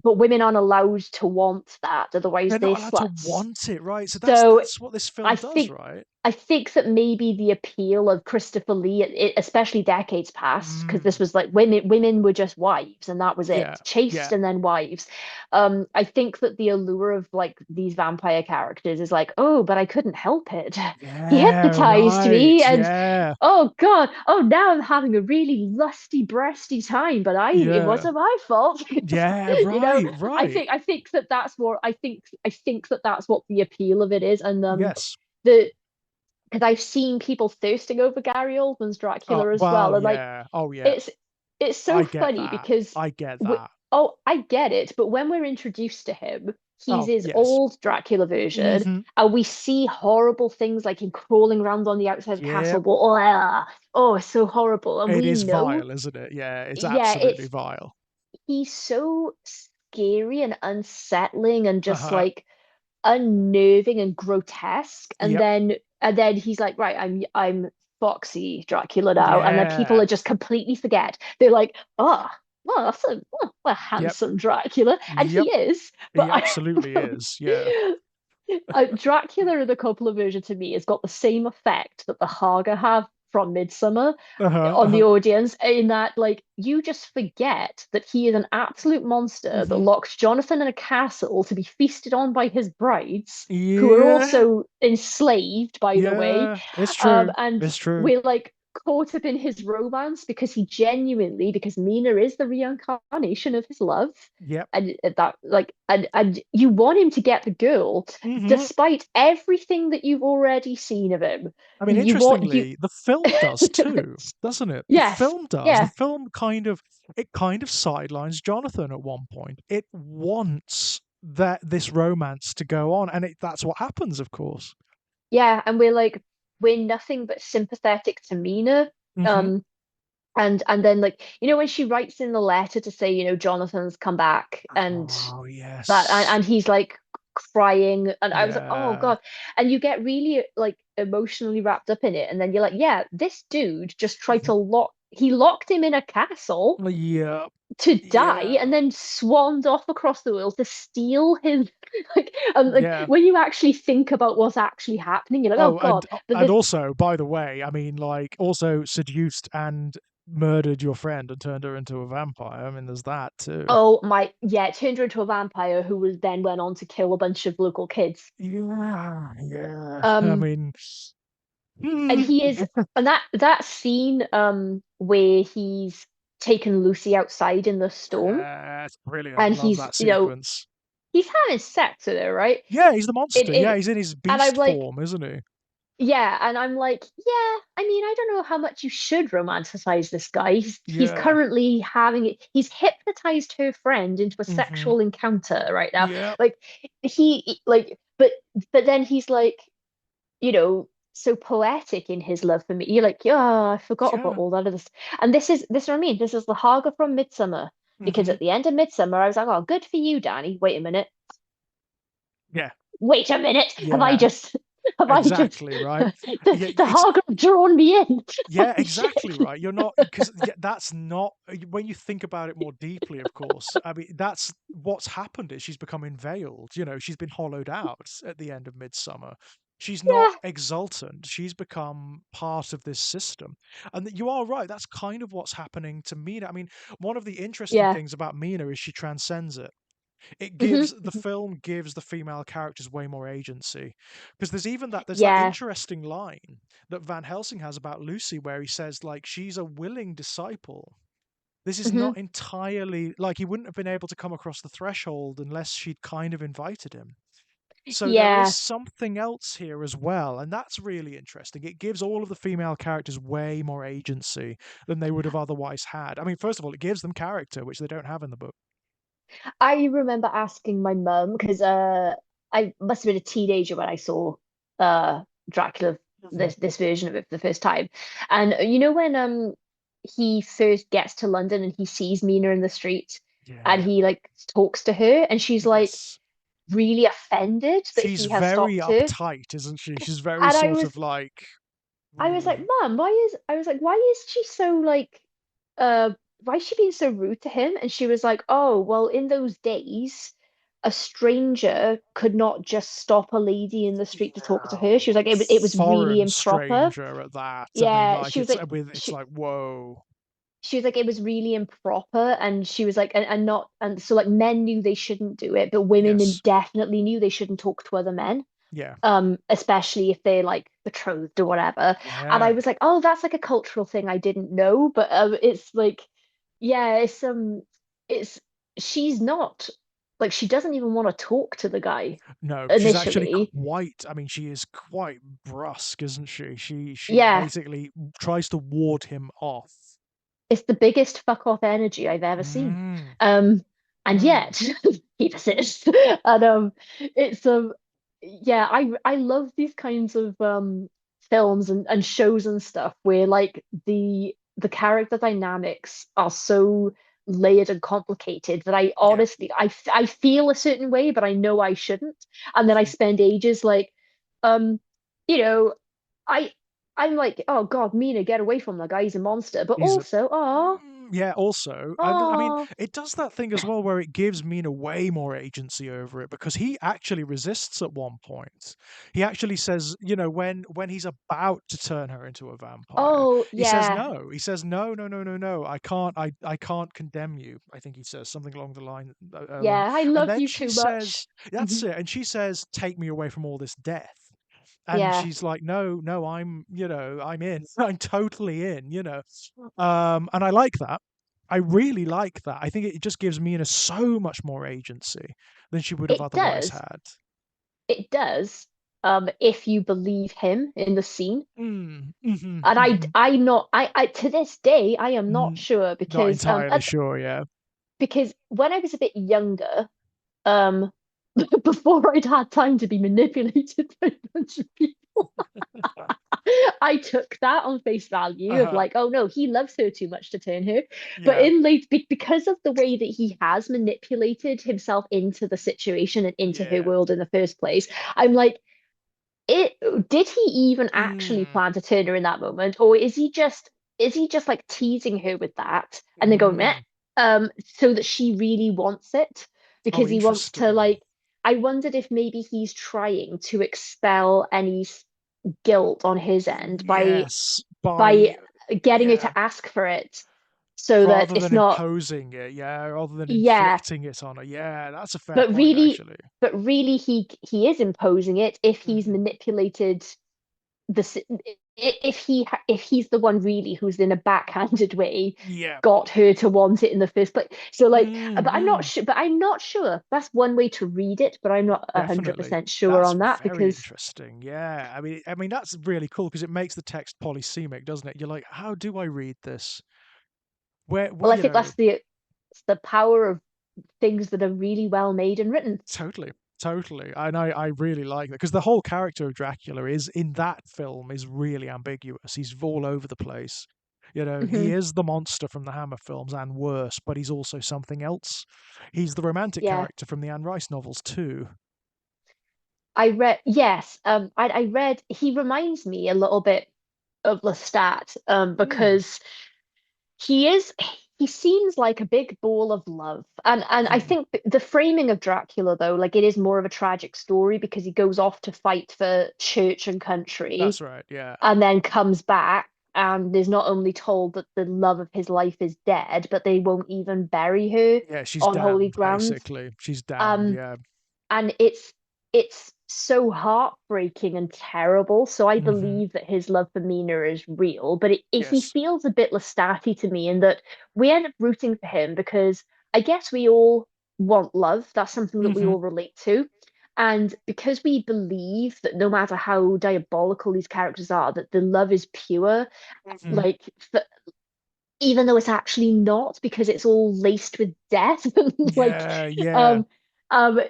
but women aren't allowed to want that, otherwise They're they're not allowed to sluts. want it, right? So So that's what this I film does, think right? I think that maybe the appeal of Christopher Lee, especially decades past, because this Mm, was like women were just wives and that was yeah, it, chaste yeah, and then wives. I think that the allure of like these vampire characters is like, oh, but I couldn't help it. He yeah, hypnotized right, me, and yeah, oh God, oh now I'm having a really lusty, breasty time, but it yeah, wasn't my fault. yeah, You know, right, right. I think that that's more. I think that that's what the appeal of it is, and Yes. the because I've seen people thirsting over Gary Oldman's Oh, Dracula as well, well, and like yeah. Oh, yeah. it's it's so I get funny that. because I get w that. oh, I get it, but when we're introduced to him, he's Oh, his yes. old Dracula version, Hmm. and we see horrible things like him crawling around on the outside of the castle Yep. wall. Oh, it's so horrible, and It we is know, vile, isn't it? Yeah, it's yeah, absolutely vile. he's so scary and unsettling and just Uh-huh. like unnerving and grotesque, Yep. and then he's like, right, I'm foxy Dracula now, and then people Yeah. are just completely forget. They're like, oh, well, that's a Yep. handsome Dracula, and he Yep. is, but He absolutely is. Yeah. Dracula in the Coppola version to me has got the same effect that the Haga have from Midsummer Uh-huh. on the Uh-huh. audience, in that like you just forget that he is an absolute monster that Hmm. locked Jonathan in a castle to be feasted on by his brides, who are Yeah. also enslaved, by the way. Yeah. It's true. And It's true. we're like caught up in his romance because he genuinely, because Mina is the reincarnation of his love. Yep. And that like and you want him to get the girl Hmm. despite everything that you've already seen of him. I mean, You want you interestingly, the film does too, doesn't it? The Yes. film does. The Yeah. film kind of sidelines Jonathan at one point. It wants this romance to go on, and that's what happens, of course. Yeah. And we're like, we're nothing but sympathetic to Mina. Hmm. Um, and then like, when she writes in the letter to say, Jonathan's come back and Oh, that yes. and he's like crying, and I was like, oh Yeah. God. And you get really like emotionally wrapped up in it. And then you're like, yeah, this dude just tried to Mhm. he locked him in a castle Yeah. to die Yeah. and then swanned off across the world to steal his like Yeah. when you actually think about what's actually happening, you're like, oh Oh, God, but and this also, by the way, I mean, like, also seduced and murdered your friend and turned her into a vampire. I mean, there's that too. oh my, yeah, it turned her into a vampire who was then went on to kill a bunch of local kids. Yeah, yeah. I um mean, and hmm, he is, and that scene where he's taken Lucy outside in the storm, it's brilliant. and Love he's that sequence. he's having sex with her, right? Yeah, he's the monster. Yeah, It he's in his and I'm beast like, form, isn't he? yeah, and I'm like, yeah, I mean, I don't know how much you should romanticize this guy. He's Yeah. currently having it. He's hypnotized her friend into a Hmm. sexual encounter right now. Yeah. Like but then he's like, so poetic in his love for me. You're like, yeah, I forgot about Yeah. all that of this. And this is what I mean. This is the Haga from Midsummer. Because Hmm. at the end of Midsummer, I was like, oh, good for you, Danny. Wait a minute. Yeah. Wait a minute. Yeah. Have I just Exactly, right. Yeah, the it's Haga have drawn me in? yeah, exactly right. You're not because that's not when you think about it more deeply, of course. I mean, that's what's happened is she's become veiled. She's been hollowed out at the end of Midsummer. She's not Yeah, exultant. She's become part of this system. And you are right. That's kind of what's happening to Mina. I mean, one of the interesting yeah. things about Mina is she transcends it. Hmm. The film gives the female characters way more agency because there's that Yeah. interesting line that Van Helsing has about Lucy where he says like she's a willing disciple. This is Hmm. not entirely like he wouldn't have been able to come across the threshold unless she'd kind of invited him. So there is Yeah. something else here as well, and that's really interesting. It gives all of the female characters way more agency than they would have otherwise had. I mean, first of all, it gives them character, which they don't have in the book. I remember asking my mum because I must have been a teenager when I saw Dracula, Mhm. this version of it for the first time. And when he first gets to London and he sees Mina in the street and Yeah. he like talks to her and she's like Yes. really offended that She's he has very stopped her. uptight, isn't she? She's very And sort of like, I was like, "Ooh." Mum, why is she so like uh why is she being so rude to him? And she was like, oh, well, in those days, a stranger could not just stop a lady in the street to talk to her. She was like, it was really Foreign improper. stranger at that. I mean, Yeah, like she was like, it's like whoa. she was like, it was really improper. And she was like, and not, and so like men knew they shouldn't do it, but women Yes. definitely knew they shouldn't talk to other men, Yeah. especially if they're like betrothed or whatever. And I Yeah. was like, oh, that's like a cultural thing I didn't know, but it's like, yeah, it's she's not like she doesn't even want to talk to the guy No, she's actually initially. quite, I mean, she is quite brusque, isn't she? She Yeah, basically tries to ward him off. it's the biggest fuck off energy I've ever seen. Mm, Um, and mm. yet he persists. And it's yeah, I love these kinds of films and shows and stuff where like the character dynamics are so layered and complicated that I Yeah. honestly I feel a certain way, but I know I shouldn't. And then I spend ages like, um, you know, I I'm like, oh God, Mina, get away from the guy. He's a monster. But He's a also, oh, yeah, also, and I mean, oh, it does that thing as well where it gives Mina way more agency over it because he actually resists at one point. He actually says, you know, when he's about to turn her into a vampire, oh, he says yeah, no. He says no, no, no, no, no. I can't condemn you. I think he says something along the line. yeah. I And love then you she too says, much. "That's Mhm. it." And she says, "Take me away from all this death." And Yeah, she's like, "No, no, I'm, you know, I'm in. I'm totally in, you know." And I like that. I really like that. I think it just gives Mina so much more agency than she would have it otherwise does. had. It does. If you believe him in the scene. Mm, mhm, And mhm. I'm not, I to this day, I am not Mm, sure not because, entirely sure, yeah. because when I was a bit younger, um, before I'd had time to be manipulated by a bunch of people, I took that on face value of Uh-huh. like, oh no, he loves her too much to turn her. But Yeah, in because of the way that he has manipulated himself into the situation and into her yeah. world in the first place, I'm like, it did he even actually Mm, plan to turn her in that moment, or is he just like teasing her with that and then going, meh, mm. so that she really wants it Oh, because he wants to interesting. like. I wondered if maybe he's trying to expel any guilt on his end Yes, by by getting her yeah, to ask for it so that rather it's than not. imposing it, yeah, rather than Yeah, inflicting it on her. Yeah, that's a fair but point, really actually. but really he is imposing it if he's Mm. manipulated the if he's the one really who's in a backhanded way Yeah. got her to want it in the first place. So like, but I'm not Mm-hmm. sure. But I'm not sure. That's one way to read it, but I'm not a hundred Definitely. percent sure That's on that very because, interesting. Yeah. I mean that's really cool because it makes the text polysemic, doesn't it? You're like, how do I read this? Where well, I you think know, that's the power of things that are really well made and written. totally. Totally. And I really like that because the whole character of Dracula is in that film is really ambiguous. He's all over the place. You know, he Hmm. is the monster from the Hammer films and worse, but he's also something else. He's the romantic Yeah, character from the Anne Rice novels too. I read. Yes, I read. He reminds me a little bit of Lestat, Mm. because he is he seems like a big ball of love. And I Mm. think the framing of Dracula, though, like it is more of a tragic story because he goes off to fight for church and country That's right. Yeah. and then comes back and is not only told that the love of his life is dead, but they won't even bury her Yeah, she's on holy damned, ground. basically. She's damned, um yeah. and it's so heartbreaking and terrible. So I Hmm. believe that his love for Mina is real, but he Yes. feels a bit Lestat to me in that we end up rooting for him because I guess we all want love. That's something that we Hmm. all relate to. And because we believe that no matter how diabolical these characters are, that the love is pure, Hmm. like even though it's actually not, because it's all laced with death. Like, Yeah, yeah. um, um,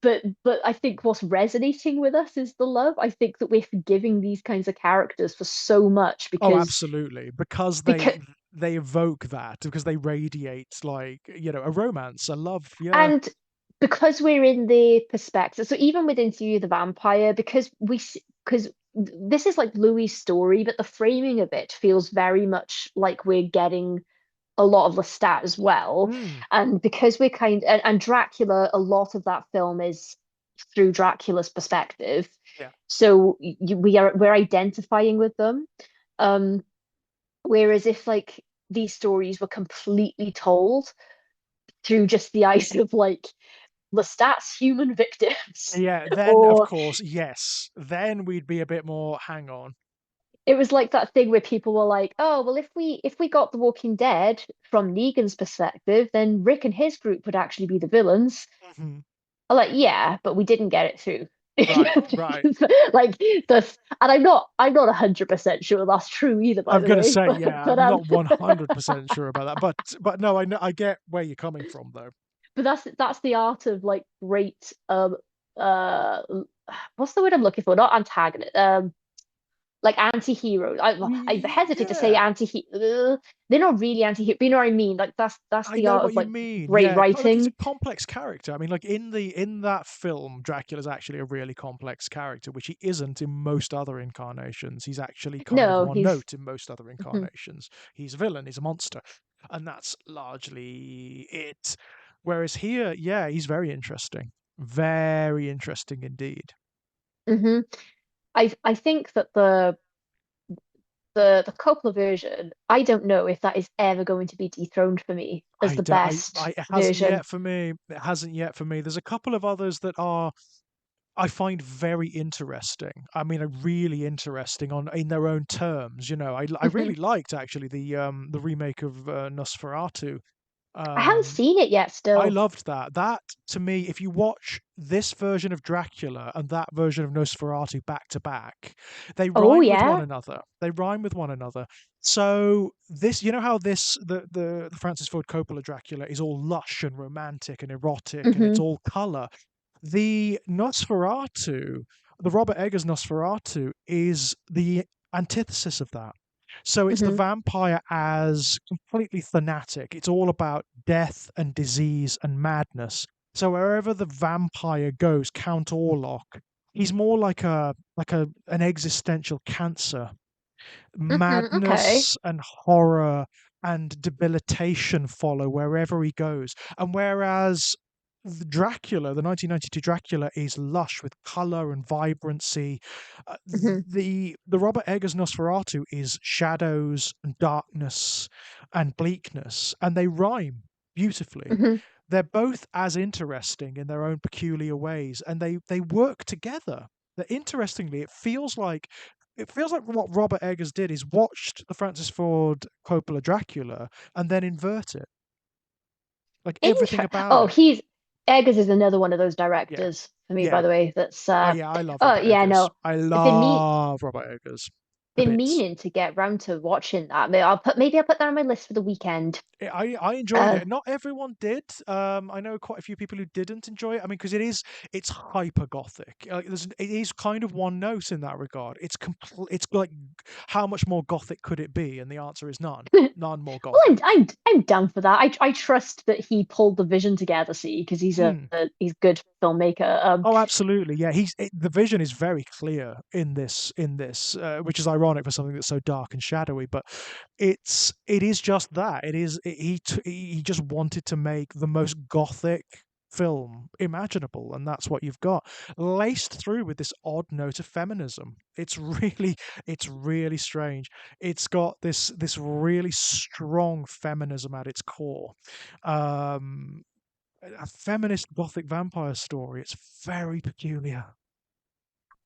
but I think what's resonating with us is the love. I think that we're forgiving these kinds of characters for so much Oh, because absolutely. Because because they evoke that, because they radiate like, you know, a romance, a love, yeah. and because we're in the perspective. So even with Interview with the Vampire, because this is like Louis' story, but the framing of it feels very much like we're getting a lot of Lestat as well. Mm, And because we're and Dracula, a lot of that film is through Dracula's perspective. yeah. So we're identifying with them. Um, Whereas if like these stories were completely told through just the eyes of like Lestat's human victims, Yeah, then of or course, yes. Then we'd be a bit more hang on. it was like that thing where people were like, "Oh, well, if we got The Walking Dead from Negan's perspective, then Rick and his group would actually be the villains." Mhm. I'm like, yeah, but we didn't get it through. Right, right. Like this, and I'm not 100% sure that's true either, by I'm the gonna way. say, But yeah, but I'm not 100% sure about that, but no, I know, I get where you're coming from though. but that's the art of like great uh what's the word I'm looking for? Not antagonist, like anti-heroes. I hesitate to say Yeah, anti-hero. They're not really anti-hero, but you know what I mean? Like that's I the know art what of you like mean. great Yeah, look, he's a writing. complex character. I mean, like in that film, Dracula's actually a really complex character, which he isn't in most other incarnations. He's actually kind of No, one he's note in most other mhm, incarnations. He's a villain, he's a monster, and that's largely it. Whereas here, yeah, he's very interesting indeed. mhm. I think that the Coppola version, I don't know if that is ever going to be dethroned for me as I the don't, best it hasn't version. yet for me. It hasn't yet for me. There's a couple of others that are I find very interesting. I mean, really interesting on in their own terms. You know, I Mhm. really liked actually the remake of Nosferatu. I haven't Um, seen it yet I still. loved that. That to me, if you watch this version of Dracula and that version of Nosferatu back to back, they Oh rhyme with one yeah. another. They rhyme with one another. So this, you know how this the Francis Ford Coppola Dracula is all lush and romantic and erotic and it's Hmm. all color. The Nosferatu, the Robert Eggers Nosferatu, is the antithesis of that. So it's the Hmm. vampire as completely fanatic. It's all about death and disease and madness. So wherever the vampire goes, Count Orlok, he's more like a an existential cancer. Okay. Madness and horror and debilitation follow wherever he goes. And whereas Dracula, the 1992 Dracula, is lush with color and vibrancy. Hmm. The Robert Eggers Nosferatu is shadows and darkness and bleakness, and they rhyme beautifully. Hmm. They're both as interesting in their own peculiar ways, and they work together. That interestingly, it feels like what Robert Eggers did is watched the Francis Ford Coppola Dracula and then invert it, like everything about Oh, it. he's Eggers is another one of those Yeah, directors for me, by yeah. the way. That's Oh yeah, I love oh Robert yeah, Eggers. no. I I've been me love Robert Eggers. The been bits. meaning to get round to watching that. Maybe I'll put that on my list for the weekend. I enjoyed Uh, it. Not everyone did. I know quite a few people who didn't enjoy it. I mean, because it's hyper gothic. It is kind of one note in that regard. It's like how much more gothic could it be? And the answer is none. None more Well, I'm gothic. I'm I'm down for that. I trust that he pulled the vision together, see, because Mm. he's a good filmmaker. Oh, absolutely. Yeah, the vision is very clear in this, which is ironic for something that's so dark and shadowy. But it is just that. He just wanted to make the most gothic film imaginable, and that's what you've got, laced through with this odd note of feminism. It's really strange. It's got this really strong feminism at its core. Um, a feminist gothic vampire story. It's very peculiar.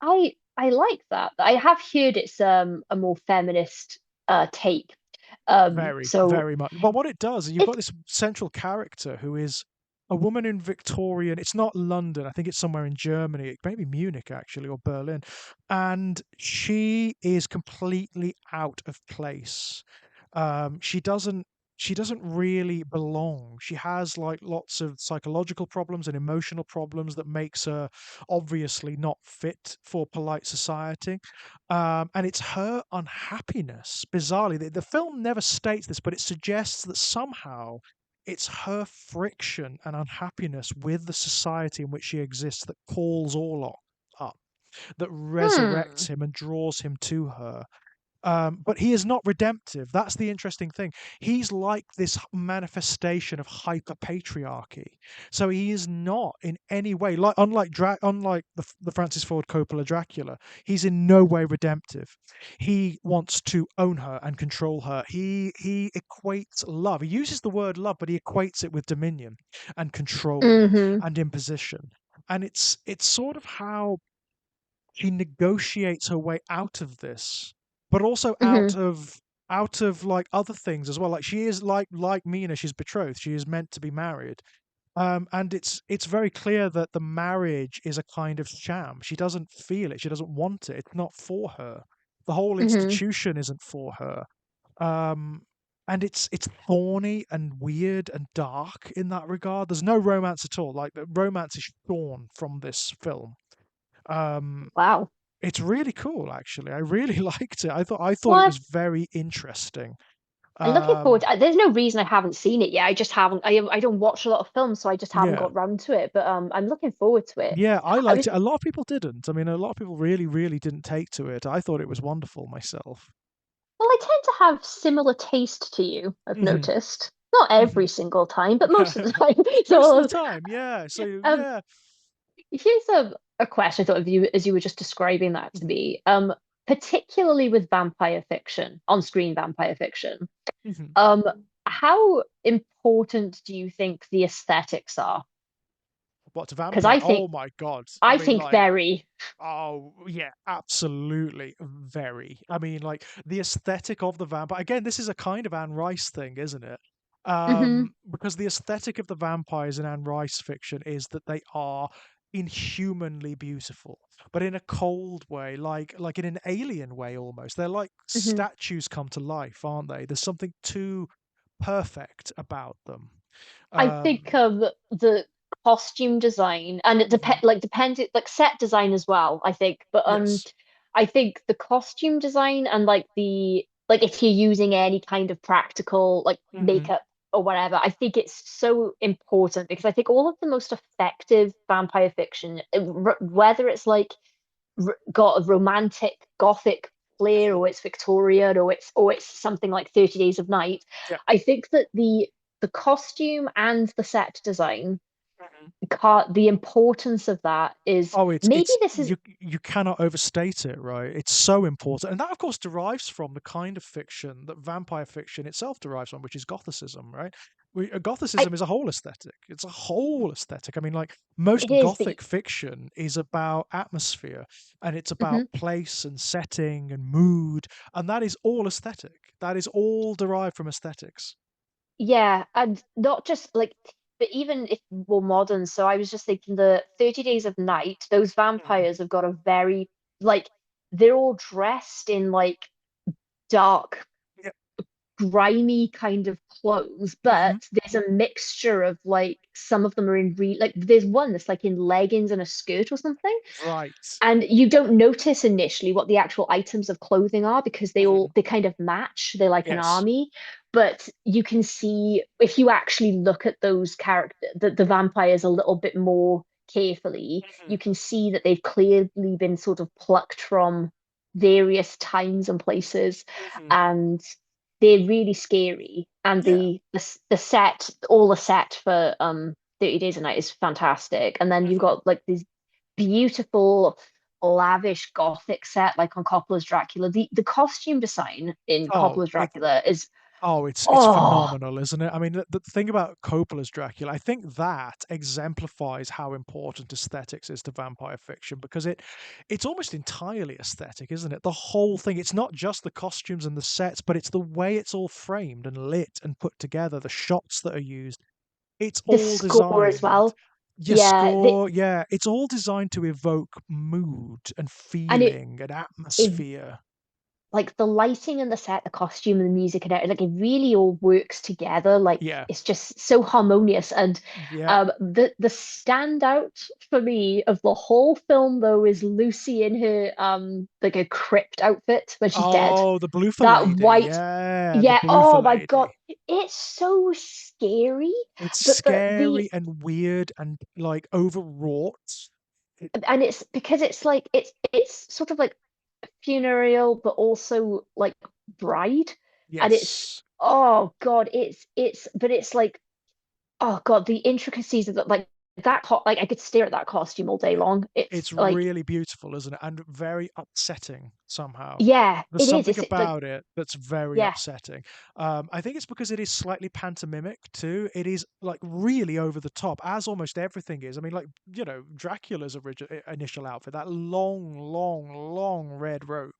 I like that. I have heard it's a more feminist take. Very, So very much. But what it does is you've got it this central character who is a woman in Victorian, it's not London, I think it's somewhere in Germany, maybe Munich actually, or Berlin. And she is completely out of place. Um, she doesn't she doesn't really belong. She has like lots of psychological problems and emotional problems that makes her obviously not fit for polite society. And it's her unhappiness, bizarrely. The film never states this, but it suggests that somehow it's her friction and unhappiness with the society in which she exists that calls Orlok up, that hmm. resurrects him and draws him to her. But he is not redemptive. That's the interesting thing. He's like this manifestation of hyper patriarchy. So he is not in any way like unlike the Francis Ford Coppola Dracula. He's in no way redemptive. He wants to own her and control her. He equates love. He uses the word love, but he equates it with dominion and control Mm-hmm. and imposition. And it's sort of how she negotiates her way out of this, but also Mm-hmm. out of like other things as well. Like she is like Mina, she's betrothed. She is meant to be married. And it's very clear that the marriage is a kind of sham. She doesn't feel it. She doesn't want it. It's not for her. The whole Mm-hmm. institution isn't for her. Um, and it's thorny and weird and dark in that regard. There's no romance at all. Like the romance is shorn from this film. Um, Wow. it's really cool, actually. I really liked it. I thought it Well, was very interesting. I'm looking forward Um, to, there's no reason I haven't seen it yet. I just haven't. I don't watch a lot of films, so I just haven't yeah, got round to it. But I'm looking forward to it. yeah, I I liked was it. A lot of people didn't. I mean, a lot of people really, really didn't take to it. I thought it was wonderful myself. Well, I tend to have similar taste to you, I've Hmm. noticed. Not Hmm. every single time, but most of the time. Most of So, the time, yeah. So um, yeah. here's a question I thought of you as you were just describing that to Mhm. me. Particularly with vampire fiction, on-screen vampire fiction. Mhm. Um, how important do you think the aesthetics are? What to Because vampire? Oh my God. I I mean, think like, very. oh, yeah, absolutely. Very. I mean, like the aesthetic of the vampire. Again, this is a kind of Anne Rice thing, isn't it? Hmm. Because the aesthetic of the vampires in Anne Rice fiction is that they are inhumanly beautiful, but in a cold way, like in an alien way almost. They're like Hmm. statues come to life, aren't they? There's something too perfect about them. I think Um, the costume design and it mhm. depends like set design as well, I think. But Yes. I think the costume design and like if you're using any kind of practical like Hmm. makeup or whatever, I think it's so important because I think all of the most effective vampire fiction, whether it's like got a romantic gothic flair or it's Victorian or it's something like 30 Days of Night. Yeah. I think that the costume and the set design, Mhm. the importance of that is Oh, maybe it's this is you cannot overstate it, right? It's so important, and that, of course, derives from the kind of fiction that vampire fiction itself derives from, which is Gothicism, right? I Gothicism is a whole aesthetic. It's a whole aesthetic. I mean, like most it is the Gothic fiction is about atmosphere, and it's about mhm. place and setting and mood, and that is all aesthetic. That is all derived from aesthetics. Yeah, and not just like, but even if more modern. So I was just thinking the 30 Days of Night, those Mhm. vampires have got a very like they're all dressed in like dark Yeah. grimy kind of clothes, but Hmm. there's a mixture of like some of them are in like there's one that's like in leggings and a skirt or something. Right. And you don't notice initially what the actual items of clothing are because Hmm. they kind of match. They're like an Yes. army. But you can see if you actually look at those character the vampires a little bit more carefully, Hmm. you can see that they've clearly been sort of plucked from various times and places. Hmm. And they're really scary. And Yeah. the set, all the set for 30 Days a Night is fantastic. And then you've Hmm. got like these beautiful, lavish gothic set like on Coppola's Dracula. The costume design in Oh, Coppola's Dracula is it's oh, phenomenal, isn't it? I mean, the thing about Coppola's Dracula, I think that exemplifies how important aesthetics is to vampire fiction because it's almost entirely aesthetic, isn't it? The whole thing. It's not just the costumes and the sets, but it's the way it's all framed and lit and put together, the shots that are used. It's the all score as designed. well. Your Yeah, score, yeah, it's all designed to evoke mood and and feeling and it atmosphere. like the lighting and the set, the costume and the music and like it really all works together. Like Yeah, it's just so harmonious. And yeah. the standout for me of the whole film though is Lucy in her like a crypt outfit when she's dead. Oh, the Bloofer That lady. white, Yeah, the yeah, Bloofer oh my God. lady. It's so scary. It's But the scary and weird and overwrought. It, and it's because it's like it's sort of like funereal, but also like bride. And it's, Yes. oh God, but it's like, oh God, the intricacies of like like I could stare at that costume all day Yeah. long. It's It's like, really beautiful, isn't it? And very upsetting somehow. yeah, There's it is. something It's like, about it that's very yeah, upsetting. I think it's because it is slightly pantomimic too. It is like really over the top, as almost everything is. I mean, like, Dracula's initial outfit, that long, long, long red robe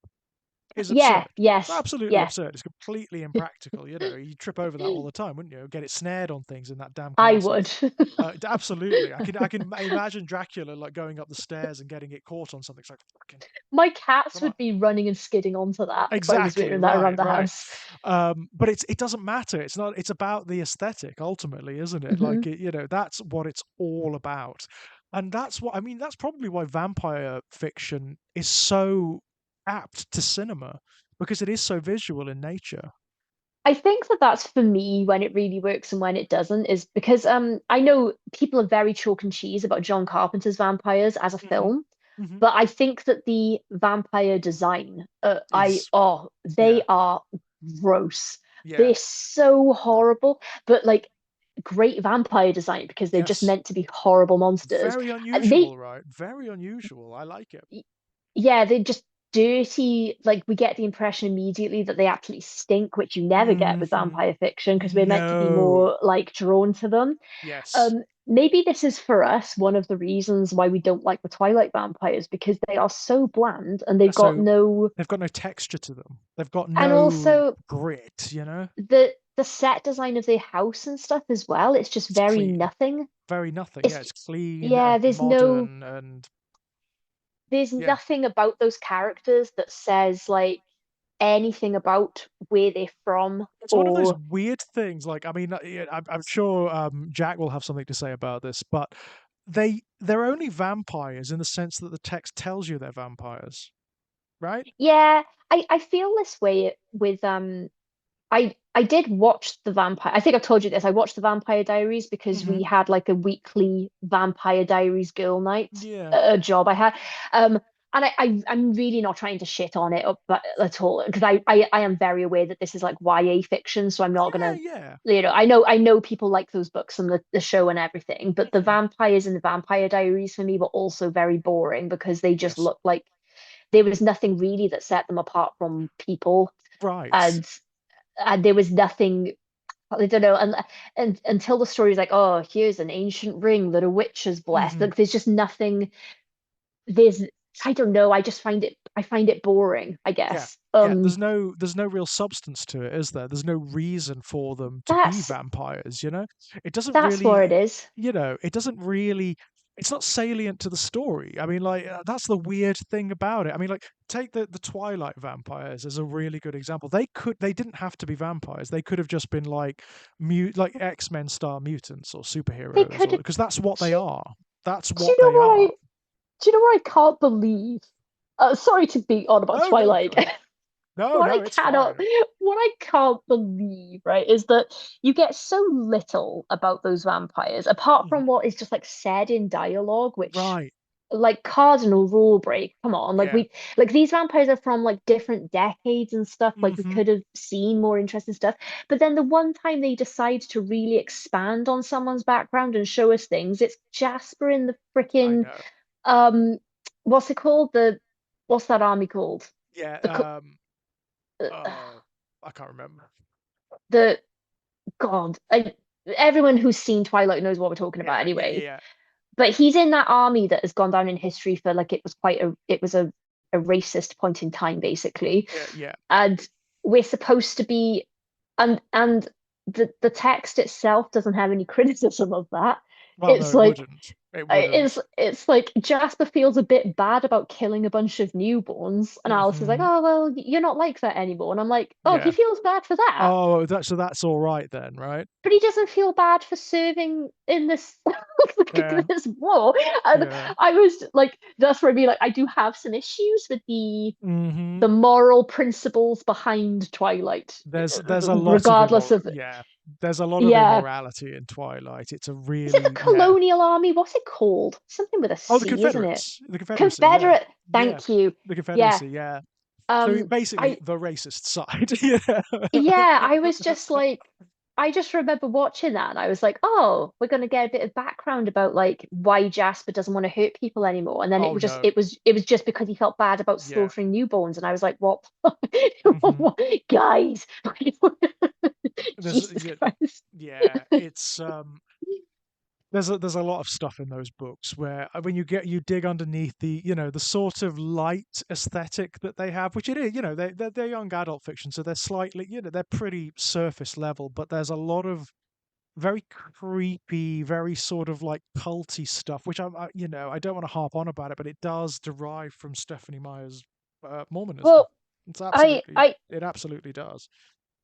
is yeah, absurd. It's yes, absolutely yeah. absurd. It's completely impractical. You trip over that all the time, wouldn't you? Get it snared on things in that damn I castle. would. Absolutely. I can imagine Dracula like going up the stairs and getting it caught on something. It's like, fucking, My cats come on. would be running and skidding onto that if I was Exactly. wearing that Right. around the Right. house. But it doesn't matter. It's not. It's about the aesthetic ultimately, isn't it? Hmm. Like that's what it's all about. And that's what I mean. That's probably why vampire fiction is so apt to cinema, because it is so visual in nature. I think that that's for me when it really works and when it doesn't is because I know people are very chalk and cheese about John Carpenter's vampires as a Hmm. film, Hmm. but I think that the vampire design, Is they yeah, are gross. yeah, They're so horrible, but like great vampire design because they're just yes. meant to be horrible monsters. Very And they, unusual, right? Very unusual. I like it. yeah, they're just dirty. Like we get the impression immediately that they actually stink, which you never get with Hmm. vampire fiction because we're meant to be No. more like drawn to them. Yes. Maybe this is for us one of the reasons why we don't like the Twilight vampires because they are so bland and they've got So no, they've got no texture to them. They've got and no also grit. the set design of their house and stuff as well. It's just It's very clean. nothing. Very nothing. Yeah, It's it's clean yeah, and modern and there's yeah. nothing about those characters that says like anything about where they're from It's one of those or weird things. Like, I mean, yeah, I'm sure Jack will have something to say about this, but they're only vampires in the sense that the text tells you they're vampires, right? yeah, I feel this way with I did watch the vampire. I think I've told you this. I watched the Vampire Diaries because Hmm. we had like a weekly Vampire Diaries girl night, Yeah. a job I had. And I'm really not trying to shit on it at all because I am very aware that this is like YA fiction, so I'm not Yeah, gonna, yeah. I know people like those books and the show and everything, but the Mhm. vampires in the Vampire Diaries for me were also very boring because they just Yes. looked like there was nothing really that set them apart from people Right. and there was nothing I don't know and until the story is like oh here's an ancient ring that a witch has blessed Hmm. like there's just nothing there's I don't know I find it boring I Yeah. guess Yeah. There's no real substance to it, is there? There's no reason for them to be that's vampires. It doesn't that's what really, it is. it doesn't really, it's not salient to the story. I mean, like, that's the weird thing about it. I mean, like, take the Twilight vampires as a really good example. They didn't have to be vampires. They could have just been like like X-Men style mutants or They superheroes, could or because that's what do they you, are. That's do you what know they what I are. do you know what I can't believe sorry to be on about No, no, go Twilight. ahead. No, what I no, it's cannot, fine. what I can't believe, right, is that you get so little about those vampires, apart Mhm. from what is just like said in dialogue, which Right. like cardinal rule break. Come on, like Yeah. these vampires are from like different decades and stuff. Like we Hmm. could have seen more interesting stuff. But then the one time they decide to really expand on someone's background and show us things, it's Jasper in the I freaking know. um, what's it called? What's that army called? Yeah. The uh, Oh, I can't remember. the God, everyone who's seen Twilight knows what we're talking about Yeah. Yeah. anyway. Yeah. But he's in that army that has gone down in history for like it was a racist point in time basically. Yeah. Yeah. And we're supposed to be and the text itself doesn't have any criticism of that. Well, no, It's it like wouldn't. It it's wouldn't. it's like Jasper feels a bit bad about killing a bunch of newborns, and Alice is like, Hmm. "Oh well, you're not like that anymore." And I'm like, "Oh, he Yeah. feels bad for that." Oh, that's all right then, right? But he doesn't feel bad for serving in this Yeah. this war. And Yeah. I was like, that's where I mean, like, I do have some issues with Hmm. the moral principles behind Twilight, There's a lot of regardless of yeah. There's a lot of yeah. immorality in Twilight. It's a Is it the really, yeah. colonial army? What's it called? Something with a Oh, the C, isn't it? Confederates. The Confederacy, yeah. Confederate. Yeah. Thank you. The Yeah. Confederacy, yeah. So Um, basically, I the racist side. Yeah. Yeah, I was just like, I just remember watching that and I was like, oh, we're going to get a bit of background about like why Jasper doesn't want to hurt people anymore. And then it Oh was just no. it was just because he felt bad about Yeah. slaughtering newborns. And I was like, what? Hmm. Guys, There's Jesus yeah, Christ. yeah. It's there's a lot of stuff in those books where when you dig underneath the the sort of light aesthetic that they have, which it is, they're young adult fiction, so they're slightly, they're pretty surface level, but there's a lot of very creepy, very sort of like culty stuff, which I don't want to harp on about it, but it does derive from Stephanie Meyer's Mormonism. Well, I I It absolutely does.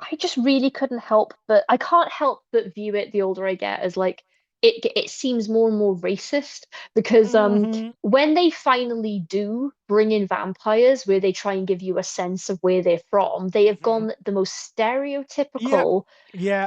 I just really couldn't help but I can't help but view it the older I get as like it seems more and more racist because Hmm. when they finally do bring in vampires where they try and give you a sense of where they're from, they have Hmm. gone the most Yep. stereotypical Yeah.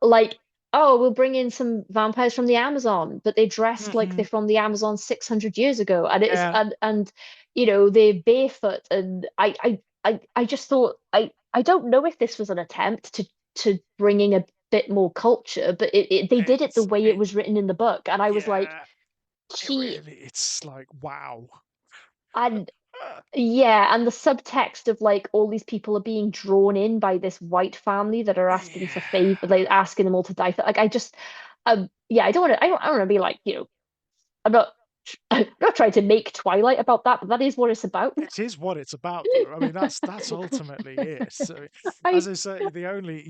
like, oh, we'll bring in some vampires from the Amazon, but they're dressed like Hmm. they're from the Amazon 600 years ago and it's Yeah. and they're barefoot and I just thought I don't know if this was an attempt to bringing a bit more culture, but they did it the It's way it it. was written in the book, and I was like, Yeah. she It's like wow. and yeah, and the subtext of like all these people are being drawn in by this white family that are asking for Yeah. favor, like asking them all to die for. Like I just, yeah, I don't want to be like I'm not, I'm not trying to make Twilight about that, but that is what it's about. It is what it's about, though. I mean, that's ultimately it. So, I as I say, the only,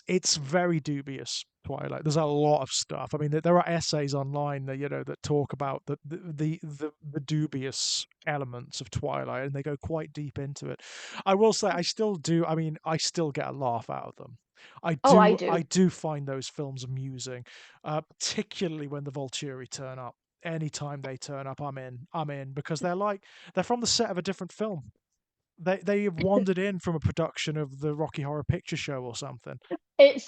it's very dubious. Twilight. There's a lot of stuff. I mean, there are essays online that that talk about the dubious elements of Twilight, and they go quite deep into it. I will say, I still do. I mean, I still get a laugh out of them. I oh, I do. do. I do find those films amusing, particularly when the Volturi turn up. Anytime they turn up, I'm in. I'm in because they're from the set of a different film. They have wandered in from a production of the Rocky Horror Picture Show or something.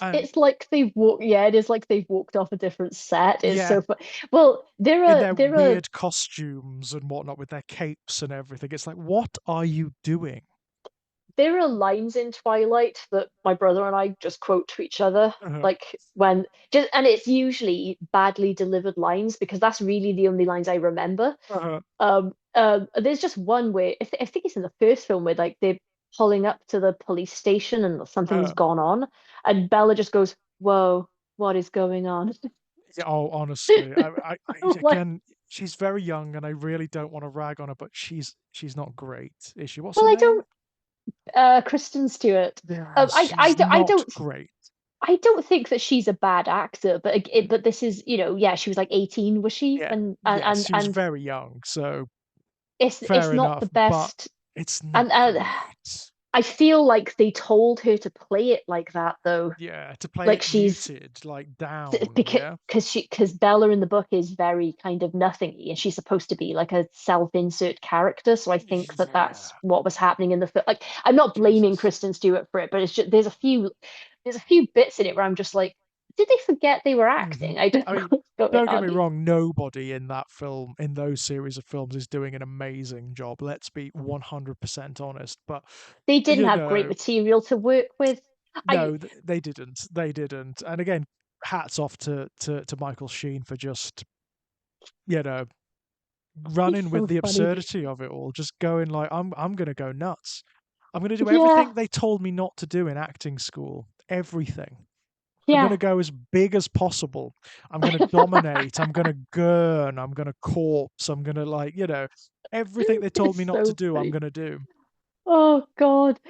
And It's like they've walked. Yeah, it is like they've walked off a different set. It's yeah, so fun. Well, in their there are weird costumes and whatnot with their capes and everything. It's like, what are you doing? there are lines in Twilight that my brother and I just quote to each other, Uh-huh. like when just, and it's usually badly delivered lines because that's really the only lines I remember. Uh-huh. There's just one where I think it's in the first film where like they're pulling up to the police station and something's Uh-huh. gone on, and Bella just goes, "Whoa, what is going on?" Yeah, oh, honestly, Like, again, she's very young, and I really don't want to rag on her, but she's not great, is she? What's her well, I name? don't. Kristen Stewart. Yeah, she's not great. I don't think that she's a bad actor, but this is, yeah, she was like 18, was she? Yeah, And yes, she was and very young, so it's fair not the enough, but best. it's And not great. I feel like they told her to play it like that though. Yeah, to play Like it she's muted, like down, because yeah. because Bella in the book is very kind of nothingy, and she's supposed to be like a self-insert character. So I think that Yeah, that's what was happening in the film. Like I'm not blaming Jesus. Kristen Stewart for it, but it's just there's a few bits in it where I'm just like, did they forget they were Hmm. acting? I don't I know mean, what's going don't get on. me wrong, nobody in that film, in those series of films, is doing an amazing job. Let's be 100% honest. But, They didn't you have great know, material to work with. I no, they didn't. They didn't. And again, hats off to Michael Sheen for just, you know, he's running with so the funny. absurdity of it all, just going like, I'm gonna go nuts. I'm gonna do Yeah, everything they told me not to do in acting school. Everything. I'm yeah. gonna go as big as possible. I'm gonna dominate. I'm gonna gurn. I'm gonna corpse. I'm gonna everything they told me It's not to so do, I'm funny. gonna do. Oh God.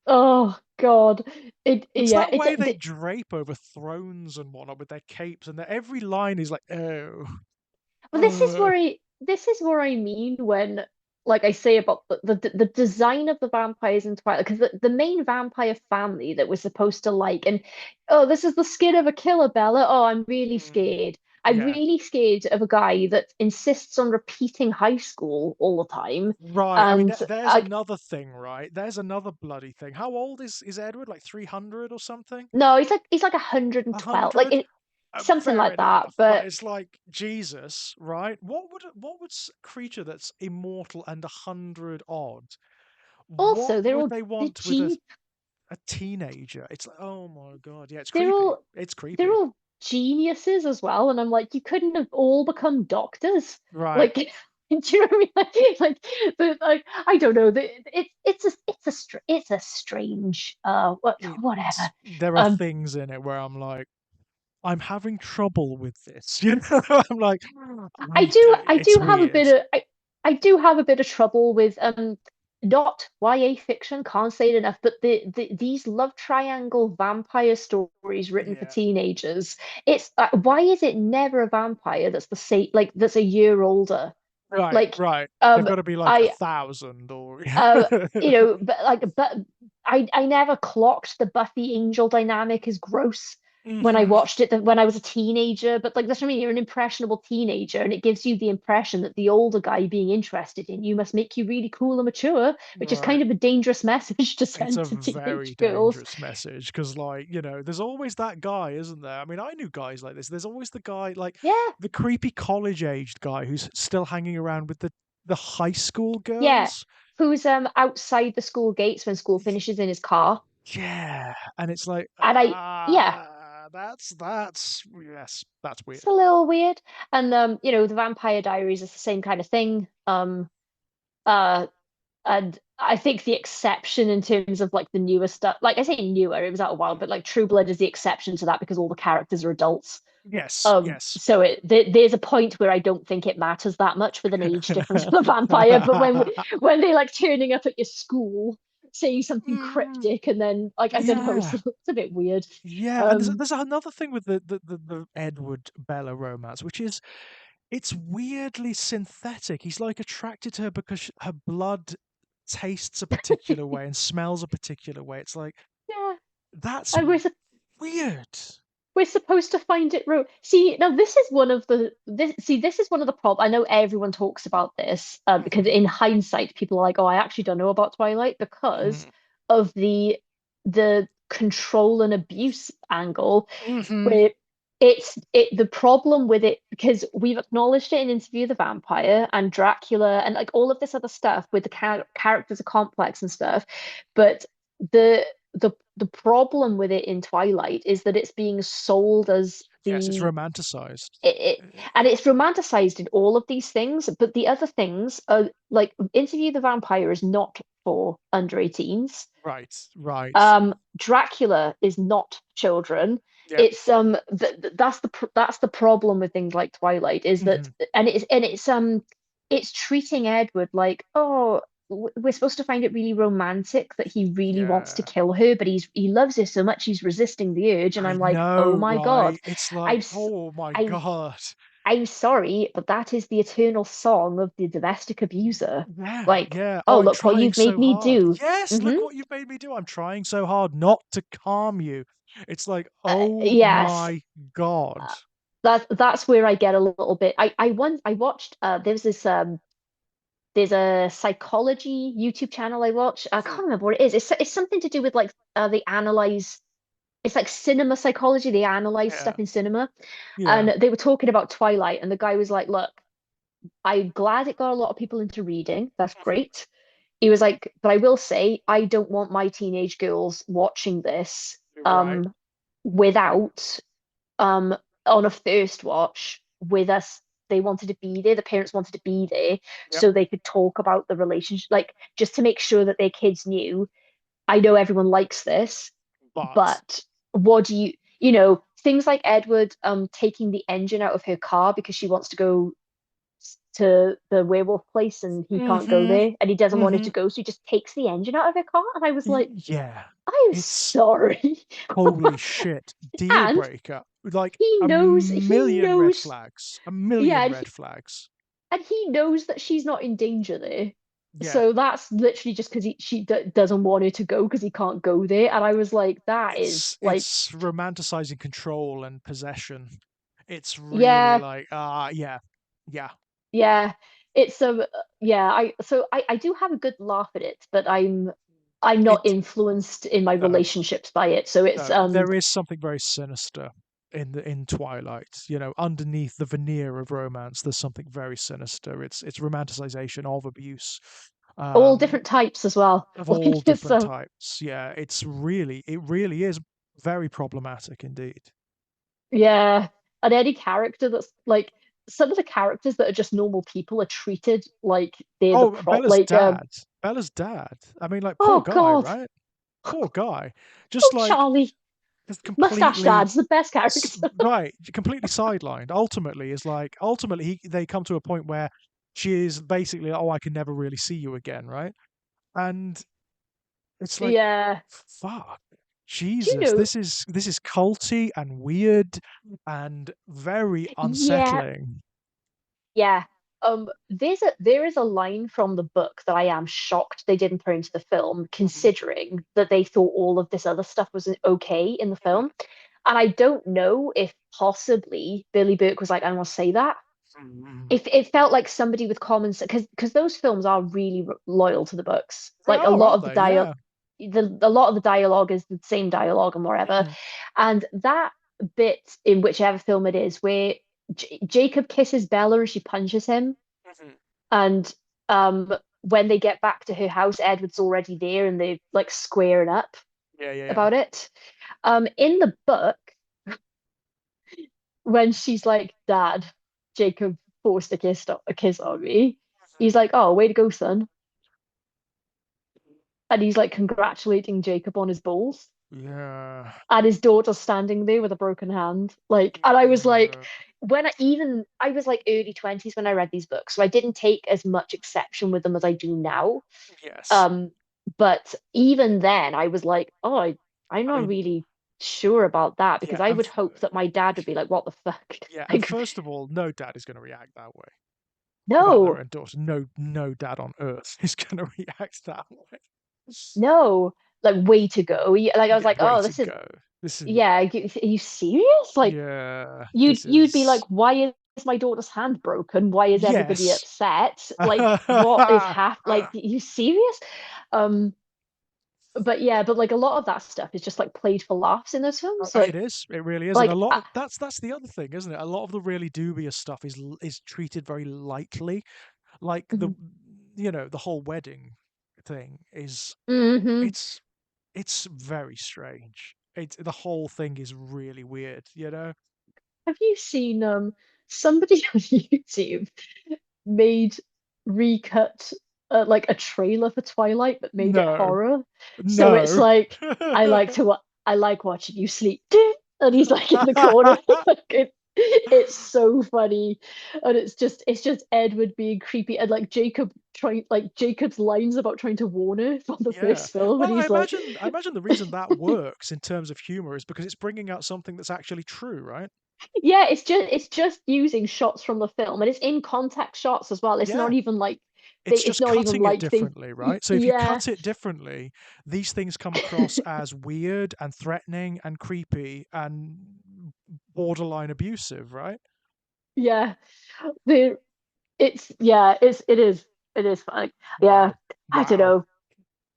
Oh God. It's Yeah, that way they drape over thrones and whatnot with their capes, and every line is like, oh, well, this is where I mean when like I say about the design of the vampires in Twilight, because the main vampire family that we're supposed to like, and oh, this is the skin of a killer, Bella. Oh, I'm really mm, scared. I'm yeah. really scared of a guy that insists on repeating high school all the time. Right. I mean, And there's I another thing, right? There's another bloody thing. How old is Edward? Like 300 or something? no, he's like 112, like 100? something Fair like that. enough, but But it's like Jesus, right? What would a creature that's immortal and 100 odd? Also, what they're would all they they're want with gen a teenager? It's like, oh my God. Yeah, it's they're creepy. all It's they're creepy. all geniuses as well, and I'm like, you couldn't have all become doctors. Right. Like, do you know what I mean? Like I don't know. It's a strange whatever. There are Um, things in it where I'm like, I'm having trouble with this. I'm like, I it's do have a weird. bit of I do have a bit of trouble with not YA fiction, can't say it enough, but these love triangle vampire stories written for Yeah. teenagers. It's why is it never a vampire that's the same, like that's a year older? Right, Like right. They've um got to be like I 1,000 or uh you know, but I never clocked the Buffy Angel dynamic as gross when I hmm watched it when I was a teenager. But like that's what I mean, you're an impressionable teenager, and it gives you the impression that the older guy being interested in you must make you really cool and mature, which is Right. kind of a dangerous message to It's send a to very teenage girls. dangerous message because, like, there's always that guy, isn't there? I mean, I knew guys like this. There's always the guy, like, Yeah, the creepy college-aged guy who's still hanging around with the high school yeah. girls. Who's outside the school gates when school finishes in his car. Yeah, and it's like, And yeah, that's yes, that's it's weird. a little weird. And you know, the Vampire Diaries is the same kind of thing. Uh and I think the exception in terms of like the newer stuff, like I say newer, it was out a while, but like True Blood is the exception to that because all the characters are adults. Yes, yes. So there's a point where I don't think it matters that much with an age difference with a vampire, but when they like turning up at your school saying something Mm, cryptic and then like I don't know, yeah. it's a bit weird. Yeah, and there's Um, there's another thing with the Edward Bella romance, which is it's weirdly synthetic. He's like attracted to her because her blood tastes a particular way and smells a particular way. It's like yeah, that's and weird. we're supposed to find it see now this is one of the this is one of the problems. I know everyone talks about this because hmm in hindsight people are like, oh, I actually don't know about Twilight because hmm of the control and abuse angle, hmm where the problem with it, because we've acknowledged it in Interview with the Vampire and Dracula and like all of this other stuff with the characters are complex and stuff, but the the problem with it in Twilight is that it's being sold as Yes, it's romanticized. it and it's romanticized in all of these things, but the other things are like Interview the Vampire is not for under 18s. Right, right. Dracula is not children. Yep. It's that's the problem with things like Twilight is that hmm it's treating Edward like, oh, we're supposed to find it really romantic that he really wants to Yeah. kill her, but he loves her so much he's resisting the urge, and I I'm like, know, oh my God, right? It's like, I'm s- oh my I'm God. I'm sorry, but that is the eternal song of the domestic abuser. Yeah, Like, yeah. oh, Oh, I'm look what trying you've made so me hard. do. Yes, Hmm. look what you've made me do. I'm trying so hard not to calm you. It's like, oh Yes, my God. that's where I get a little bit. I watched there's a psychology YouTube channel I watch. I can't remember what it is. It's something to do with like they analyze. It's like cinema psychology. They analyze Yeah, stuff in cinema, yeah. and they were talking about Twilight, and the guy was like, "Look, I'm glad it got a lot of people into reading. That's great." He was like, "But I will say, I don't want my teenage girls watching this You're right. um without um on a first watch with us. They wanted to be there, the parents wanted to be there Yep. so they could talk about the relationship, like just to make sure that their kids knew, I know everyone likes this, But but what do you know, things like Edward taking the engine out of her car because she wants to go to the werewolf place and he can't go mm-hmm, there and he doesn't want her mm-hmm. to go, so he just takes the engine out of her car. And I was like, Yeah. I'm It's sorry. holy shit. Deal And breaker. Like he a knows he million red knows flags. A million yeah, red flags. and he knows that she's not in danger there. Yeah. So that's literally just because she doesn't want her to go because he can't go there. And I was like, that is like, It's romanticizing control and possession. It's really yeah, like yeah. Yeah. yeah. It's yeah, I do have a good laugh at it, but I'm not It influenced in my no. relationships by it. So it's There is something very sinister in Twilight. Underneath the veneer of romance, there's something very sinister. It's romanticization of abuse. All um, different types as well. of all Like it's different types. Yeah, it really is very problematic indeed. yeah. And any character that's like some of the characters that are just normal people are treated like they're the Oh, pro like Bella's dad. I mean, like, poor oh guy, God, right? Poor guy. oh Just like, Charlie. just Mustache completely Dad's the best character. right, completely sidelined. Ultimately, they come to a point where she is basically, oh, I can never really see you again, right? And it's like, Yeah. fuck, Do you Jesus, know? this is culty and weird and very Yeah, unsettling. yeah. There is a line from the book that I am shocked they didn't put into the film, Mhm, considering that they thought all of this other stuff was okay in the mhm, film. And I don't know if possibly Billy Burke was like, I want to say that. mhm. If it felt like somebody with common sense, because those films are really loyal to the books. They Like a are, lot aren't of the they? dial, Yeah. a lot of the dialogue is the same dialogue and whatever. Mhm, And that bit in whichever film it is where Jacob kisses Bella and she punches him, mhm. and um, when they get back to her house, Edward's already there and they're like squaring up Yeah, yeah, yeah. about it. In the book, when she's like, "Dad, Jacob forced a kiss on me," he's like, "Oh, way to go, son," and he's like congratulating Jacob on his balls. Yeah. And his daughter's standing there with a broken hand. Like, and I was like, Yeah. I was like early 20s when I read these books, so I didn't take as much exception with them as I do now. Yes. Um, but even then, I was like, oh, I'm I not mean, really sure about that because yeah, I would hope that my dad would be like, what the fuck? yeah, and Like, first of all, no dad is going to react that way about their no, own daughter. No, no dad on earth is going to react that way. no, like way to go. Like I was Yeah, like, way oh, to this is go. This is yeah. Are you serious? Like yeah. you'd be like, why is my daughter's hand broken? Why is everybody Yes. upset? Like, what is like, are you serious? Um, but yeah, but like a lot of that stuff is just like played for laughs in those films. It is. It really is, and a Like lot of that's the other thing, isn't it? A lot of the really dubious stuff is treated very lightly. Like mhm, the whole wedding thing is mhm. it's it's very strange. The whole thing is really weird. Have you seen somebody on YouTube made recut like a trailer for Twilight but made it No, horror? So it's no. like I like watching you sleep, and he's like in the corner. Like it's so funny, and it's just Edward being creepy and like Jacob's lines about trying to warn her from the Yeah. first film, and Well, he's like, I imagine the reason that works in terms of humor is because it's bringing out something that's actually true, right? yeah, it's just using shots from the film, and it's in context shots as well. It's Yeah. not even like It's it's just not even cutting it like they, differently, right? So if you yeah. cut it differently, these things come across as weird and threatening and creepy and borderline abusive, right? Yeah, the it's yeah, it is fun. Yeah, Wow. I don't Wow. know.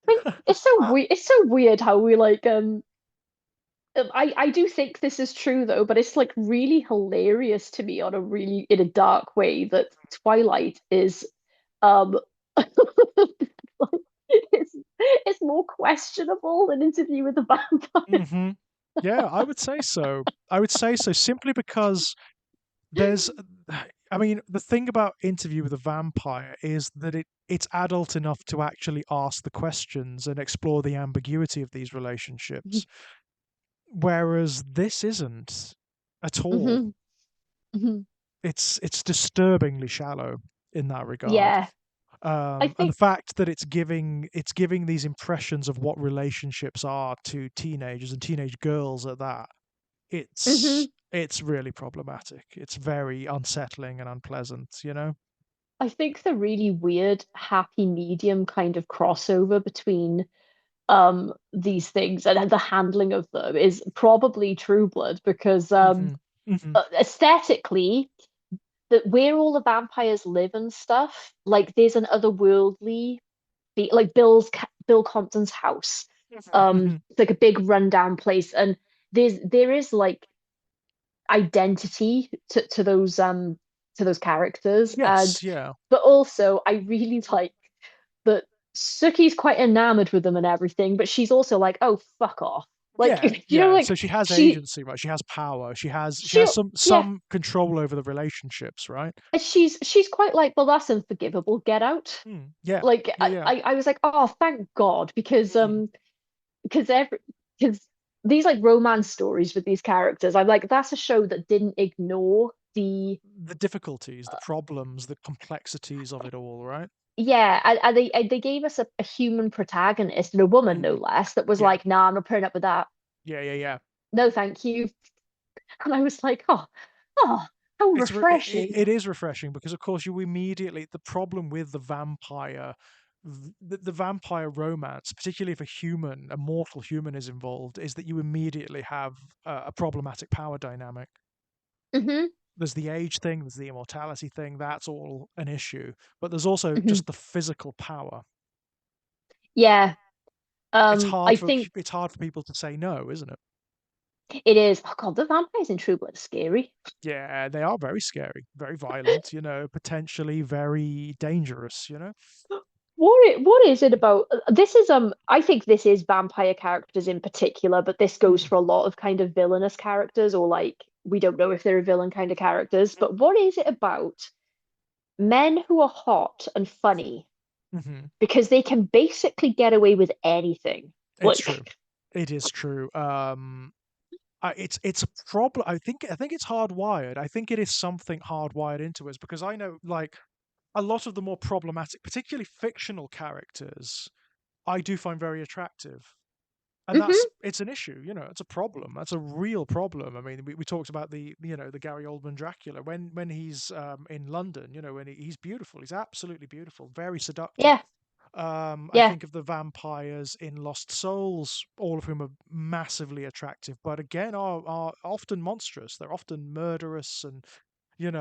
I mean, it's so weird how we like I do think this is true though, but it's like really hilarious to me on a really in a dark way that Twilight is um it's more questionable than Interview with the Vampire. Hmm. Yeah, I would say so. I would say so simply because there's I mean, the thing about Interview with a Vampire is that it's adult enough to actually ask the questions and explore the ambiguity of these relationships, whereas this isn't at all. Hmm. Hmm. It's disturbingly shallow in that regard. Yeah, I And the think. fact that it's giving these impressions of what relationships are to teenagers and teenage girls at that, it's Mhm. it's really problematic. It's very unsettling and unpleasant. I think the really weird happy medium kind of crossover between these things and the handling of them is probably True Blood because Hmm. Hmm. aesthetically that where all the vampires live and stuff, like there's an otherworldly like Bill Compton's house. Hmm. It's like a big rundown place, and there is like identity to those characters, and Yes, yeah. but also I really like that Suki's quite enamored with them and everything, but she's also like, oh, fuck off. Like, Yeah, you know, yeah. like So she has she agency, right? She has power. She she has yeah, some control over the relationships, right? she's quite like, well, that's unforgivable. Get out. Yeah, Like yeah, yeah. I was like, oh, thank God, Mm. because every because these like romance stories with these characters, I'm like, that's a show that didn't ignore the The difficulties, the problems, the complexities of it all, right? yeah, and they gave us a human protagonist and a woman no Mm. less that was Yeah, like, nah, I'm not putting up with that. yeah, yeah, yeah. No, thank you. And I was like, oh, how refreshing. It is refreshing because, of course, you immediately the problem with the vampire, the vampire romance, particularly if a mortal human is involved, is that you immediately have a problematic power dynamic. Hmm. There's the age thing, there's the immortality thing. That's all an issue, but there's also Hmm. just the physical power. Yeah. I think It's hard for people to say no, isn't it? it is. Oh God, the vampires in True Blood are scary. Yeah, they are very scary, very violent, potentially very dangerous, What is it about this is I think this is vampire characters in particular, but this goes Mm. for a lot of kind of villainous characters or like we don't know if they're a villain kind of characters, but what is it about men who are hot and funny Hmm. because they can basically get away with anything. It's true. Like, It is true. It's a problem. I think it's hardwired. I think it is something hardwired into us because I know like a lot of the more problematic, particularly fictional characters, I do find very attractive. And hmm, it's an issue, it's a problem. That's a real problem. I mean, we talked about the Gary Oldman Dracula when he's in London, when he's beautiful. He's absolutely beautiful, very seductive. yeah, I yeah, think of the vampires in Lost Souls, all of whom are massively attractive, but again are often monstrous. They're often murderous and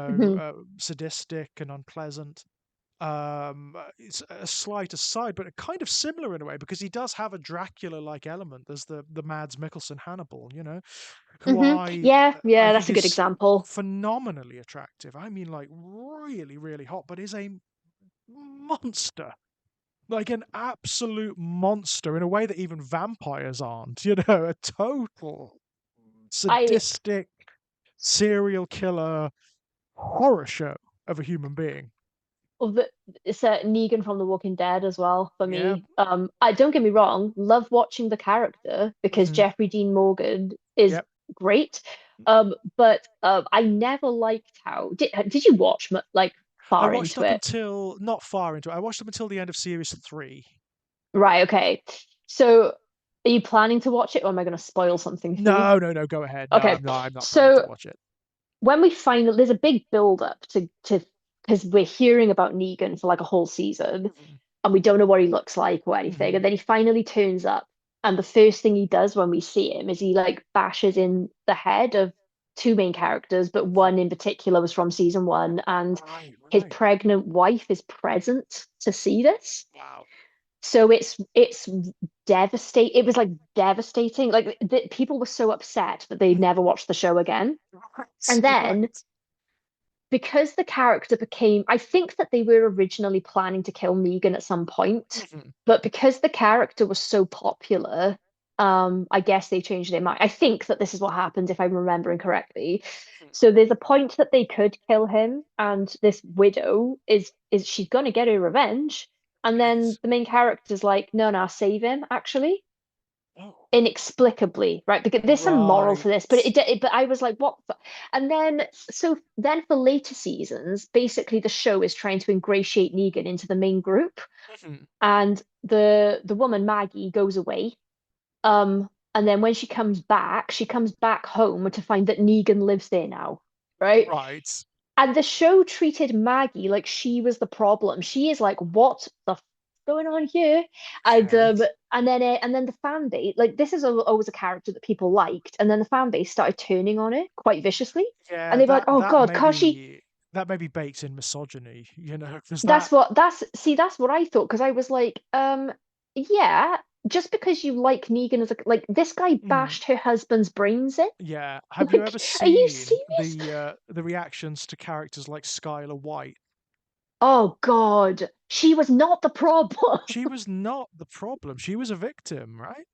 hmm, sadistic and unpleasant. It's a slight aside, but kind of similar in a way because he does have a Dracula-like element. There's the Mads Mikkelsen Hannibal, who hmm, yeah, I yeah. think That's a good is example. phenomenally attractive. I mean, like really, really hot, but is a monster, like an absolute monster in a way that even vampires aren't. A total I sadistic serial killer horror show of a human being. of the it's Negan from The Walking Dead as well for Yeah. me. I don't get me wrong, love watching the character because Hmm. Jeffrey Dean Morgan is Yep. great. But I never liked how did you watch like I far watched into up it? until not far into it. I watched up until the end of series three. Right, okay. So are you planning to watch it or am I going to spoil something for you? No, no, no. Go ahead. No, Okay. I'm not planning to So watch it. when we finally there's a big build up to because we're hearing about Negan for like a whole season Hmm. and we don't know what he looks like or anything. Hmm. And then he finally turns up and the first thing he does when we see him is he like bashes in the head of two main characters, but one in particular was from season one, and Right, his right. pregnant wife is present to see this. Wow. So it's devastate. It was like devastating. Like people were so upset that they never watched the show again. Right, And then right. because the character became, I think that they were originally planning to kill Negan at some point, Hmm. but because the character was so popular, I guess they changed their mind. I think that this is what happened, if I'm remembering correctly. So there's a point that they could kill him, and this widow is she's gonna get her revenge, and then Right. the main character's like, no, no, save him, actually Oh, inexplicably, right? Because there's some moral right. to this, but but I was like, what? And then, so then for later seasons, basically the show is trying to ingratiate Negan into the main group, Hmm. and the woman Maggie goes away. And then when she comes back home to find that Negan lives there now, right? Right. And the show treated Maggie like she was the problem. She is like, what the going on here? Okay. And then the fan base, like this is always a character that people liked, and then the fan base started turning on it quite viciously, and Yeah, they were like, oh God, cause she. that may be baked in misogyny, because That's what that's see. That's what I thought because I was like, yeah, just because you like Negan as a like this guy mm, bashed her husband's brains in. yeah. Have you ever Like, are you seen serious? the reactions to characters like Skylar White? Oh God, she was not the problem. She was not the problem. She was a victim, right?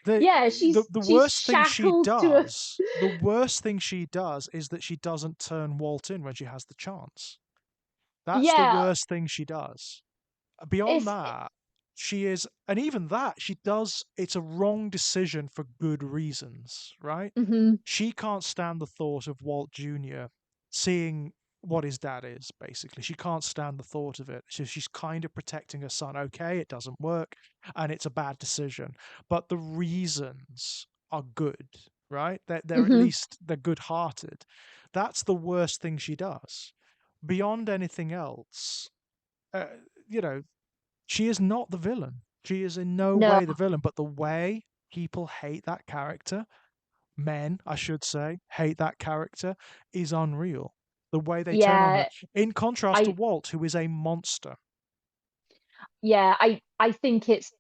The Yeah, the she's worst thing she shackled to a. does, the worst thing she does is that she doesn't turn Walt in when she has the chance. That's the Yeah, worst thing she does. Beyond it's. that, she is, and even that, she does, it's a wrong decision for good reasons, right? Mhm, She can't stand the thought of Walt Jr. seeing what his dad is, basically. She can't stand the thought of it. She's kind of protecting her son. Okay, it doesn't work, and it's a bad decision. But the reasons are good, right? They're at mhm. least they're good-hearted. That's the worst thing she does. Beyond anything else, uh, you know, she is not the villain. She is in no No, way the villain, but the way people hate that character, men, I should say, hate that character, is unreal. The way they turn on her, yeah, in contrast to I Walt, who is a monster. yeah, I think it's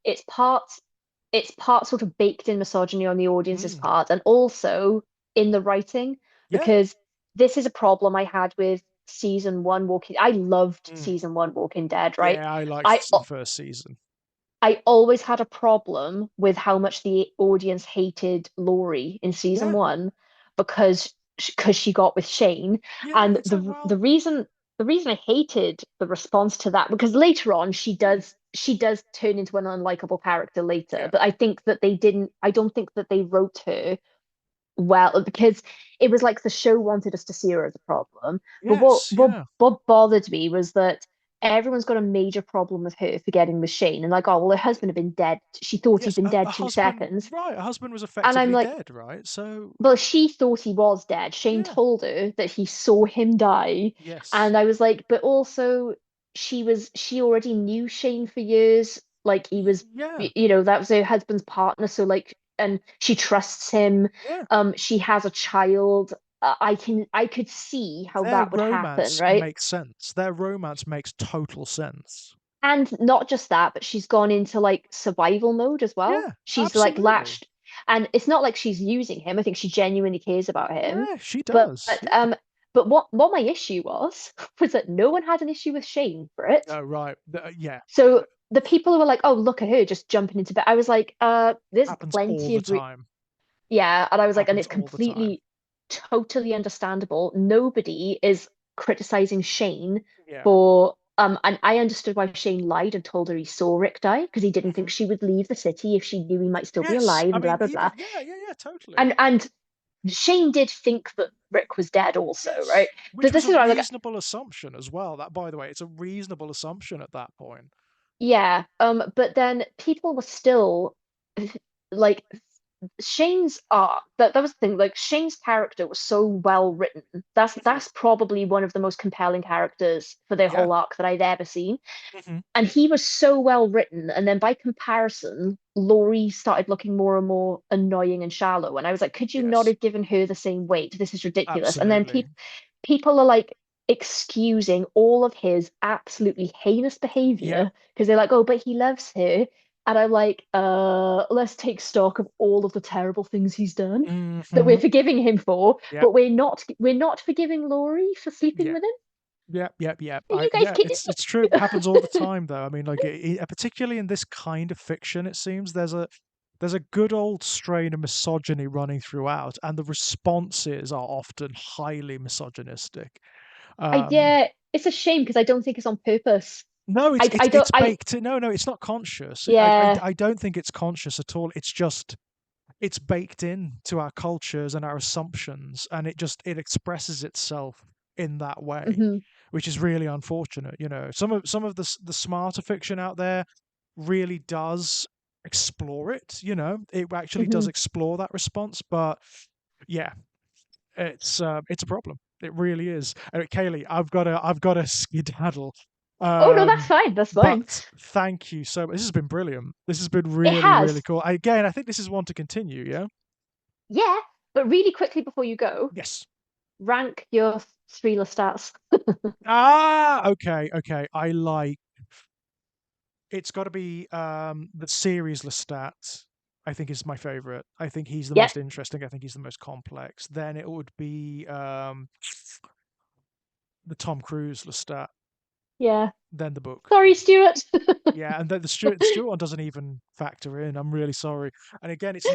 part sort of baked in misogyny on the audience's Mm, part, and also in the writing, yeah. because this is a problem I had with season one Walking. I loved Mm, season one Walking Dead, right? yeah, I liked I the first season. I always had a problem with how much the audience hated Laurie in season Yeah, one because she got with Shane, yeah, and it's like, the well, reason I hated the response to that, because later on she does turn into an unlikable character later, yeah. but I don't think that they wrote her well, because it was like the show wanted us to see her as a problem. But what Yes, what yeah. what bothered me was that everyone's got a major problem with her for getting with Shane, and like, oh well, her husband had been dead. She thought he'd Yes, been a dead two husband, seconds, right, a husband was and I'm effectively like, dead, right? So, well, she thought he was dead. Shane yeah, told her that he saw him die, yes, and I was like, but also she already knew Shane for years. Like he was, yeah, that was her husband's partner, so like, and she trusts him. yeah. She has a child. I could see how Their that would happen, romance right? makes sense. Their romance makes total sense. And not just that, but she's gone into like survival mode as well. Yeah, She's like absolutely. latched, and it's not like she's using him. I think she genuinely cares about him. Yeah, she But does. but, Yeah. um, but what my issue was was that no one had an issue with Shane for it. Oh, right. Yeah. So the people who were like, "Oh, look at her just jumping into bed," I was like, there's Happens all plenty the of time. yeah," and I was like, and Happens it's all the time. completely, totally understandable. Nobody is criticizing Shane Yeah. for and I understood why Shane lied and told her he saw Rick die because he didn't think Hmm. she would leave the city if she knew he might still be Yes. alive I and blah mean, blah blah. even, yeah, yeah, yeah, totally. And Shane did think that Rick was dead also, right? Yes. But Which was this a is what I was like, reasonable assumption as well. That, by the way, it's a reasonable assumption at that point. yeah, but then people were still like Shane's art, that was the thing, like Shane's character was so well written. Hmm. That's probably one of the most compelling characters for their Yeah. whole arc that I've ever seen. Hmm. And he was so well written, and then by comparison, Laurie started looking more and more annoying and shallow. And I was like, could you not Yes. have given her the same weight? This is ridiculous. And then Absolutely. people are like excusing all of his absolutely heinous Yep. behavior because they're like, oh, but he loves her. And I'm like, let's take stock of all of the terrible things he's done that we're Hmm. forgiving him for, Yep. but we're not forgiving Laurie for sleeping Yep. with him. Yep, yep, yep. Are you guys Yeah, kidding it's true. It me? happens all the time, though. I mean, like, particularly in this kind of fiction, it seems there's a good old strain of misogyny running throughout, and the responses are often highly misogynistic. Um, Yeah, it's a shame because I don't think it's on purpose. no, it's I it's I don't it's I baked in. No, no, it's not conscious. Yeah. I don't think it's conscious at all. It's just it's baked in to our cultures and our assumptions, and it expresses itself in that way, Hmm. which is really unfortunate. Some of the smarter fiction out there really does explore it. It actually does Hmm. explore that response, but yeah, it's a problem. It really is. Kayleigh, I've got to skedaddle. Oh no, that's Um, fine. That's fine. but thank you so much. This has been brilliant. This has been It really, really has. cool. Again, I think this is one to continue. Yeah. Yeah, but really quickly before you go, Yes. rank your three stats. Okay, okay. It's got to be the series Lestat. I think is my favorite. I think he's the Yep. most interesting. I think he's the most complex. Then it would be the Tom Cruise Lestat. Yeah. than the book. Sorry, Stuart. Yeah, and then the Stuart one doesn't even factor in. I'm really sorry. And again, it's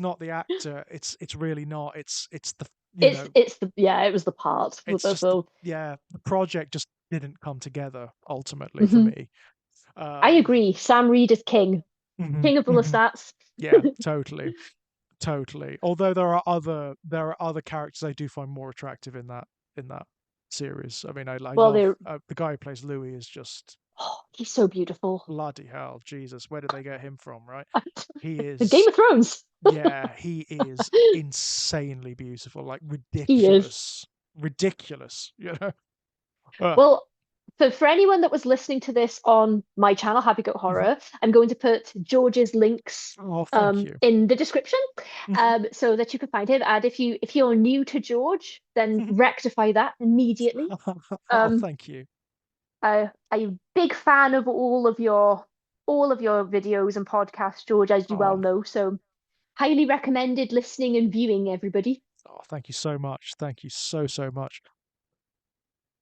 not the actor. It's really not. It's the It was the part. it's just So the project just didn't come together ultimately for mhm. me. I Um, agree. Sam Reed is king. mhm, King of the mhm. Lestats. Yeah, totally. Although there are other characters I do find more attractive in that series. I mean, I Well, love they're the guy who plays Louis is just he's so beautiful. bloody hell, Jesus, where did they get him from, right? He Game is, of Thrones. yeah, he is insanely beautiful, like He is. ridiculous, you know. Uh, Well, for anyone that was listening to this on my channel, Happy Goat mhm. Horror, I'm going to put George's links Oh, thank you. in the description Mhm, so that you can find him. And if you're new to George, then mhm. rectify that immediately. Oh, Um, thank you. I'm a big fan of all of your videos and podcasts, George, as you well Oh, know. So highly recommended listening and viewing, everybody. oh, thank you so much. Thank you so much.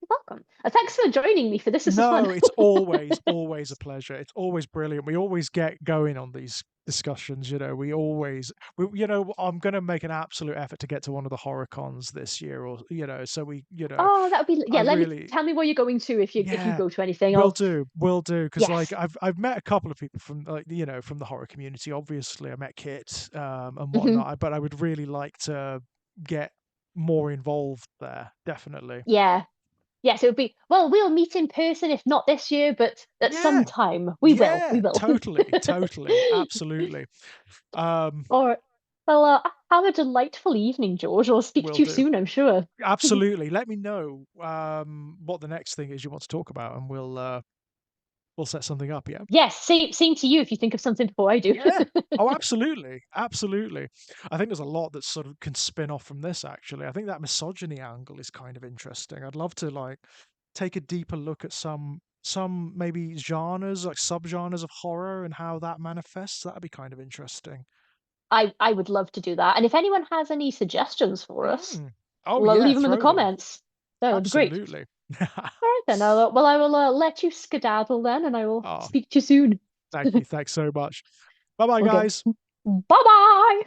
You're welcome. Thanks for joining me for this. This was fun. No, it's always a pleasure. It's always brilliant. We always get going on these discussions, you know. I'm going to make an absolute effort to get to one of the horror cons this year, or so Oh, that would be I yeah. Let me really, tell me where you're going to if you yeah, go to anything. will I'll do, because like yes. I've met a couple of people from like from the horror community. Obviously, I met Kit and Hmm. whatnot, but I would really like to get more involved there. Definitely. Yeah. Yes, it would be well, we'll meet in person if not this year, but at some Yeah, time. We will. We yeah, will. totally, absolutely. Um, All right. Well, have a delightful evening, George. I'll speak will to you do. soon, I'm sure. Absolutely. Let me know what the next thing is you want to talk about, and we'll set something up. Yeah. Yes, same to you if you think of something before I do. Yeah. Oh, absolutely, absolutely. I think there's a lot that sort of can spin off from this. Actually, I think that misogyny angle is kind of interesting. I'd love to like take a deeper look at some maybe genres, like subgenres of horror, and how that manifests. That'd be kind of interesting. I would love to do that. And if anyone has any suggestions for us, Mm. Oh yeah, leave them in the throw them. comments. That would be great. Absolutely. All right then. I will let you skedaddle then, and I will Oh, speak to you soon. thank you. Thanks so much. Bye bye, Okay. guys. Bye bye.